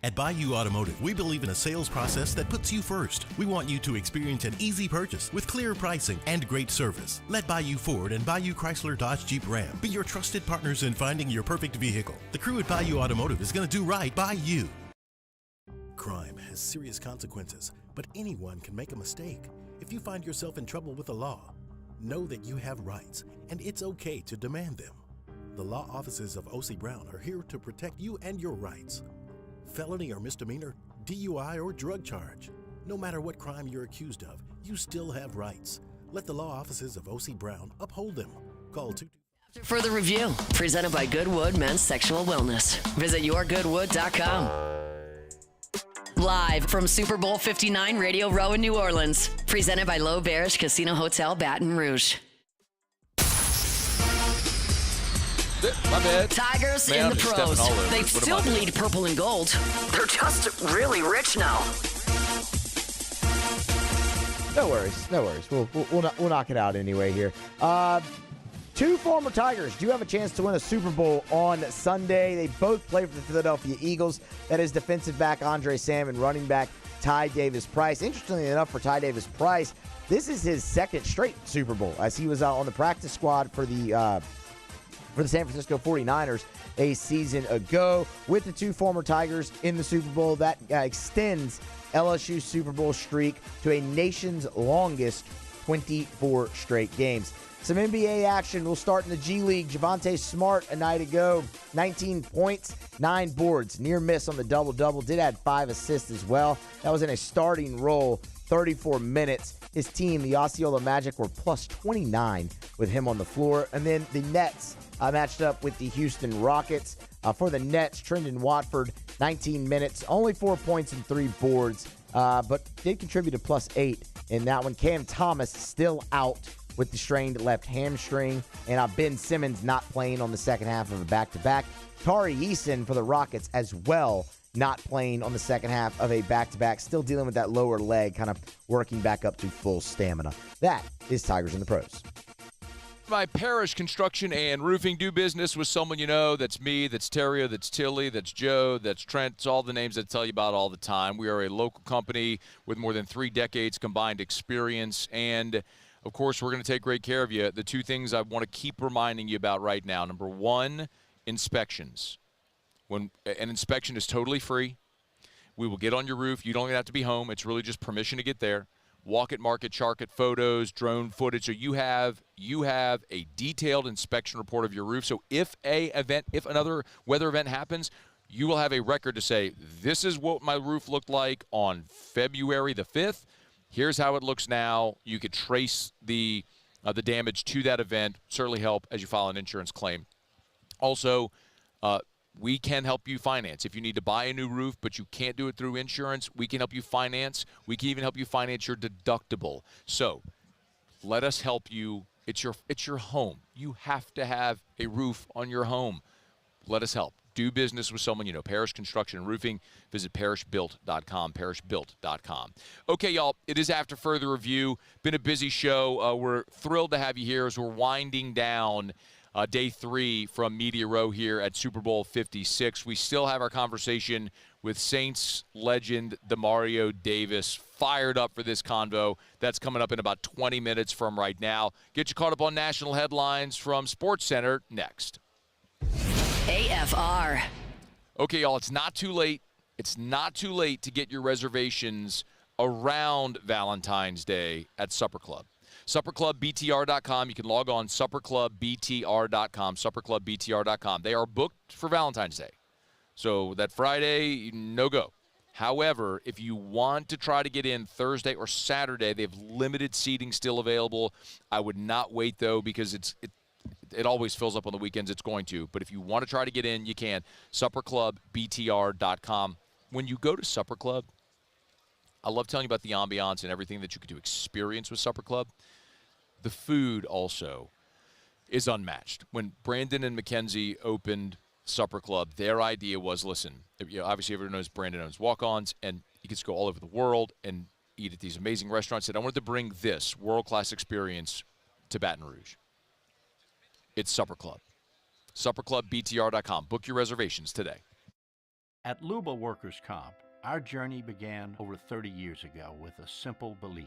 At Bayou Automotive, we believe in a sales process that puts you first. We want you to experience an easy purchase with clear pricing and great service. Let Bayou Ford and Bayou Chrysler Dodge Jeep Ram be your trusted partners in finding your perfect vehicle. The crew at Bayou Automotive is going to do right by you. Crime has serious consequences, but anyone can make a mistake. If you find yourself in trouble with the law, know that you have rights, and it's okay to demand them. The law offices of O.C. Brown are here to protect you and your rights. Felony or misdemeanor, DUI or drug charge. No matter what crime you're accused of, you still have rights. Let the law offices of O.C. Brown uphold them. Call 2. Further review, presented by Goodwood Men's Sexual Wellness. Visit yourgoodwood.com. Live from Super Bowl 59 Radio Row in New Orleans. Presented by L'Auberge Casino Hotel, Baton Rouge. My bad. Tigers Man, in the I'm just stepping pros. all over They it. What still am I doing? bleed purple and gold. They're just really rich now. No worries. We'll knock it out anyway here. 2 former Tigers do have a chance to win a Super Bowl on Sunday. They both play for the Philadelphia Eagles. That is defensive back Andre Sam and running back Ty Davis-Price. Interestingly enough, for Ty Davis-Price, this is his second straight Super Bowl, as he was on the practice squad for the San Francisco 49ers a season ago. With the 2 former Tigers in the Super Bowl, that extends LSU's Super Bowl streak to a nation's longest 24 straight games. Some NBA action will start in the G League. Javonte Smart a night ago, 19 points, 9 boards, near miss on the double-double. Did add 5 assists as well. That was in a starting role, 34 minutes. His team, the Osceola Magic, were plus 29 with him on the floor. And then the Nets matched up with the Houston Rockets. For the Nets, Trendon Watford, 19 minutes, only 4 points and 3 boards, but did contribute a plus 8 in that one. Cam Thomas still out with the strained left hamstring, and Ben Simmons not playing on the second half of a back-to-back. Tari Eason for the Rockets as well, not playing on the second half of a back-to-back, still dealing with that lower leg, kind of working back up to full stamina. That is Tigers in the Pros. By Parish Construction and Roofing. Do business with someone you know. That's me, that's Terrio, that's Tilly, that's Joe, that's Trent. It's all the names I tell you about all the time. We are a local company with more than 3 decades combined experience, and of course, we're going to take great care of you. The 2 things I want to keep reminding you about right now. Number 1, inspections. When an inspection is totally free, we will get on your roof. You don't even have to be home. It's really just permission to get there. Walk it, mark it, chark it, photos, drone footage. So you have a detailed inspection report of your roof. So if another weather event happens, you will have a record to say, this is what my roof looked like on February the 5th. Here's how it looks now. You could trace the damage to that event. Certainly help as you file an insurance claim. Also, we can help you finance. If you need to buy a new roof, but you can't do it through insurance, we can help you finance. We can even help you finance your deductible. So let us help you. It's your home. You have to have a roof on your home. Let us help. Do business with someone you know. Parish Construction and Roofing. Visit parishbuilt.com, parishbuilt.com. Okay, y'all, it is After Further Review. Been a busy show. We're thrilled to have you here as we're winding down Day 3 from Media Row here at Super Bowl 56. We still have our conversation with Saints legend Demario Davis. Fired up for this convo. That's coming up in about 20 minutes from right now. Get you caught up on national headlines from SportsCenter next. AFR. Okay, y'all, it's not too late. It's not too late to get your reservations around Valentine's Day at Supper Club. SupperClubBTR.com. You can log on, SupperClubBTR.com, SupperClubBTR.com. They are booked for Valentine's Day. So that Friday, no go. However, if you want to try to get in Thursday or Saturday, they have limited seating still available. I would not wait, though, because it always fills up on the weekends. It's going to. But if you want to try to get in, you can. SupperClubBTR.com. When you go to Supper Club, I love telling you about the ambiance and everything that you could do experience with Supper Club. The food also is unmatched. When Brandon and Mackenzie opened Supper Club, their idea was, listen, obviously everyone knows Brandon owns Walk-Ons, and he gets to go all over the world and eat at these amazing restaurants. And I wanted to bring this world-class experience to Baton Rouge. It's Supper Club. SupperClubBTR.com. Book your reservations today. At Luba Workers' Comp, our journey began over 30 years ago with a simple belief.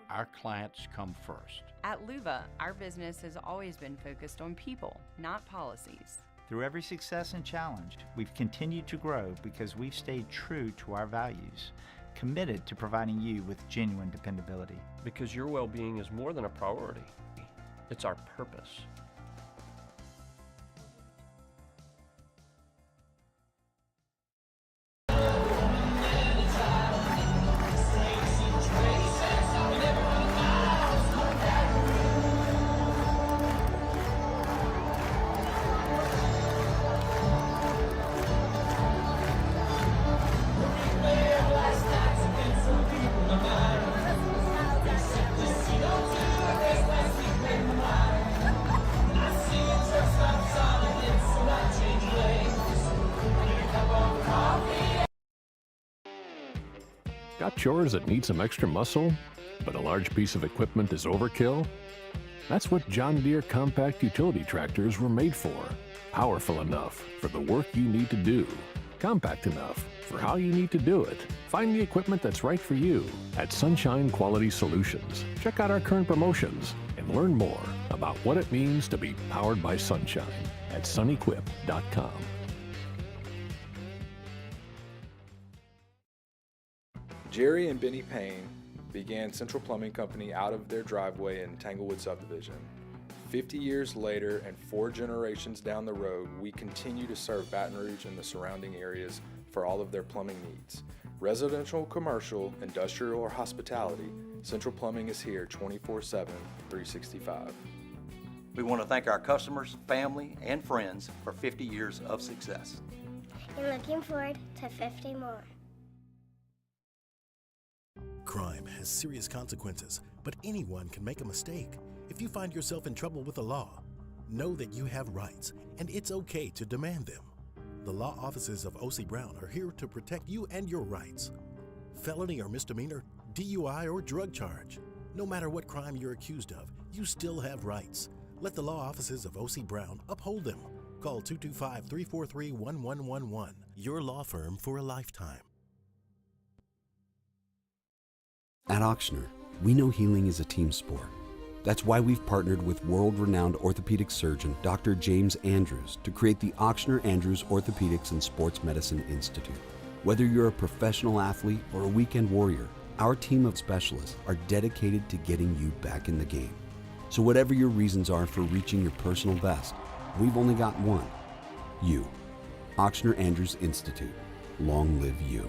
Our clients come first. At Luba, our business has always been focused on people, not policies. Through every success and challenge, we've continued to grow because we've stayed true to our values, committed to providing you with genuine dependability. Because your well-being is more than a priority. It's our purpose. Got chores that need some extra muscle, but a large piece of equipment is overkill? That's what John Deere compact utility tractors were made for. Powerful enough for the work you need to do. Compact enough for how you need to do it. Find the equipment that's right for you at Sunshine Quality Solutions. Check out our current promotions and learn more about what it means to be powered by sunshine at sunequip.com. Jerry and Benny Payne began Central Plumbing Company out of their driveway in Tanglewood subdivision. 50 years later and 4 generations down the road, we continue to serve Baton Rouge and the surrounding areas for all of their plumbing needs. Residential, commercial, industrial, or hospitality, Central Plumbing is here 24/7, 365. We want to thank our customers, family, and friends for 50 years of success. And looking forward to 50 more. Crime has serious consequences, but anyone can make a mistake. If you find yourself in trouble with the law, know that you have rights, and it's okay to demand them. The law offices of O.C. Brown are here to protect you and your rights. Felony or misdemeanor, DUI or drug charge. No matter what crime you're accused of, you still have rights. Let the law offices of O.C. Brown uphold them. Call 225-343-1111. Your law firm for a lifetime. At Auctioner, we know healing is a team sport. That's why we've partnered with world-renowned orthopedic surgeon Dr. James Andrews to create the Auctioner Andrews Orthopedics and Sports Medicine Institute. Whether you're a professional athlete or a weekend warrior, our team of specialists are dedicated to getting you back in the game. So whatever your reasons are for reaching your personal best, we've only got one. You. Auctioner Andrews Institute. Long live you.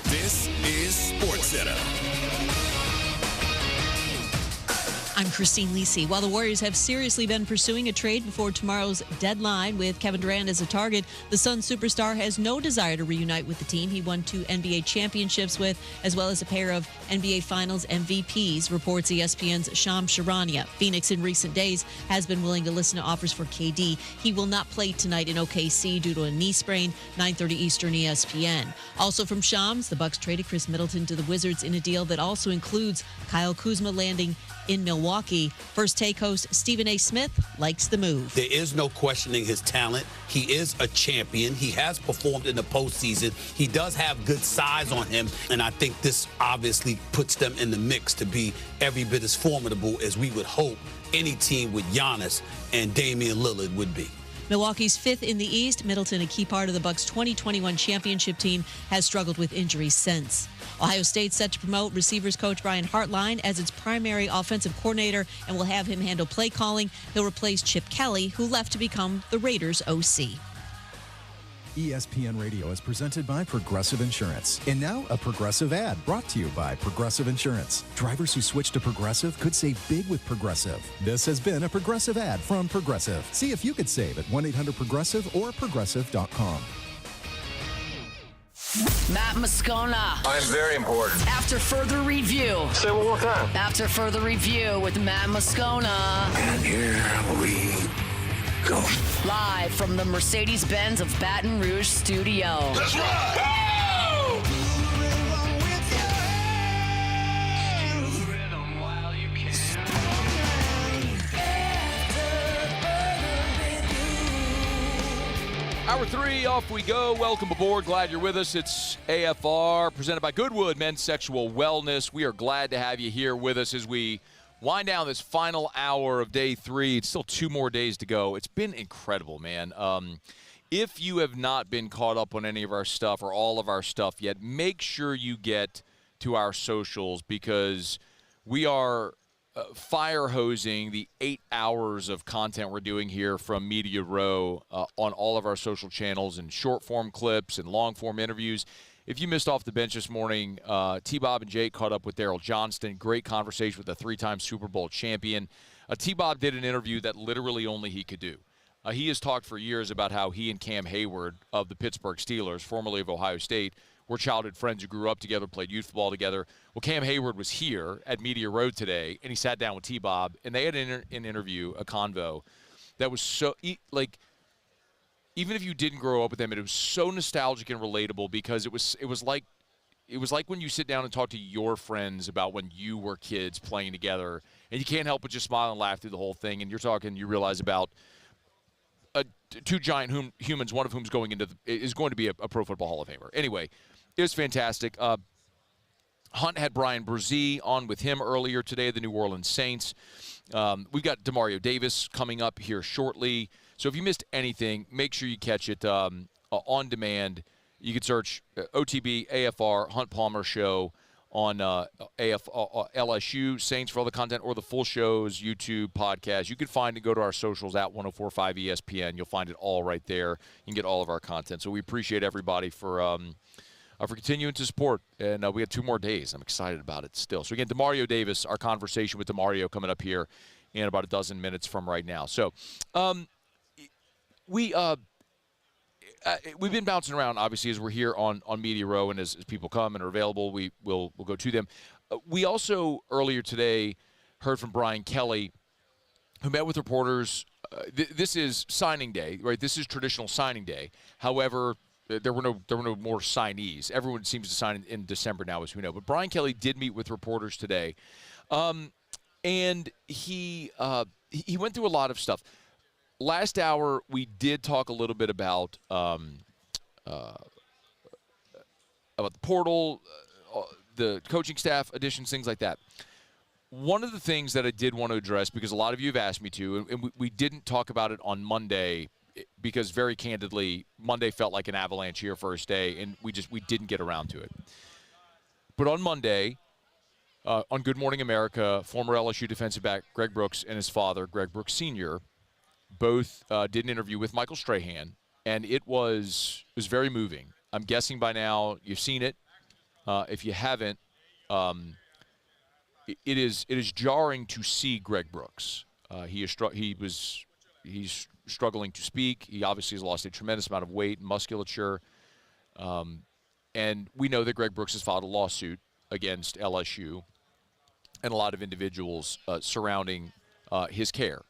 This is SportsCenter. I'm Christine Lisi. While the Warriors have seriously been pursuing a trade before tomorrow's deadline with Kevin Durant as a target, the Suns superstar has no desire to reunite with the team he won 2 NBA championships with, as well as a pair of NBA Finals MVPs, reports ESPN's Shams Charania. Phoenix in recent days has been willing to listen to offers for KD. He will not play tonight in OKC due to a knee sprain, 9:30 Eastern ESPN. Also from Shams, the Bucks traded Chris Middleton to the Wizards in a deal that also includes Kyle Kuzma landing in Milwaukee. First Take host Stephen A. Smith likes the move. There is no questioning his talent. He is a champion. He has performed in the postseason. He does have good size on him, and I think this obviously puts them in the mix to be every bit as formidable as we would hope any team with Giannis and Damian Lillard would be. Milwaukee's 5th in the East, Middleton, a key part of the Bucks' 2021 championship team, has struggled with injuries since. Ohio State set to promote receivers coach Brian Hartline as its primary offensive coordinator and will have him handle play calling. He'll replace Chip Kelly, who left to become the Raiders' OC. ESPN Radio is presented by Progressive Insurance. And now a Progressive ad brought to you by Progressive Insurance. Drivers who switch to Progressive could save big with Progressive. This has been a Progressive ad from Progressive. See if you could save at 1-800-PROGRESSIVE or Progressive.com. Matt Moscona. I'm very important. After further review. Say it one more time. After further review with Matt Moscona. And here we go. Live from the Mercedes-Benz of Baton Rouge studio. Let's ride! Hour 3, off we go. Welcome aboard. Glad you're with us. It's AFR, presented by Goodwood Men's Sexual Wellness. We are glad to have you here with us as we wind down this final hour of day 3. It's still 2 more days to go. It's been incredible, man. If you have not been caught up on any of our stuff or all of our stuff yet, make sure you get to our socials, because we are fire hosing the 8 hours of content we're doing here from Media Row on all of our social channels, and short form clips and long form interviews. If you missed Off the Bench this morning, T-Bob and Jake caught up with Daryl Johnston. Great conversation with the 3-time Super Bowl champion. T-Bob did an interview that literally only he could do. He has talked for years about how he and Cam Hayward of the Pittsburgh Steelers, formerly of Ohio State, were childhood friends who grew up together, played youth football together. Well, Cam Hayward was here at Media Row today, and he sat down with T-Bob, and they had an interview, a convo, that was so, like, even if you didn't grow up with them, it was so nostalgic and relatable, because it was like when you sit down and talk to your friends about when you were kids playing together, and you can't help but just smile and laugh through the whole thing, and you realize about 2 giant humans, one of whom is going to be a Pro Football Hall of Famer. Anyway, it was fantastic. Hunt had Brian Brzee on with him earlier today, the New Orleans Saints. We've got Demario Davis coming up here shortly. So if you missed anything, make sure you catch it on demand. You can search OTB, AFR, Hunt Palmer Show on LSU, Saints for all the content, or the full shows, YouTube, podcast. You can find it, go to our socials at 1045 ESPN. You'll find it all right there. You can get all of our content. So we appreciate everybody for continuing to support. And we have 2 more days. I'm excited about it still. So again, Demario Davis, our conversation with Demario coming up here in about a dozen minutes from right now. So we've been bouncing around, obviously, as we're here on Media Row, and as people come and are available, we'll go to them. We also, earlier today, heard from Brian Kelly, who met with reporters this is signing day, right? This is traditional signing day. However, there were no more signees. Everyone seems to sign in December now, as we know. But Brian Kelly did meet with reporters today, and he went through a lot of stuff. Last hour, we did talk a little bit about the portal, the coaching staff additions, things like that. One of the things that I did want to address, because a lot of you have asked me to, and we didn't talk about it on Monday, because very candidly, Monday felt like an avalanche here first day, and we didn't get around to it. But on Monday, on Good Morning America, former LSU defensive back Greg Brooks and his father, Greg Brooks Sr., both did an interview with Michael Strahan, and it was very moving. I'm guessing by now you've seen it. If you haven't, it is jarring to see Greg Brooks. He's struggling to speak. He obviously has lost a tremendous amount of weight and musculature. And we know that Greg Brooks has filed a lawsuit against LSU and a lot of individuals surrounding his care.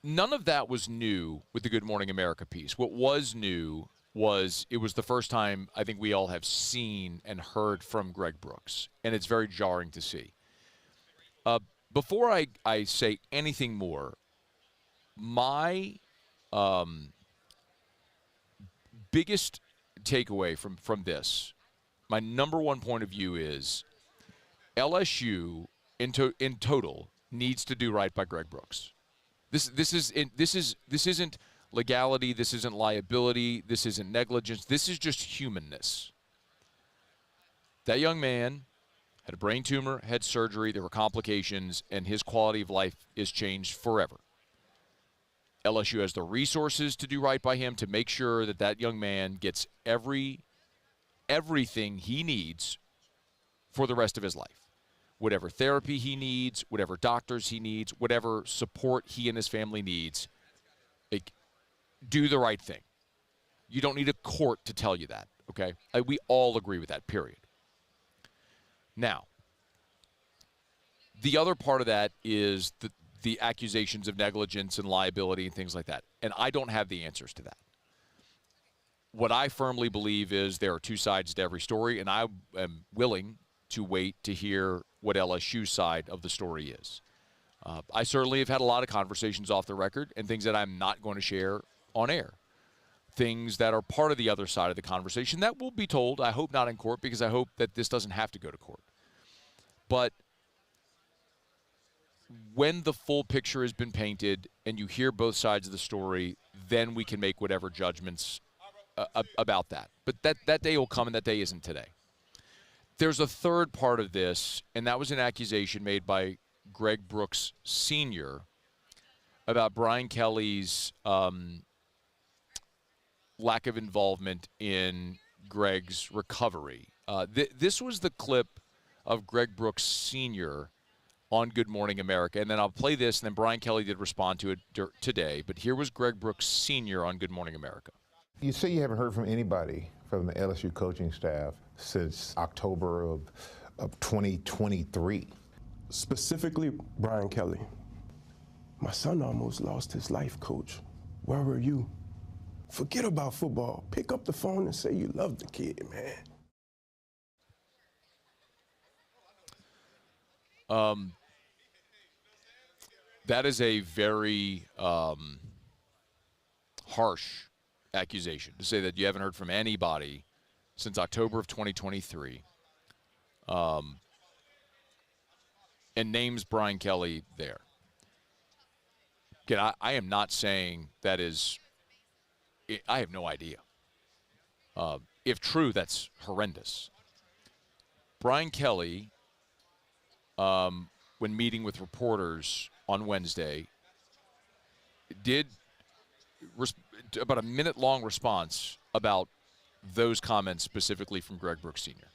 None of that was new with the Good Morning America piece. What was new was it was the first time I think we all have seen and heard from Greg Brooks, and it's very jarring to see. Before I say anything more, my biggest takeaway from this, my number one point of view is LSU in total needs to do right by Greg Brooks. This isn't legality. This isn't liability. This isn't negligence. This is just humanness. That young man had a brain tumor, had surgery, there were complications, and his quality of life is changed forever. LSU has the resources to do right by him, to make sure that that young man gets everything he needs for the rest of his life. Whatever therapy he needs, whatever doctors he needs, whatever support he and his family needs, do the right thing. You don't need a court to tell you that, okay? We all agree with that, period. Now, the other part of that is the accusations of negligence and liability and things like that, and I don't have the answers to that. What I firmly believe is there are two sides to every story, and I am willing to wait to hear what LSU's side of the story is. I certainly have had a lot of conversations off the record and things that I'm not going to share on air. Things that are part of the other side of the conversation that will be told, I hope not in court, because I hope that this doesn't have to go to court. But when the full picture has been painted and you hear both sides of the story, then we can make whatever judgments about that. But that day will come, and that day isn't today. There's a third part of this, and that was an accusation made by Greg Brooks Sr. about Brian Kelly's lack of involvement in Greg's recovery. This was the clip of Greg Brooks Sr. on Good Morning America, and then I'll play this, and then Brian Kelly did respond to it today. But here was Greg Brooks Sr. on Good Morning America. You say you haven't heard from anybody from the LSU coaching staff since October of 2023. Specifically, Brian Kelly. My son almost lost his life, Coach. Where were you? Forget about football. Pick up the phone and say you love the kid, man. That is a very harsh accusation to say that you haven't heard from anybody since October of 2023, and names Brian Kelly there. Again, I am not saying that is – I have no idea. If true, that's horrendous. Brian Kelly, when meeting with reporters on Wednesday, did about a minute-long response about those comments specifically from Greg Brooks Sr.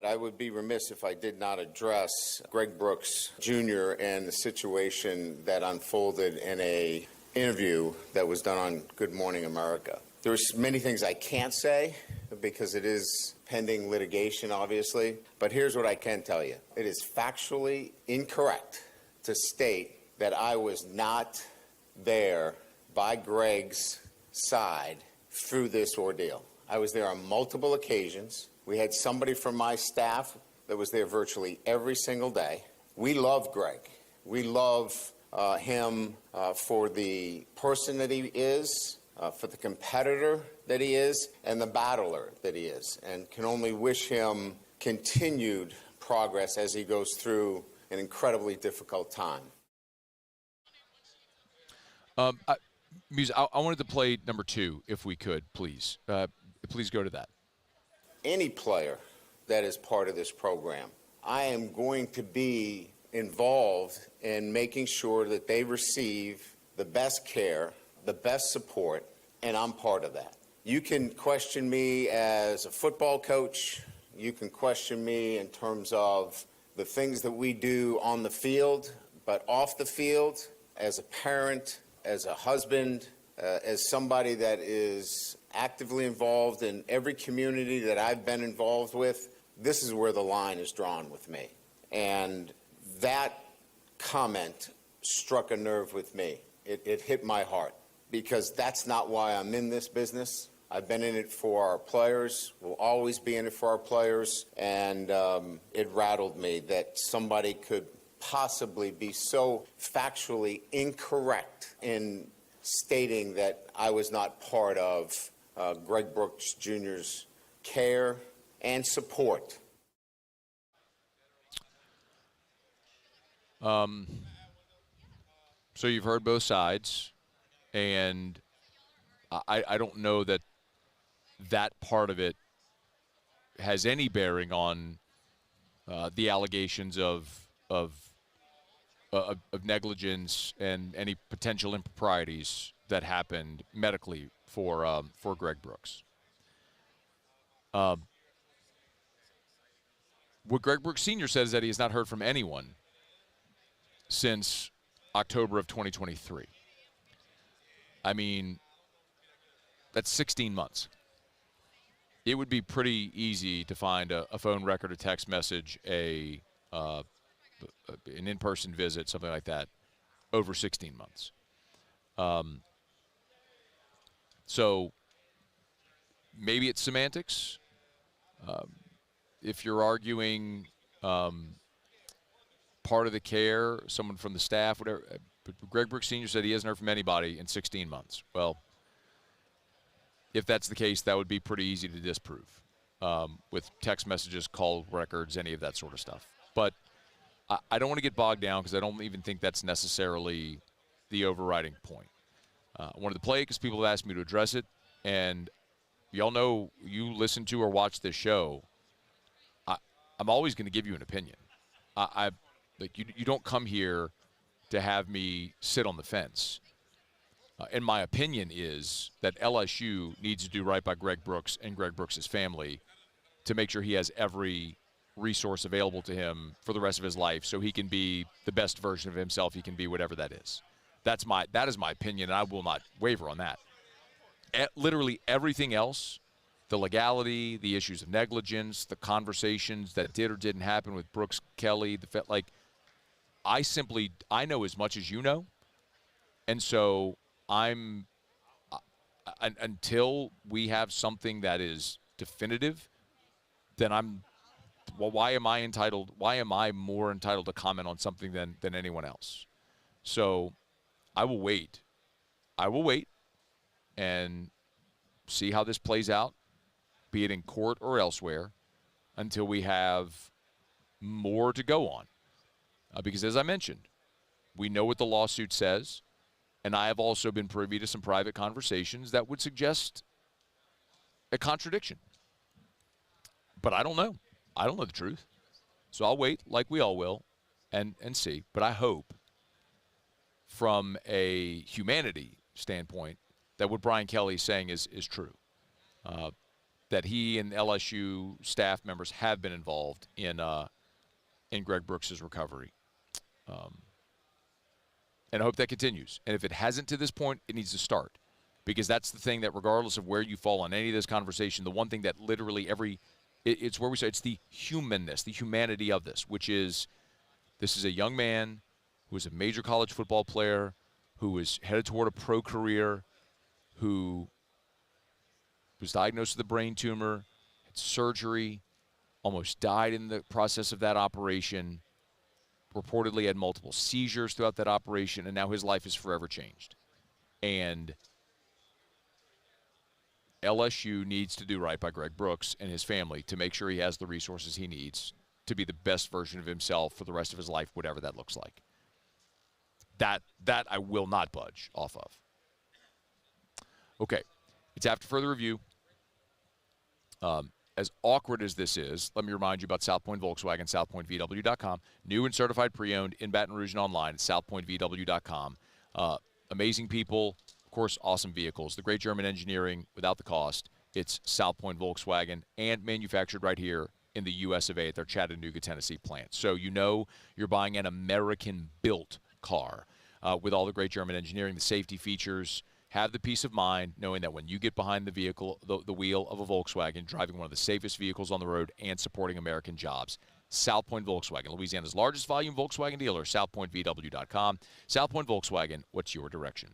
I would be remiss if I did not address Greg Brooks Jr. and the situation that unfolded in an interview that was done on Good Morning America. There's many things I can't say because it is pending litigation, obviously, but here's what I can tell you. It is factually incorrect to state that I was not there by Greg's side through this ordeal. I was there on multiple occasions. We had somebody from my staff that was there virtually every single day. We love Greg. We love him for the person that he is, for the competitor that he is, and the battler that he is, and can only wish him continued progress as he goes through an incredibly difficult time. Muse, I wanted to play number 2, if we could, please. Please go to that. Any player that is part of this program, I am going to be involved in making sure that they receive the best care, the best support, and I'm part of that. You can question me as a football coach. You can question me in terms of the things that we do on the field, but off the field, as a parent, as a husband, as somebody that is actively involved in every community that I've been involved with, this is where the line is drawn with me. And that comment struck a nerve with me. It hit my heart, because that's not why I'm in this business. I've been in it for our players, will always be in it for our players, and it rattled me that somebody could possibly be so factually incorrect in stating that I was not part of Greg Brooks Jr.'s care and support. So you've heard both sides, and I don't know that part of it has any bearing on the allegations of negligence and any potential improprieties that happened medically for Greg Brooks. What Greg Brooks Sr. says is that he has not heard from anyone since October of 2023. I mean, that's 16 months. It would be pretty easy to find a phone record, a text message, an in-person visit, something like that, over 16 months. So maybe it's semantics. If you're arguing part of the care, someone from the staff, whatever. But Greg Brooks Sr. said he hasn't heard from anybody in 16 months. Well, if that's the case, that would be pretty easy to disprove with text messages, call records, any of that sort of stuff. But I don't want to get bogged down because I don't even think that's necessarily the overriding point. I wanted to play it because people have asked me to address it. And y'all know, you listen to or watch this show, I'm always going to give you an opinion. You don't come here to have me sit on the fence. And my opinion is that LSU needs to do right by Greg Brooks and Greg Brooks' family to make sure he has every resource available to him for the rest of his life so he can be the best version of himself he can be, whatever that is. That is my opinion, and I will not waver on that. Literally everything else, the legality, the issues of negligence, the conversations that did or didn't happen with Brooks, Kelly, I know as much as you know. And so until we have something that is definitive, then why am I more entitled to comment on something than anyone else? So I will wait and see how this plays out, be it in court or elsewhere, until we have more to go on. Because as I mentioned, we know what the lawsuit says, and I have also been privy to some private conversations that would suggest a contradiction. But I don't know. I don't know the truth. So I'll wait, like we all will, and see. But I hope, from a humanity standpoint, that what Brian Kelly is saying is true. That he and LSU staff members have been involved in Greg Brooks' recovery. And I hope that continues. And if it hasn't to this point, it needs to start. Because that's the thing that, regardless of where you fall on any of this conversation, the one thing that literally it's where we say it's the humanness, the humanity of this, which is, this is a young man who is a major college football player, who was headed toward a pro career, who was diagnosed with a brain tumor, had surgery, almost died in the process of that operation, reportedly had multiple seizures throughout that operation, and now his life is forever changed. And LSU needs to do right by Greg Brooks and his family to make sure he has the resources he needs to be the best version of himself for the rest of his life, whatever that looks like. That I will not budge off of. Okay, it's after further review. As awkward as this is, let me remind you about South Point Volkswagen, southpointvw.com. New and certified pre-owned in Baton Rouge and online at southpointvw.com. Amazing people, of course, awesome vehicles. The great German engineering without the cost. It's South Point Volkswagen and manufactured right here in the U.S. of A. at their Chattanooga, Tennessee plant. So you know you're buying an American-built car with all the great German engineering, the safety features. Have the peace of mind knowing that when you get behind the vehicle, the wheel of a Volkswagen, driving one of the safest vehicles on the road and supporting American jobs. South Point Volkswagen, Louisiana's largest volume Volkswagen dealer, southpointvw.com. South Point Volkswagen, what's your direction?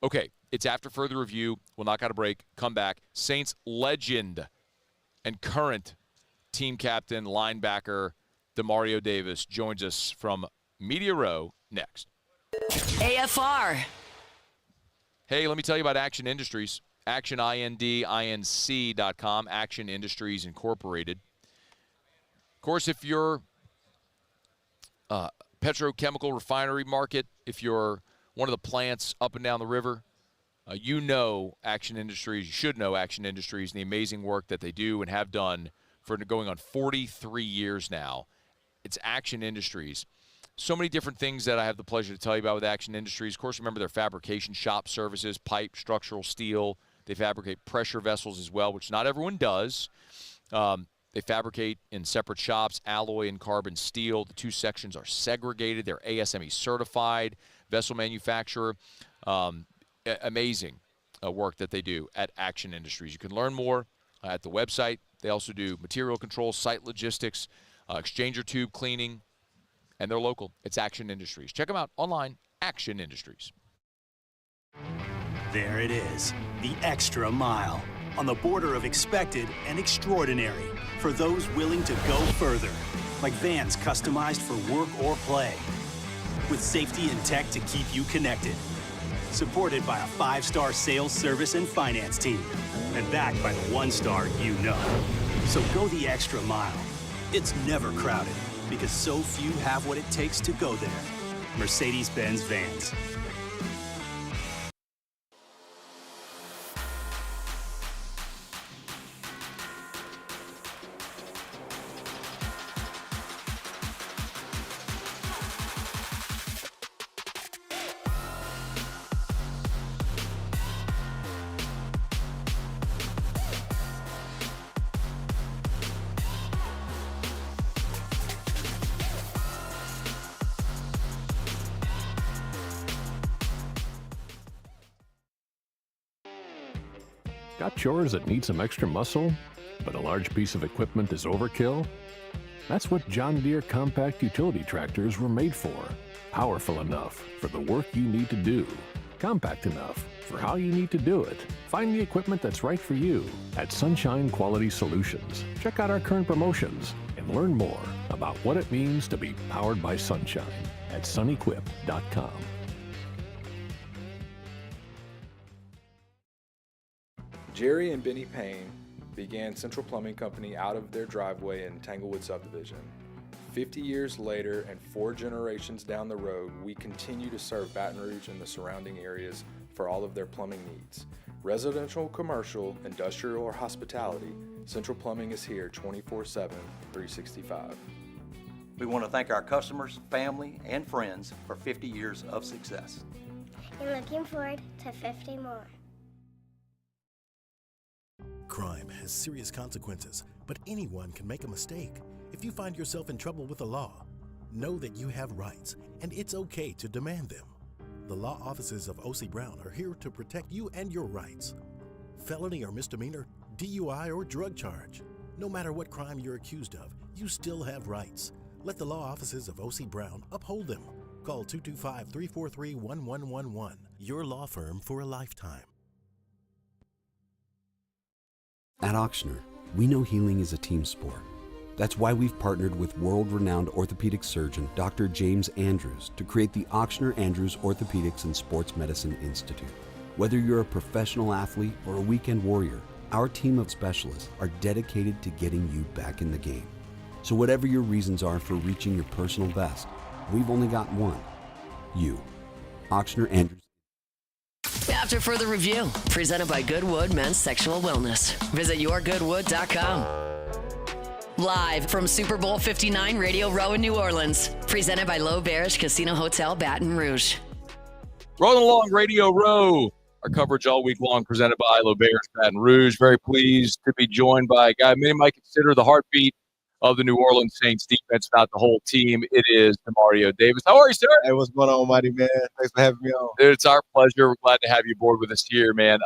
Okay, it's after further review. We'll knock out a break, come back. Saints legend and current team captain, linebacker, Demario Davis joins us from Media Row next. AFR. Hey, let me tell you about Action Industries. ActionIndinc.com, Action Industries Incorporated. Of course, if you're petrochemical refinery market, if you're one of the plants up and down the river, you know Action Industries. You should know Action Industries and the amazing work that they do and have done for going on 43 years now. It's Action Industries. So many different things that I have the pleasure to tell you about with Action Industries. Of course, remember their fabrication shop services, pipe, structural steel. They fabricate pressure vessels as well, which not everyone does. They fabricate in separate shops, alloy and carbon steel. The two sections are segregated. They're ASME certified, vessel manufacturer. Amazing work that they do at Action Industries. You can learn more at the website. They also do material control, site logistics, exchanger tube cleaning, and they're local. It's Action Industries. Check them out online, Action Industries. There it is, the extra mile, on the border of expected and extraordinary for those willing to go further, like vans customized for work or play, with safety and tech to keep you connected, supported by a 5-star sales, service, and finance team, and backed by the 1-star you know. So go the extra mile. It's never crowded, because so few have what it takes to go there. Mercedes-Benz Vans. Got chores that need some extra muscle, but a large piece of equipment is overkill? That's what John Deere compact utility tractors were made for. Powerful enough for the work you need to do. Compact enough for how you need to do it. Find the equipment that's right for you at Sunshine Quality Solutions. Check out our current promotions and learn more about what it means to be powered by sunshine at sunequip.com. Jerry and Benny Payne began Central Plumbing Company out of their driveway in Tanglewood subdivision. 50 years later and 4 generations down the road, we continue to serve Baton Rouge and the surrounding areas for all of their plumbing needs. Residential, commercial, industrial, or hospitality, Central Plumbing is here 24/7, 365. We want to thank our customers, family, and friends for 50 years of success. And looking forward to 50 more. Crime has serious consequences, but anyone can make a mistake. If you find yourself in trouble with the law, know that you have rights, and it's okay to demand them. The law offices of O.C. Brown are here to protect you and your rights. Felony or misdemeanor, DUI or drug charge. No matter what crime you're accused of, you still have rights. Let the law offices of O.C. Brown uphold them. Call 225-343-1111. your law firm for a lifetime. At Auctioner, we know healing is a team sport. That's why we've partnered with world-renowned orthopedic surgeon Dr. James Andrews to create the Auctioner Andrews Orthopedics and Sports Medicine Institute. Whether you're a professional athlete or a weekend warrior, our team of specialists are dedicated to getting you back in the game. So whatever your reasons are for reaching your personal best, we've only got one: you. Auctioner Andrews. After further review, presented by Goodwood Men's Sexual Wellness. Visit yourgoodwood.com. Live from Super Bowl 59 Radio Row in New Orleans, presented by Low Bearish Casino Hotel Baton Rouge. Rolling along Radio Row, our coverage all week long presented by Low Bearish Baton Rouge. Very pleased to be joined by a guy many might consider the heartbeat of the New Orleans Saints defense, not the whole team. It is Demario Davis. How are you, sir? Hey, what's going on, mighty man? Thanks for having me on. Dude, it's our pleasure. We're glad to have you aboard with us here, man.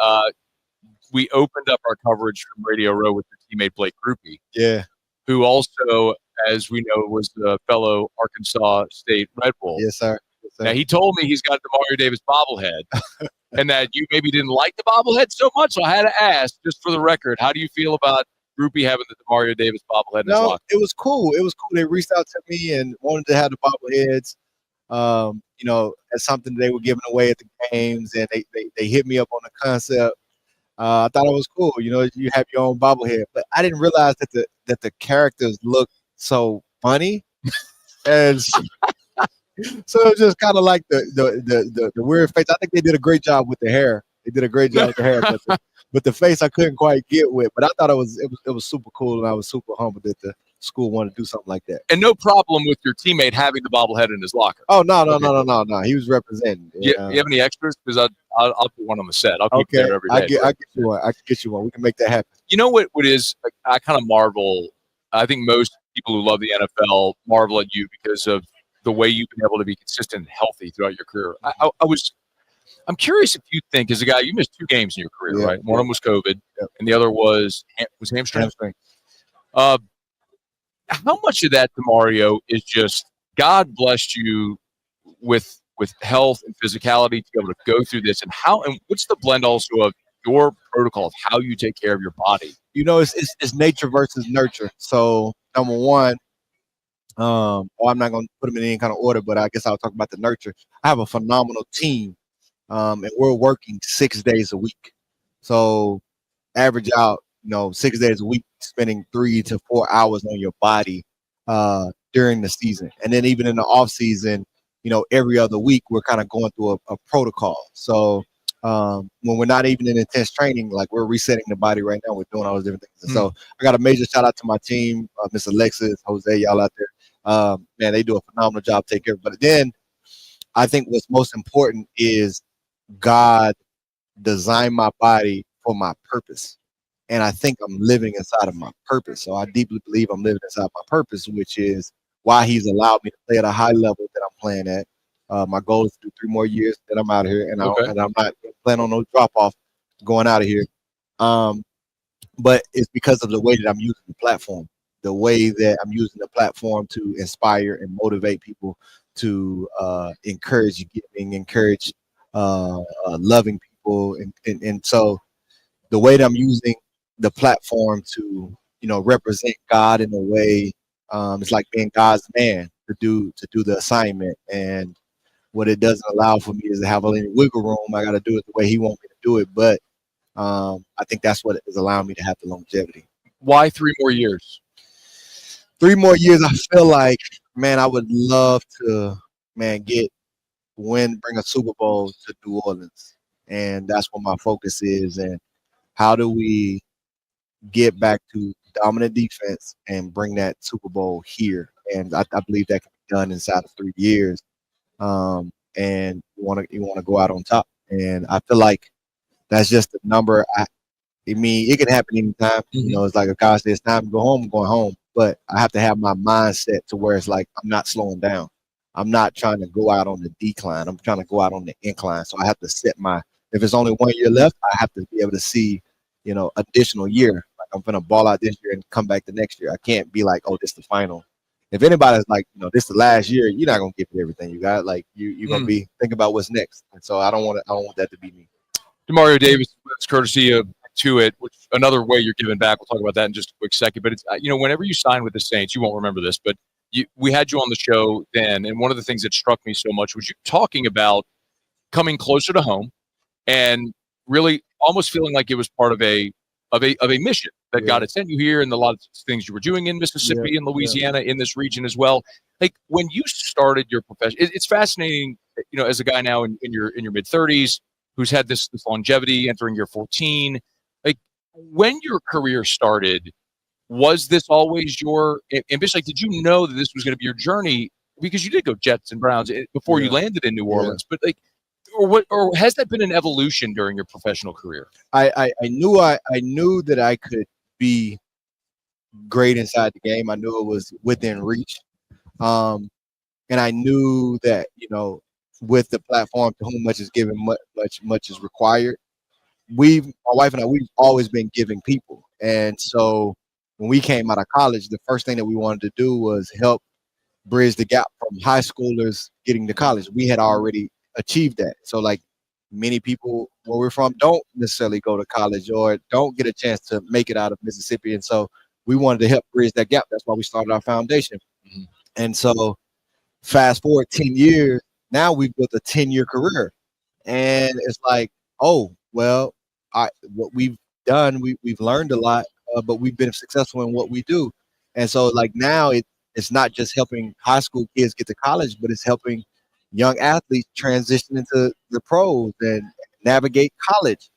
We opened up our coverage from Radio Row with your teammate Blake Grupe. Yeah. Who also, as we know, was the fellow Arkansas State Red Bull. Yes, sir. Yes, sir. Now, he told me he's got a Demario Davis bobblehead and that you maybe didn't like the bobblehead so much. So I had to ask, just for the record, how do you feel about Grupe having the Demario Davis bobblehead in his locker? It was cool. It was cool. They reached out to me and wanted to have the bobbleheads, as something they were giving away at the games, and they hit me up on the concept. I thought it was cool. You have your own bobblehead, but I didn't realize that the characters look so funny, and so it was just kind of like the weird face. I think they did a great job with the hair. They did a great job with the hair, but the face I couldn't quite get with. But I thought it was super cool, and I was super humbled that the school wanted to do something like that. And no problem with your teammate having the bobblehead in his locker. Oh no! He was representing. You have any extras? Because I'll put one on the set. I'll keep it there every day. I get you one. I can get you one. We can make that happen. You know what is? I kind of marvel. I think most people who love the NFL marvel at you because of the way you've been able to be consistent and healthy throughout your career. I'm curious if you think, as a guy, you missed 2 games in your career, right? One of them was COVID, and the other was hamstring. How much of that, Demario, is just God blessed you with health and physicality to be able to go through this, and what's the blend also of your protocol of how you take care of your body? It's nature versus nurture. So number one, I'm not going to put them in any kind of order, but I guess I'll talk about the nurture. I have a phenomenal team. And we're working 6 days a week. So average out, 6 days a week, spending 3 to 4 hours on your body during the season. And then even in the off season, every other week, we're kind of going through a protocol. So when we're not even in intense training, like we're resetting the body right now, we're doing all those different things. And so I got a major shout out to my team, Miss Alexis, Jose, y'all out there. Man, they do a phenomenal job taking care of it. But then I think what's most important is God designed my body for my purpose. And I think I'm living inside of my purpose. So I deeply believe I'm living inside my purpose, which is why he's allowed me to play at a high level that I'm playing at. My goal is to do 3 more years, then I'm out of here. And I'm not planning on no drop-off going out of here. But it's because of the way that I'm using the platform, the way that I'm using the platform to inspire and motivate people, to encourage giving, encourage loving people, and so the way that I'm using the platform to represent God in a way, it's like being God's man to do the assignment. And what it doesn't allow for me is to have any wiggle room. I got to do it the way He wants me to do it. But I think that's what is allowing me to have the longevity. Why 3 more years? 3 more years. I feel like, man, I would love to, bring a Super Bowl to New Orleans. And that's what my focus is. And how do we get back to dominant defense and bring that Super Bowl here? And I believe that can be done inside of 3 years. And you want to go out on top. And I feel like that's just the number. It can happen anytime. It's like a guy says, it's time to go home, I'm going home. But I have to have my mindset to where it's like I'm not slowing down. I'm not trying to go out on the decline. I'm trying to go out on the incline. So I have to set if it's only 1 year left, I have to be able to see, additional year. Like I'm going to ball out this year and come back the next year. I can't be like, oh, this is the final. if anybody's like, this is the last year, you're not gonna give it everything you got. Like you're gonna be thinking about what's next. And so I don't want that to be me. Demario Davis, courtesy of Intuit, which another way you're giving back. We'll talk about that in just a quick second. But it's whenever you sign with the Saints, you won't remember this, but we had you on the show then, and one of the things that struck me so much was you talking about coming closer to home and really almost feeling like it was part of a mission that God had sent you here, and a lot of things you were doing in Mississippi and Louisiana in this region as well. Like when you started your profession, it's fascinating. As a guy now in your mid 30s who's had this longevity, entering year 14. Like when your career started, was this always your ambition? Like, did you know that this was going to be your journey? Because you did go Jets and Browns before you landed in New Orleans, but like. Or has that been an evolution during your professional career? I knew that I could be great inside the game. I knew it was within reach. And I knew that, with the platform, to whom much is given, much is required. My wife and I, we've always been giving people. And so when we came out of college, the first thing that we wanted to do was help bridge the gap from high schoolers getting to college. We had already achieved that. So like many people where we're from don't necessarily go to college or don't get a chance to make it out of Mississippi. And so we wanted to help bridge that gap. That's why we started our foundation. Mm-hmm. And so fast forward 10 years, now we've built a 10-year career. And it's like, oh, well, what we've done, we've learned a lot, but we've been successful in what we do. And so like now it's not just helping high school kids get to college, but it's helping young athletes transition into the pros and navigate college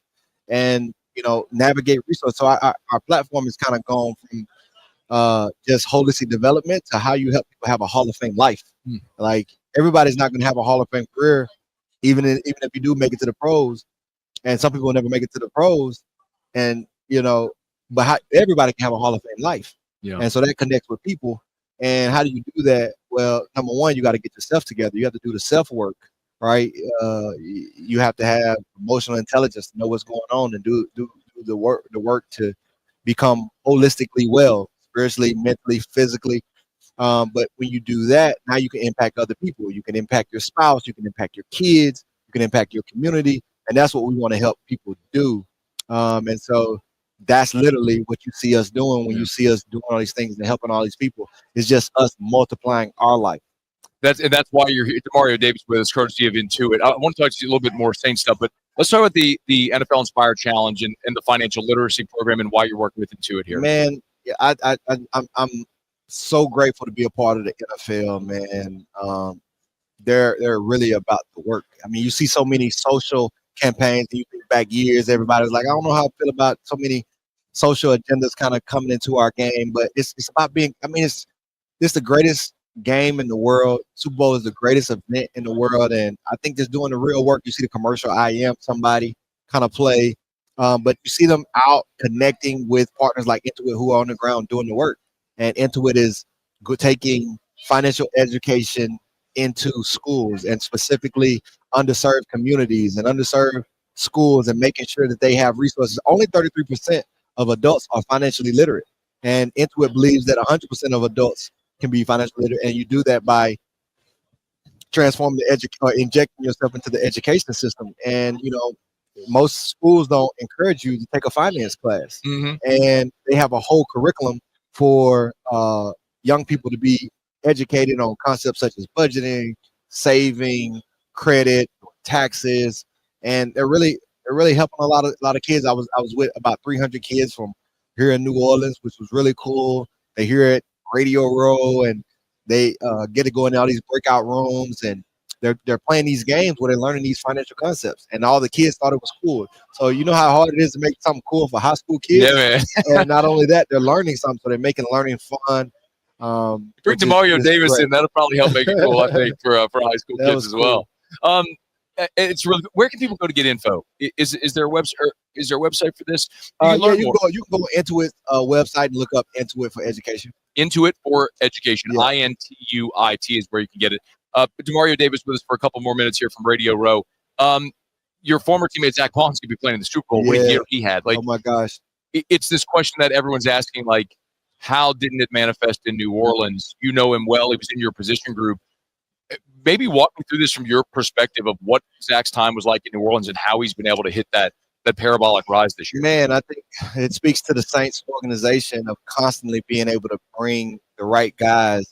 and, navigate resources. So our platform has kind of gone from just holistic development to how you help people have a Hall of Fame life. Like everybody's not going to have a Hall of Fame career, even if you do make it to the pros. And some people will never make it to the pros. And, but everybody can have a Hall of Fame life. Yeah. And so that connects with people. And how do you do that? Well, number one, you got to get yourself together. You have to do the self work, right? You have to have emotional intelligence to know what's going on and do the work to become holistically well, spiritually, mentally, physically. But when you do that, now you can impact other people. You can impact your spouse. You can impact your kids. You can impact your community. And that's what we want to help people do. And so that's literally what you see us doing when you see us doing all these things and helping all these people. It's just us multiplying our life. That's why you're here. Demario Davis with us, courtesy of Intuit. I want to talk to you a little bit more Saints stuff, but let's talk about the NFL Inspire Challenge and the financial literacy program and why you're working with Intuit here. Man, I'm so grateful to be a part of the NFL, man. They're really about the work. I mean, you see so many social campaigns, and you think back years, everybody was like, I don't know how I feel about so many social agendas kind of coming into our game, but it's about being, it's the greatest game in the world. Super Bowl is the greatest event in the world, and I think just doing the real work. You see the commercial, I am somebody kind of play, but you see them out connecting with partners like Intuit who are on the ground doing the work, and Intuit is taking financial education into schools and specifically underserved communities and underserved schools and making sure that they have resources. Only 33% of adults are financially literate, and Intuit believes that 100% of adults can be financially literate, and you do that by transforming injecting yourself into the education system. And most schools don't encourage you to take a finance class, and they have a whole curriculum for young people to be educated on concepts such as budgeting, saving, credit, taxes, and they're really helping a lot of kids. I was with about 300 kids from here in New Orleans, which was really cool. They hear it Radio Row, and they get to go in all these breakout rooms, and they're playing these games where they're learning these financial concepts, and all the kids thought it was cool. So you know how hard it is to make something cool for high school kids. Yeah, man. And not only that, they're learning something, so they're making learning fun. Bring Demario Davis in. That'll probably help make it cool, I think, for high school kids as well. It's really, where can people go to get info? Is there a website? Is there a website for this? You can go into Intuit website and look up Intuit for Education. Intuit for Education. Yeah. INTUIT is where you can get it. Demario Davis with us for a couple more minutes here from Radio Row. Your former teammate Zach Collins could be playing in the Super Bowl. What a year he had! Like, oh my gosh! It's this question that everyone's asking. Like, how didn't it manifest in New Orleans? You know him well. He was in your position group. Maybe walk me through this from your perspective of what Zach's time was like in New Orleans and how he's been able to hit that parabolic rise this year. Man, I think it speaks to the Saints organization of constantly being able to bring the right guys,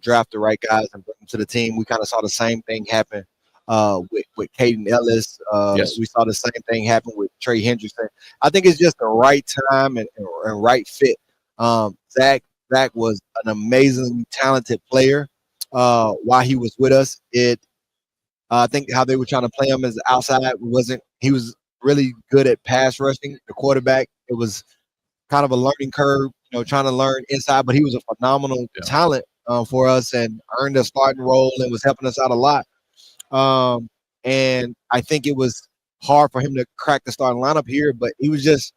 draft the right guys, and bring them to the team. We kind of saw the same thing happen with Caden Ellis. Yes. We saw the same thing happen with Trey Hendrickson. I think it's just the right time and right fit. Zach was an amazingly talented player while he was with us. I think how they were trying to play him as outside he was really good at pass rushing the quarterback. It was kind of a learning curve, trying to learn inside, but he was a phenomenal talent for us and earned a starting role and was helping us out a lot. And I think it was hard for him to crack the starting lineup here, but you just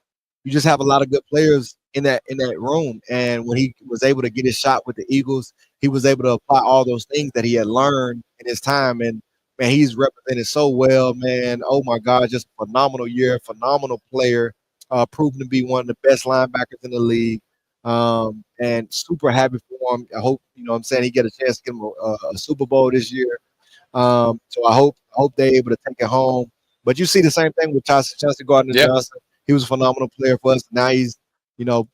have a lot of good players in that room. And when he was able to get his shot with the Eagles, he was able to apply all those things that he had learned in his time. And man, he's represented so well, man. Oh my God, just a phenomenal year, phenomenal player, proven to be one of the best linebackers in the league. And super happy for him. I hope, I'm saying, he get a chance to get him a Super Bowl this year. So I hope they're able to take it home. But you see the same thing with Chauncey Gardner-Johnson. He was a phenomenal player for us. Now he's,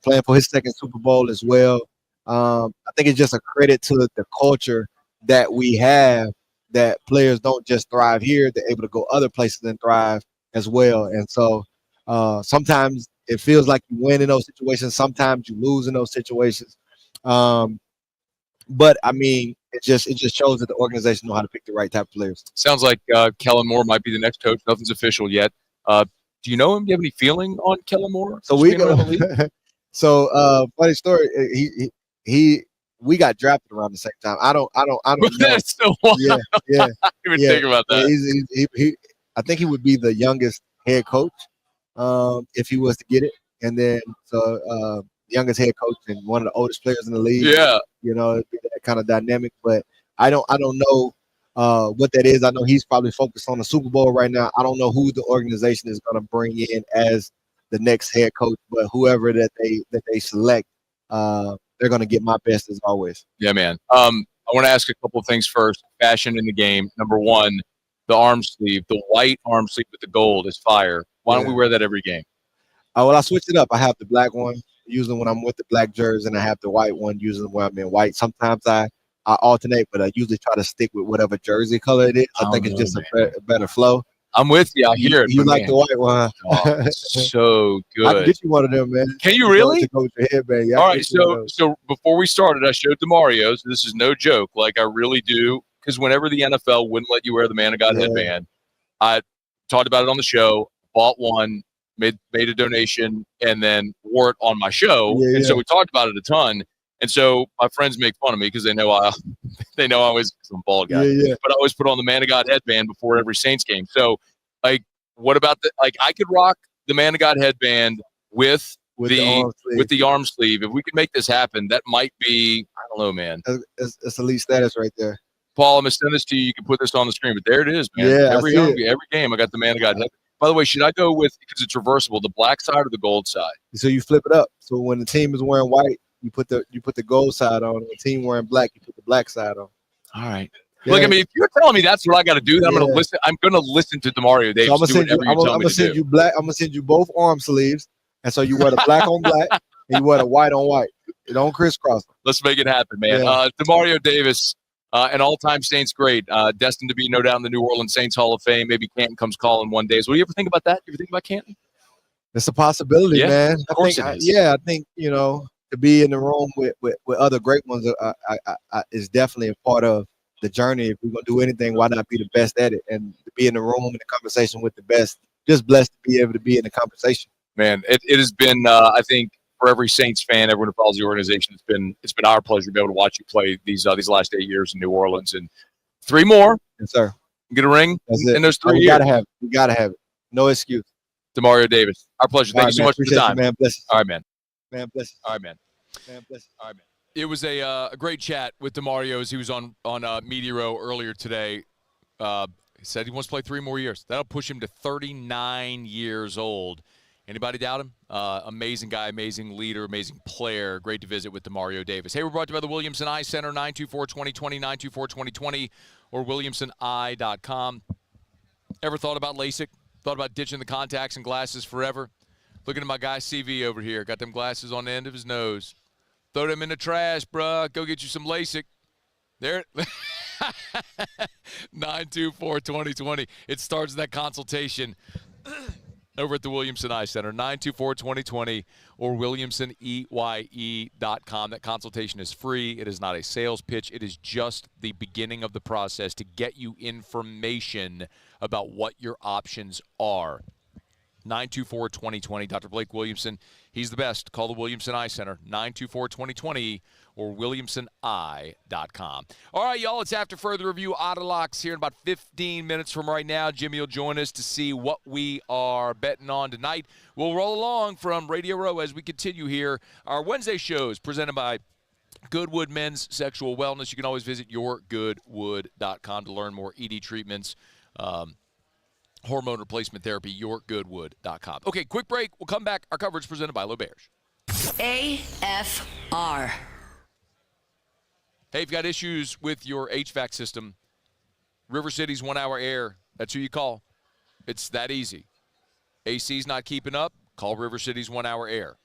playing for his second Super Bowl as well. I think it's just a credit to the culture that we have, that players don't just thrive here, they're able to go other places and thrive as well. And so sometimes it feels like you win in those situations. Sometimes you lose in those situations. But I mean, it just shows that the organization know how to pick the right type of players. Sounds like Kellen Moore might be the next coach. Nothing's official yet. Do you know him? Do you have any feeling on Kellen Moore? So funny story. We got drafted around the same time. I don't know. That's so wild. Yeah. I didn't even think about that. I think he would be the youngest head coach if he was to get it. And then youngest head coach and one of the oldest players in the league. Yeah. It'd be that kind of dynamic. But I don't know what that is. I know he's probably focused on the Super Bowl right now. I don't know who the organization is going to bring in as the next head coach, but whoever that they select, they're going to get my best as always. Yeah, man. I want to ask a couple of things first. Fashion in the game. Number one, the arm sleeve, the white arm sleeve with the gold is fire. Why don't we wear that every game? Well, I switched it up. I have the black one usually when I'm with the black jersey, and I have the white one usually when I'm in white. Sometimes I alternate, but I usually try to stick with whatever jersey color it is. I think it's just a better flow. I'm with you. I hear it. You like the white one? Oh, so good. I can get you one of them, man. Can you really? To go with your headband. Yeah, all right. So before we started, I showed Demario. So this is no joke. Like I really do, because whenever the NFL wouldn't let you wear the Man of God headband, I talked about it on the show. Bought one, made a donation, and then wore it on my show. So we talked about it a ton. And so my friends make fun of me because they know I always I'm a bald guy. But I always put on the Man of God headband before every Saints game. So, like, what about I could rock the Man of God headband with the arm sleeve. If we could make this happen, that might be, I don't know, man. It's elite status right there. Paul, I'm gonna send this to you. You can put this on the screen, but there it is, man. Yeah, every game I got the Man of God headband. By the way, should I go with, because it's reversible, the black side or the gold side? So you flip it up. So when the team is wearing white, you put the gold side on. When the team wearing black, you put the black side on. All right. Yeah. Look, I mean, if you're telling me that's what I got to do, then I'm gonna listen. I'm gonna listen to Demario Davis. So I'm gonna send you black. I'm gonna send you both arm sleeves, and so you wear the black on black, and you wear the white on white. You don't crisscross them. Let's make it happen, man. Demario Davis, an all-time Saints great, destined to be no doubt in the New Orleans Saints Hall of Fame. Maybe Canton comes calling one day. So, do you ever think about that? You ever think about Canton? It's a possibility, man. Of course it is. I think to be in the room with other great ones is definitely a part of the journey. If we're gonna do anything, why not be the best at it? And to be in the room in the conversation with the best, just blessed to be able to be in the conversation. Man, it has been, I think, for every Saints fan, everyone who follows the organization, it's been our pleasure to be able to watch you play these last 8 years in New Orleans. And 3 more. Yes, sir. Get a ring in those 3 years. We gotta have it. No excuse. Demario Davis, our pleasure. Thank you so much for the time. Man, bless you. All right, man. Man, bless you. All right, man. Man, bless you. All right, man. It was a great chat with Demario as he was on Media Row earlier today. He said he wants to play 3 more years. That'll push him to 39 years old. Anybody doubt him? Amazing guy, amazing leader, amazing player. Great to visit with Demario Davis. Hey, we're brought to you by the Williamson Eye Center, 924-2020, 924-2020, or williamsoneye.com. Ever thought about LASIK? Thought about ditching the contacts and glasses forever? Looking at my guy CV over here. Got them glasses on the end of his nose. Throw them in the trash, bruh. Go get you some LASIK. There. 924-2020. It starts that consultation over at the Williamson Eye Center, 924-2020 or williamsoneye.com. That consultation is free. It is not a sales pitch. It is just the beginning of the process to get you information about what your options are. 924-2020. Dr. Blake Williamson, he's the best. Call the Williamson Eye Center, 924-2020 or williamsoneye.com. All right, y'all, it's After Further Review Autolocks here in about 15 minutes from right now. Jimmy will join us to see what we are betting on tonight. We'll roll along from Radio Row as we continue here. Our Wednesday shows presented by Goodwood Men's Sexual Wellness. You can always visit yourgoodwood.com to learn more ED treatments, hormone replacement therapy, yourgoodwood.com. Okay, quick break. We'll come back. Our coverage presented by L'Auberge. AFR. Hey, if you've got issues with your HVAC system, River City's 1 Hour Air, that's who you call. It's that easy. AC's not keeping up, call River City's 1 Hour Air.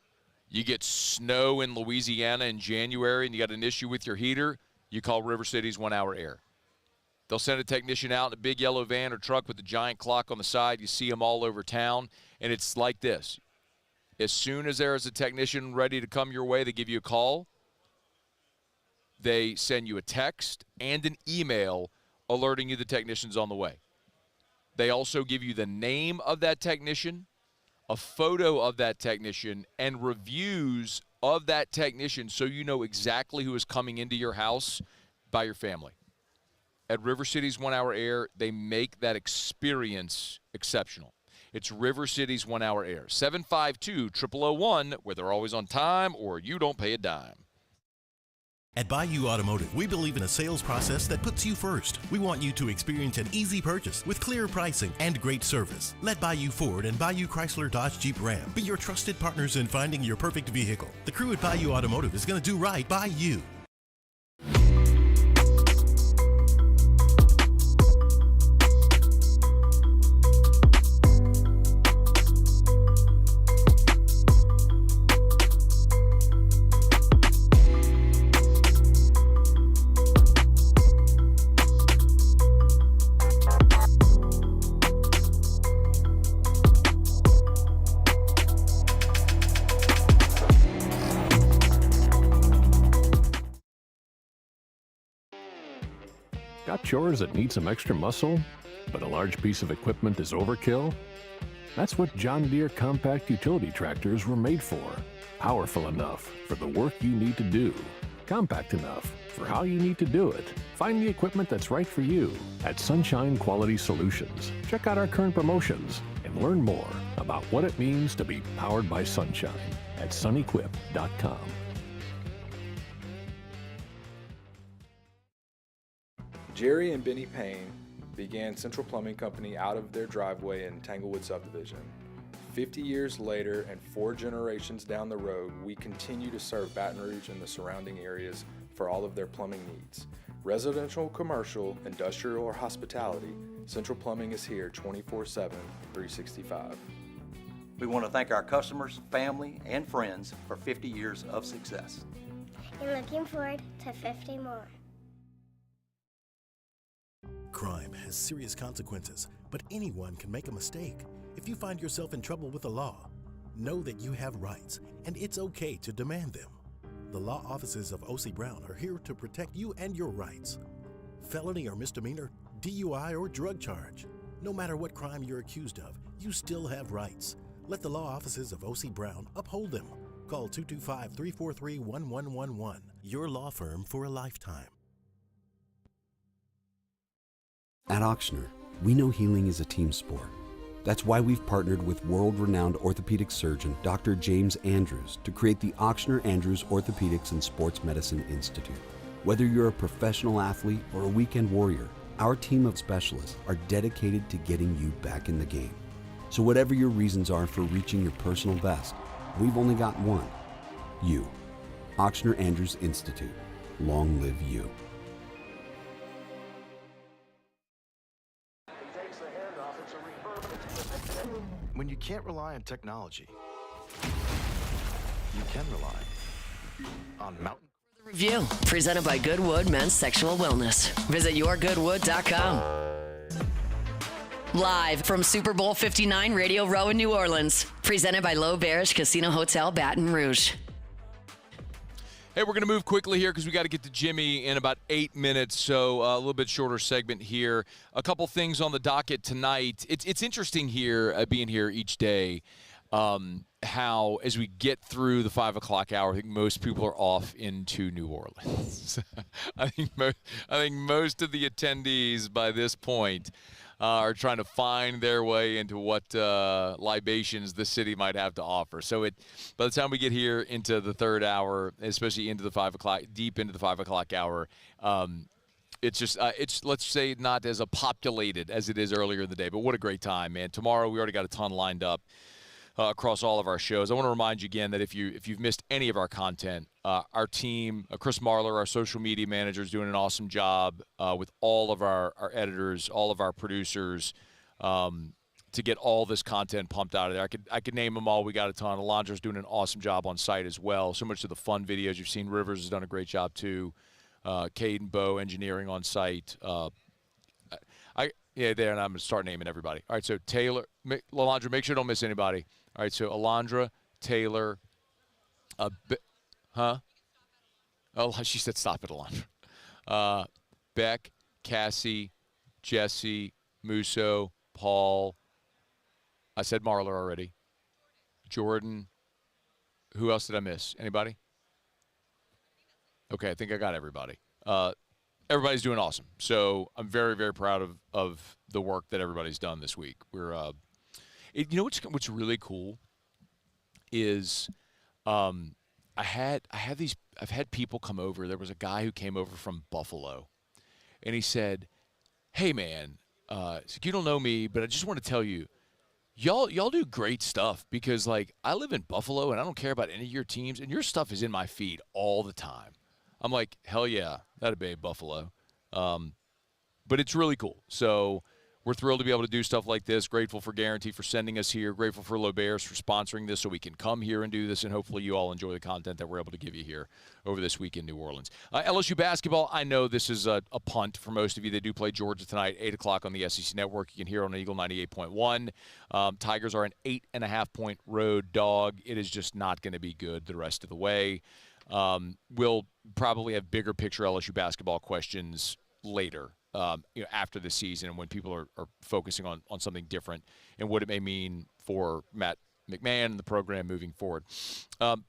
You get snow in Louisiana in January and you got an issue with your heater, you call River City's 1 Hour Air. They'll send a technician out in a big yellow van or truck with a giant clock on the side. You see them all over town, and it's like this. As soon as there is a technician ready to come your way, they give you a call. They send you a text and an email alerting you the technician's on the way. They also give you the name of that technician, a photo of that technician, and reviews of that technician so you know exactly who is coming into your house by your family. At River City's 1 Hour Air, they make that experience exceptional. It's River City's 1 Hour Air, 752-0001, where they're always on time or you don't pay a dime. At Bayou Automotive, we believe in a sales process that puts you first. We want you to experience an easy purchase with clear pricing and great service. Let Bayou Ford and Bayou Chrysler Dodge Jeep Ram be your trusted partners in finding your perfect vehicle. The crew at Bayou Automotive is going to do right by you. Got chores that need some extra muscle, but a large piece of equipment is overkill? That's what John Deere compact utility tractors were made for. Powerful enough for the work you need to do. Compact enough for how you need to do it. Find the equipment that's right for you at Sunshine Quality Solutions. Check out our current promotions and learn more about what it means to be powered by sunshine at sunequip.com. Jerry and Benny Payne began Central Plumbing Company out of their driveway in Tanglewood subdivision. 50 years later and 4 generations down the road, we continue to serve Baton Rouge and the surrounding areas for all of their plumbing needs. Residential, commercial, industrial, or hospitality, Central Plumbing is here 24/7, 365. We want to thank our customers, family, and friends for 50 years of success. And looking forward to 50 more. Crime has serious consequences, but anyone can make a mistake. If you find yourself in trouble with the law, know that you have rights, and it's okay to demand them. The law offices of O.C. Brown are here to protect you and your rights. Felony or misdemeanor, DUI or drug charge. No matter what crime you're accused of, you still have rights. Let the law offices of O.C. Brown uphold them. Call 225-343-1111. Your law firm for a lifetime. At Auctioner, we know healing is a team sport. That's why we've partnered with world-renowned orthopedic surgeon Dr. James Andrews to create the Auctioner Andrews Orthopedics and Sports Medicine Institute. Whether you're a professional athlete or a weekend warrior, our team of specialists are dedicated to getting you back in the game. So whatever your reasons are for reaching your personal best, we've only got one. You. Auctioneer Andrews Institute. Long live you. When you can't rely on technology, you can rely on Mountain. Review presented by Goodwood Men's Sexual Wellness. Visit yourgoodwood.com. Live from Super Bowl 59 Radio Row in New Orleans. Presented by L'Auberge Casino Hotel Baton Rouge. Hey, we're going to move quickly here because we got to get to Jimmy in about 8 minutes, so a little bit shorter segment here. A couple things on the docket tonight. It's interesting here, being here each day, how as we get through the 5 o'clock hour, I think most people are off into New Orleans. I think most of the attendees by this point are trying to find their way into what libations the city might have to offer. So by the time we get here into the third hour, especially into the 5 o'clock, deep into the 5 o'clock hour, it's just it's, let's say, not as populated as it is earlier in the day. But what a great time, man! Tomorrow we already got a ton lined up across all of our shows. I want to remind you again that if you've missed any of our content, our team, Chris Marler, our social media manager, is doing an awesome job with all of our editors, all of our producers, to get all this content pumped out of there. I could name them all. We got a ton. Alondra's doing an awesome job on site as well. So much of the fun videos you've seen. Rivers has done a great job too. Cade and Bo engineering on site. There, and I'm going to start naming everybody. All right, so Taylor, Alondra, make sure you don't miss anybody. All right, so Alondra, Taylor, Oh, she said stop it, Alondra. Beck, Cassie, Jesse, Musso, Paul. I said Marler already. Jordan. Who else did I miss? Anybody? Okay, I think I got everybody. Everybody's doing awesome. So I'm very, very proud of the work that everybody's done this week. We're, you know what's really cool is, I've had people come over. There was a guy who came over from Buffalo, and he said, "Hey man, you don't know me, but I just want to tell you, y'all do great stuff because like I live in Buffalo and I don't care about any of your teams, and your stuff is in my feed all the time." I'm like, hell yeah, that'd be Buffalo. But it's really cool. So we're thrilled to be able to do stuff like this. Grateful for Guarantee for sending us here. Grateful for L'Auberge for sponsoring this so we can come here and do this, and hopefully you all enjoy the content that we're able to give you here over this week in New Orleans. LSU basketball, I know this is a punt for most of you. They do play Georgia tonight, 8 o'clock on the SEC Network. You can hear on Eagle 98.1. Tigers are an 8.5-point road dog. It is just not going to be good the rest of the way. We'll probably have bigger picture LSU basketball questions later, after the season, and when people are focusing on something different and what it may mean for Matt McMahon and the program moving forward.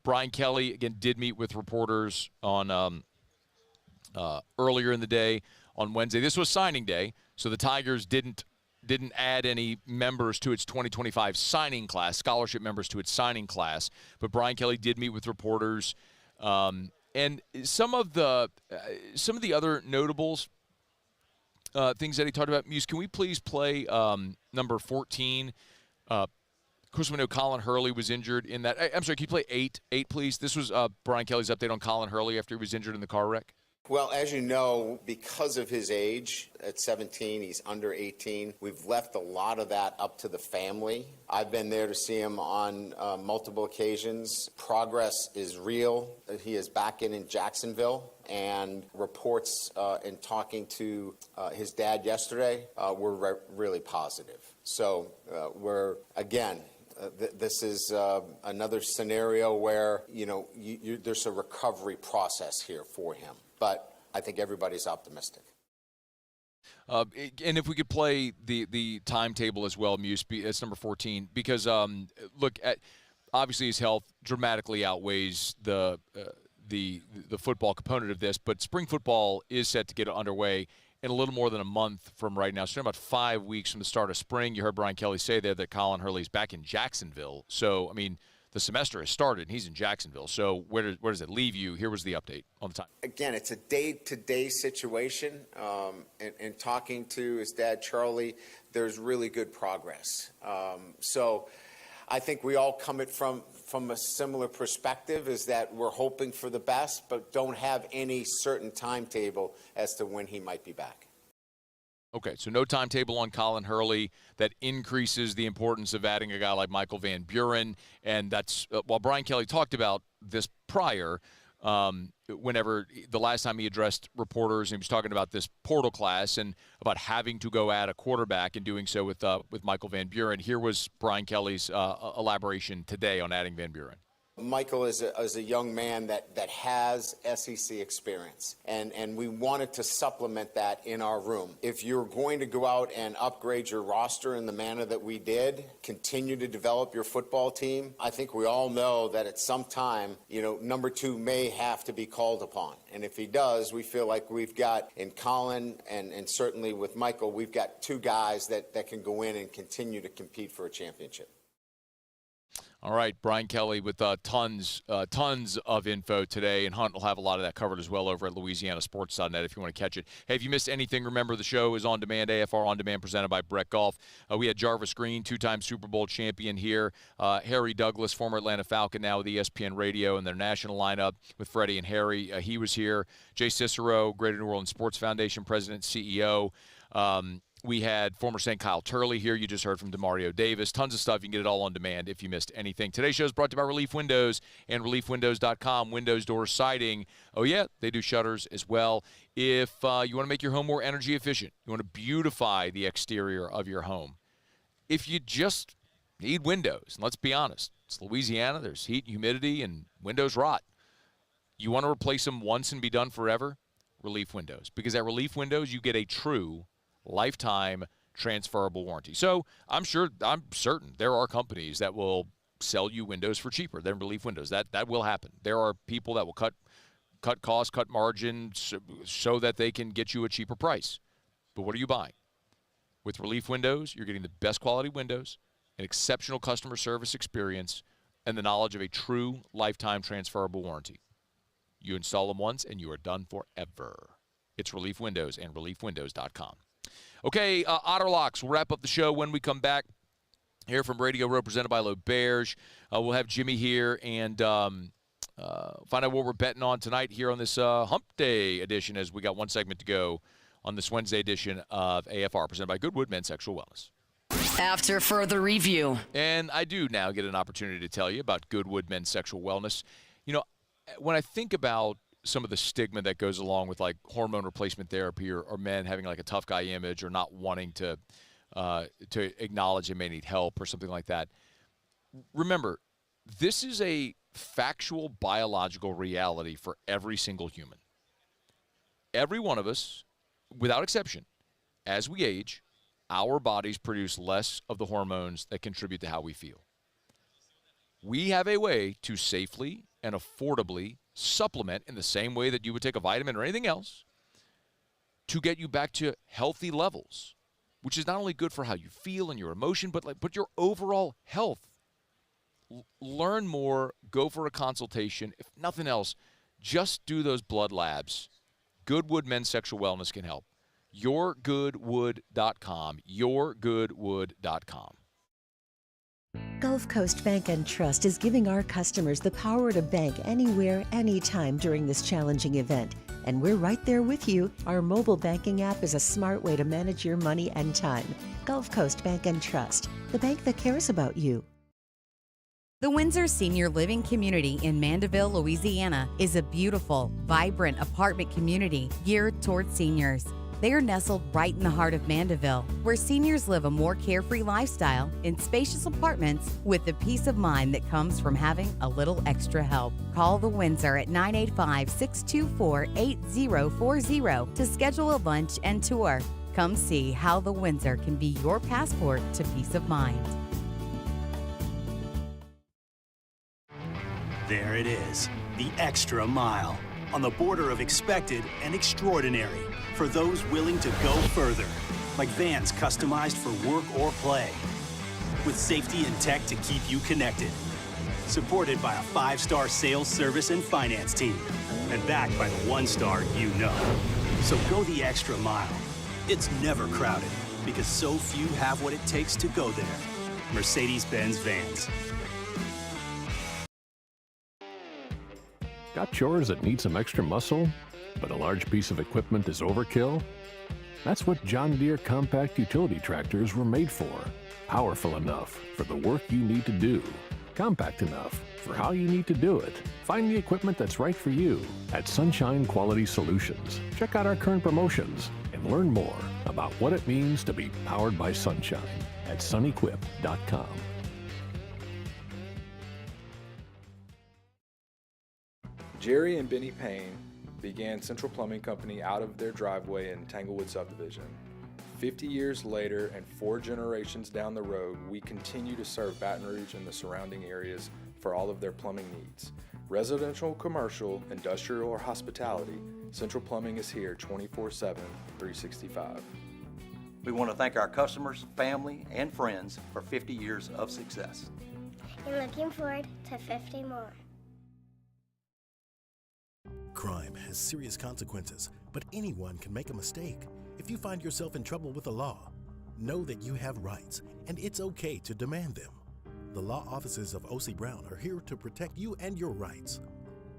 Brian Kelly, again, did meet with reporters on earlier in the day on Wednesday. This was signing day, so the Tigers didn't add any members to its 2025 signing class, scholarship members to its signing class, but Brian Kelly did meet with reporters. And some of the other notables, things that he talked about. Muse, can we please play number 14? Of course, we know Colin Hurley was injured in that. I'm sorry, can you play 8, please? This was Brian Kelly's update on Colin Hurley after he was injured in the car wreck. Well, as you know, because of his age, at 17, he's under 18. We've left a lot of that up to the family. I've been there to see him on multiple occasions. Progress is real. He is back in Jacksonville, and reports in talking to his dad yesterday were really positive. So we're, again, this is another scenario where, there's a recovery process here for him. But I think everybody's optimistic. And if we could play the timetable as well, Muse, it's number 14, because look at obviously his health dramatically outweighs the football component of this, but spring football is set to get underway in a little more than a month from right now. So about 5 weeks from the start of spring. You heard Brian Kelly say there that Colin Hurley's back in Jacksonville. So, I mean, the semester has started, and he's in Jacksonville. So where does it leave you? Here was the update on the time. Again, it's a day-to-day situation. And talking to his dad, Charlie, there's really good progress. So I think we all come at from a similar perspective, is that we're hoping for the best, but don't have any certain timetable as to when he might be back. Okay, so no timetable on Colin Hurley. That increases the importance of adding a guy like Michael Van Buren. And that's, while Brian Kelly talked about this prior, whenever the last time he addressed reporters, he was talking about this portal class and about having to go add a quarterback and doing so with Michael Van Buren. Here was Brian Kelly's elaboration today on adding Van Buren. Michael is a young man that has SEC experience, and we wanted to supplement that in our room. If you're going to go out and upgrade your roster in the manner that we did, continue to develop your football team, I think we all know that at some time, number 2 may have to be called upon. And if he does, we feel like we've got, in Colin and certainly with Michael, we've got 2 guys that can go in and continue to compete for a championship. All right, Brian Kelly with tons of info today, and Hunt will have a lot of that covered as well over at LouisianaSports.net if you want to catch it. Hey, if you missed anything, remember the show is on demand, AFR On Demand, presented by Brett Golf. We had Jarvis Green, 2-time Super Bowl champion here. Harry Douglas, former Atlanta Falcon, now with ESPN Radio and their national lineup with Freddie and Harry. He was here. Jay Cicero, Greater New Orleans Sports Foundation president, CEO. We had former St. Kyle Turley here. You just heard from Demario Davis. Tons of stuff. You can get it all on demand if you missed anything. Today's show is brought to you by Relief Windows and ReliefWindows.com. Windows, doors, siding. Oh, yeah, they do shutters as well. If you want to make your home more energy efficient, you want to beautify the exterior of your home. If you just need windows, and let's be honest, it's Louisiana. There's heat, humidity, and windows rot. You want to replace them once and be done forever? Relief Windows. Because at Relief Windows, you get a true lifetime transferable warranty. So I'm certain there are companies that will sell you windows for cheaper than Relief Windows. That will happen. There are people that will cut costs, cut margin so that they can get you a cheaper price. But what are you buying? With Relief Windows, you're getting the best quality windows, an exceptional customer service experience, and the knowledge of a true lifetime transferable warranty. You install them once and you are done forever. It's Relief Windows and ReliefWindows.com. Okay, Otter Locks. We'll wrap up the show when we come back. Here from Radio Row, presented by L'Auberge. We'll have Jimmy here and find out what we're betting on tonight here on this Hump Day edition, as we got one segment to go on this Wednesday edition of AFR, presented by Goodwood Men's Sexual Wellness. After further review. And I do now get an opportunity to tell you about Goodwood Men's Sexual Wellness. When I think about some of the stigma that goes along with like hormone replacement therapy or men having like a tough guy image or not wanting to acknowledge they may need help or something like that. Remember, this is a factual biological reality for every single human. Every one of us, without exception, as we age, our bodies produce less of the hormones that contribute to how we feel. We have a way to safely and affordably supplement in the same way that you would take a vitamin or anything else to get you back to healthy levels, which is not only good for how you feel and your emotion, but your overall health. Learn more, go for a consultation. If nothing else, just do those blood labs. Goodwood Men's Sexual Wellness can help. YourGoodwood.com. YourGoodwood.com. Gulf Coast Bank and Trust is giving our customers the power to bank anywhere, anytime during this challenging event. And we're right there with you. Our mobile banking app is a smart way to manage your money and time. Gulf Coast Bank and Trust, the bank that cares about you. The Windsor Senior Living Community in Mandeville, Louisiana is a beautiful, vibrant apartment community geared towards seniors. They are nestled right in the heart of Mandeville, where seniors live a more carefree lifestyle in spacious apartments with the peace of mind that comes from having a little extra help. Call the Windsor at 985-624-8040 to schedule a lunch and tour. Come see how the Windsor can be your passport to peace of mind. There it is, the extra mile, on the border of expected and extraordinary, for those willing to go further, like vans customized for work or play, with safety and tech to keep you connected, supported by a 5-star sales, service, and finance team, and backed by the 1-star you know. So go the extra mile. It's never crowded, because so few have what it takes to go there. Mercedes-Benz Vans. Got chores that need some extra muscle, but a large piece of equipment is overkill? That's what John Deere compact utility tractors were made for. Powerful enough for the work you need to do. Compact enough for how you need to do it. Find the equipment that's right for you at Sunshine Quality Solutions. Check out our current promotions and learn more about what it means to be powered by sunshine at sunequip.com. Jerry and Benny Payne began Central Plumbing Company out of their driveway in Tanglewood Subdivision. 50 years later and 4 generations down the road, we continue to serve Baton Rouge and the surrounding areas for all of their plumbing needs. Residential, commercial, industrial, or hospitality, Central Plumbing is here 24/7, 365. We want to thank our customers, family, and friends for 50 years of success. And looking forward to 50 more. Crime has serious consequences, but anyone can make a mistake. If you find yourself in trouble with the law, know that you have rights, and it's okay to demand them. The law offices of O.C. Brown are here to protect you and your rights.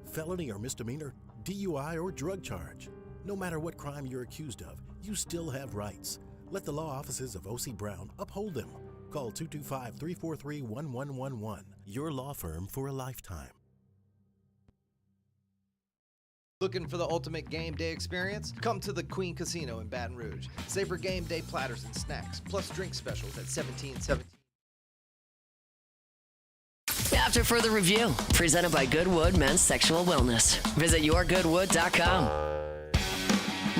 Felony or misdemeanor, DUI or drug charge. No matter what crime you're accused of, you still have rights. Let the law offices of O.C. Brown uphold them. Call 225-343-1111. Your law firm for a lifetime. Looking for the ultimate game day experience? Come to the Queen Casino in Baton Rouge. Savor game day platters and snacks, plus drink specials at $17.17. After further review, presented by Goodwood Men's Sexual Wellness. Visit yourgoodwood.com.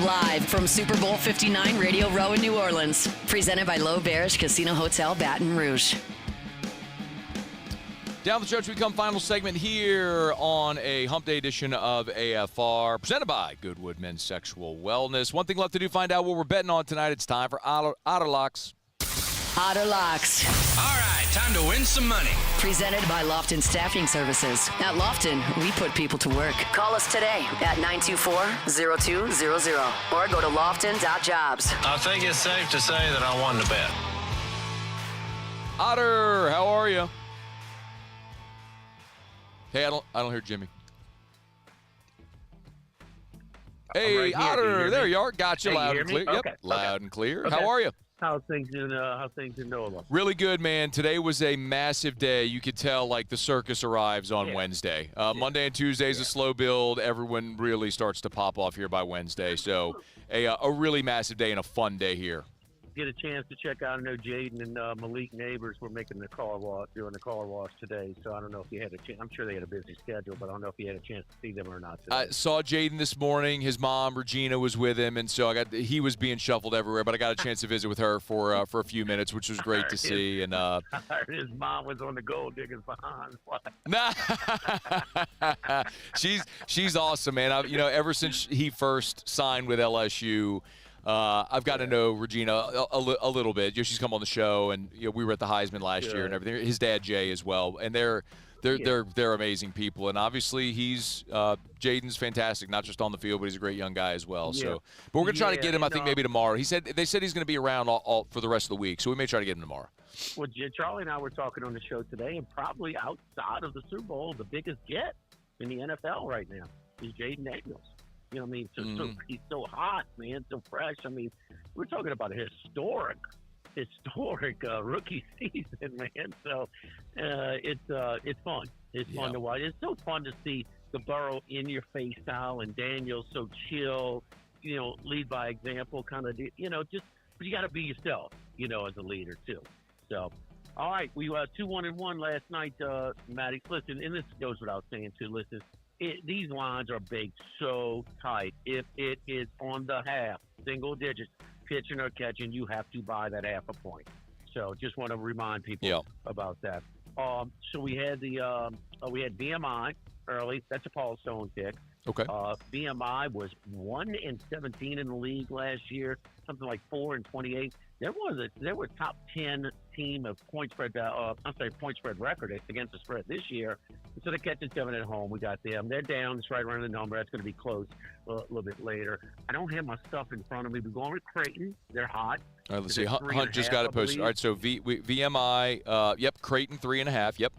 Live from Super Bowl 59 Radio Row in New Orleans. Presented by L'Auberge Casino Hotel Baton Rouge. Down the stretch we come, final segment here on a Hump Day edition of AFR, presented by Goodwood Men's Sexual Wellness. One thing left to do, find out what we're betting on tonight. It's time for Auto Locks. Auto Locks. All right, time to win some money. Presented by Lofton Staffing Services. At Lofton, we put people to work. Call us today at 924-0200 or go to lofton.jobs. I think it's safe to say that I won the bet. Otter, how are you? Hey, I don't hear Jimmy. Hey, right Otter, there you are. Got you Hey, loud you and hear me? clear. Okay, Yep, loud and clear. Okay. How are you? How's things in NOLA? Really good, man. Today was a massive day. You could tell, like, the circus arrives on Wednesday. Monday and Tuesday is a slow build. Everyone really starts to pop off here by Wednesday. So a really massive day and a fun day here. Get a chance to check out. I know Jaden and Malik neighbors were making the car wash, doing the car wash today. So I don't know if you had a chance. I'm sure they had a busy schedule, but I don't know if you had a chance to see them or not today. I saw Jaden this morning. His mom, Regina, was with him, and so he was being shuffled everywhere. But I got a chance to visit with her for a few minutes, which was great to see. And I heard his mom was on the gold diggers behind. she's awesome, man. Ever since he first signed with LSU. I've got to know Regina a little bit. She's come on the show, and we were at the Heisman last year and everything. His dad Jay as well, and they're amazing people. And obviously, Jaden's fantastic, not just on the field, but he's a great young guy as well. Yeah. So, but we're gonna try to get him. I think maybe tomorrow. They said he's going to be around all for the rest of the week, so we may try to get him tomorrow. Well, Charlie and I were talking on the show today, and probably outside of the Super Bowl, the biggest get in the NFL right now is Jaden Daniels. You know what I mean? So he's so hot, man, so fresh. I mean, we're talking about a historic rookie season, man. So it's fun. It's fun to watch. It's so fun to see the Burrow in-your-face style and Daniels so chill, lead by example kind of, but you got to be yourself, as a leader too. So, all right, we 2-1-1 last night, Maddox. Listen, and this goes without saying too, listen, these lines are baked so tight. If it is on the half, single digits, pitching or catching, you have to buy that half a point. So just want to remind people about that. So we had we had BMI early. That's a Paul Stone pick. Okay. BMI was 1-17 in the league last year, something like 4-28. They were top 10 team of point spread record against the spread this year. So they're catching 7 at home. We got them. They're down. It's right around the number. That's going to be close a little bit later. I don't have my stuff in front of me. We're going with Creighton. They're hot. All right, let's see. Hunt just got it posted. All right, so VMI, yep, Creighton 3.5. Yep.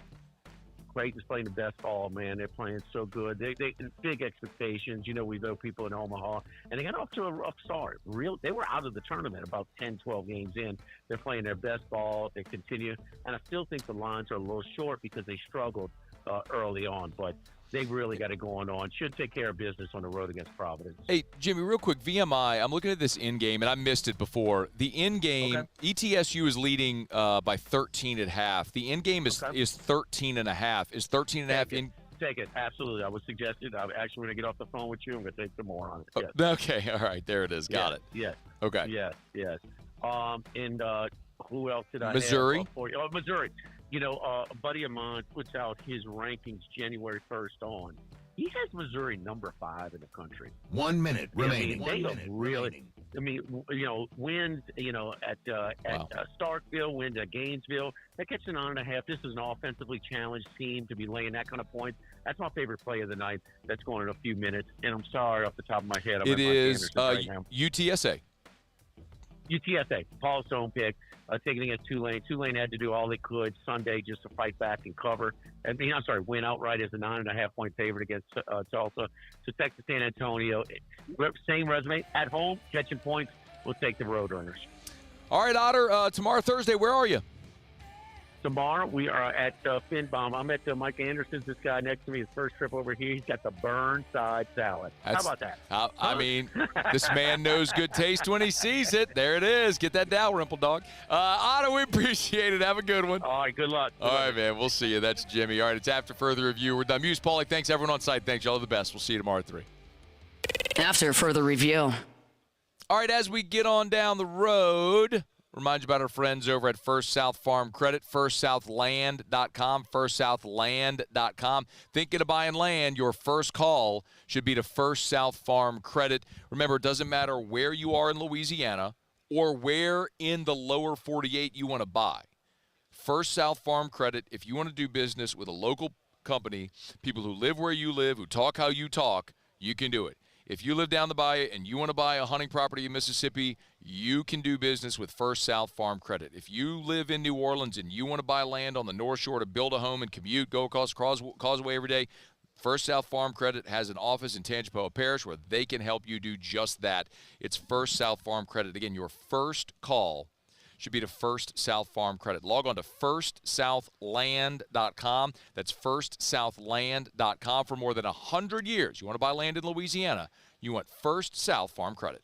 Creighton's playing the best ball, man. They're playing so good. They big expectations. You know, we know people in Omaha, and they got off to a rough start. They were out of the tournament about 10, 12 games in. They're playing their best ball. They continue, and I still think the lines are a little short because they struggled early on, but they really got it going on. Should take care of business on the road against Providence. Hey, Jimmy, real quick, VMI, I'm looking at this in-game, and I missed it before. The in-game, ETSU is leading by 13 at half. The in-game is 13 and a half. Is 13 and a half in? Take it. Absolutely. I would suggest it. I'm actually going to get off the phone with you. I'm going to take some more on it. Yes. Okay. All right. There it is. Got it. Yes. Okay. Yes. And who else did I Missouri. have for you? Oh, Missouri. You know, a buddy of mine puts out his rankings January 1st on. He has Missouri number 5 in the country. 1 minute remaining. They are really. I mean, you know, wins. You know, at Starkville, wins at Gainesville. They're catching 9.5. This is an offensively challenged team to be laying that kind of points. That's my favorite play of the night. That's going in a few minutes. And I'm sorry off the top of my head. I'm it is right now. UTSA. UTSA. Paul Stone pick. Taking against Tulane. Tulane had to do all they could Sunday just to fight back and cover. Win outright as a 9.5-point favorite against Tulsa. So Texas San Antonio, same resume. At home, catching points. We'll take the Roadrunners. All right, Otter, tomorrow, Thursday, where are you? Tomorrow, we are at Finbaum. I'm at Mike Anderson's. This guy next to me, his first trip over here. He's got the Burnside salad. How about that? I mean, this man knows good taste when he sees it. There it is. Get that Dalrymple, dog. Otter, we appreciate it. Have a good one. All right, good luck. All right, man. We'll see you. That's Jimmy. All right, it's After Further Review. We're done. Muse, Paulie, thanks everyone on site. Thanks. Y'all are the best. We'll see you tomorrow at 3. After Further Review. All right, as we get on down the road, remind you about our friends over at First South Farm Credit, firstsouthland.com, firstsouthland.com. Thinking of buying land, your first call should be to First South Farm Credit. Remember, it doesn't matter where you are in Louisiana or where in the lower 48 you want to buy. First South Farm Credit, if you want to do business with a local company, people who live where you live, who talk how you talk, you can do it. If you live down the bayou and you want to buy a hunting property in Mississippi, you can do business with First South Farm Credit. If you live in New Orleans and you want to buy land on the North Shore to build a home and commute, go across Causeway every day, First South Farm Credit has an office in Tangipahoa Parish where they can help you do just that. It's First South Farm Credit. Again, your first call should be to First South Farm Credit. Log on to firstsouthland.com. That's firstsouthland.com. For more than 100 years, you want to buy land in Louisiana, you want First South Farm Credit.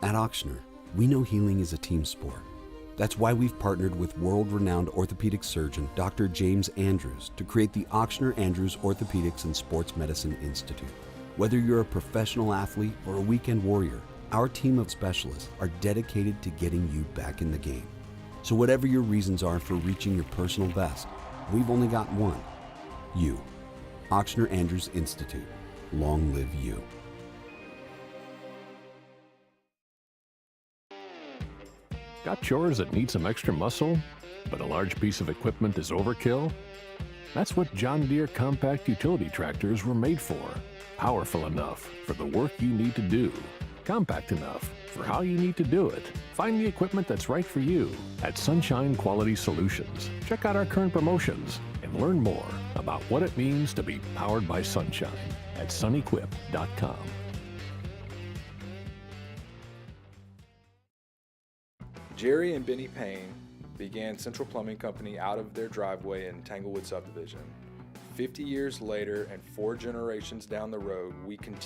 At Auctioner, we know healing is a team sport. That's why we've partnered with world-renowned orthopedic surgeon Dr. James Andrews to create the Auctioner Andrews Orthopedics and Sports Medicine Institute. Whether you're a professional athlete or a weekend warrior, our team of specialists are dedicated to getting you back in the game. So whatever your reasons are for reaching your personal best, we've only got one: you. Auctioner Andrews Institute. Long live you. Got chores that need some extra muscle, but a large piece of equipment is overkill? That's what John Deere compact utility tractors were made for. Powerful enough for the work you need to do. Compact enough for how you need to do it. Find the equipment that's right for you at Sunshine Quality Solutions. Check out our current promotions and learn more about what it means to be powered by sunshine at sunequip.com. Jerry and Benny Payne began Central Plumbing Company out of their driveway in Tanglewood subdivision. 50 years later and 4 generations down the road, we continue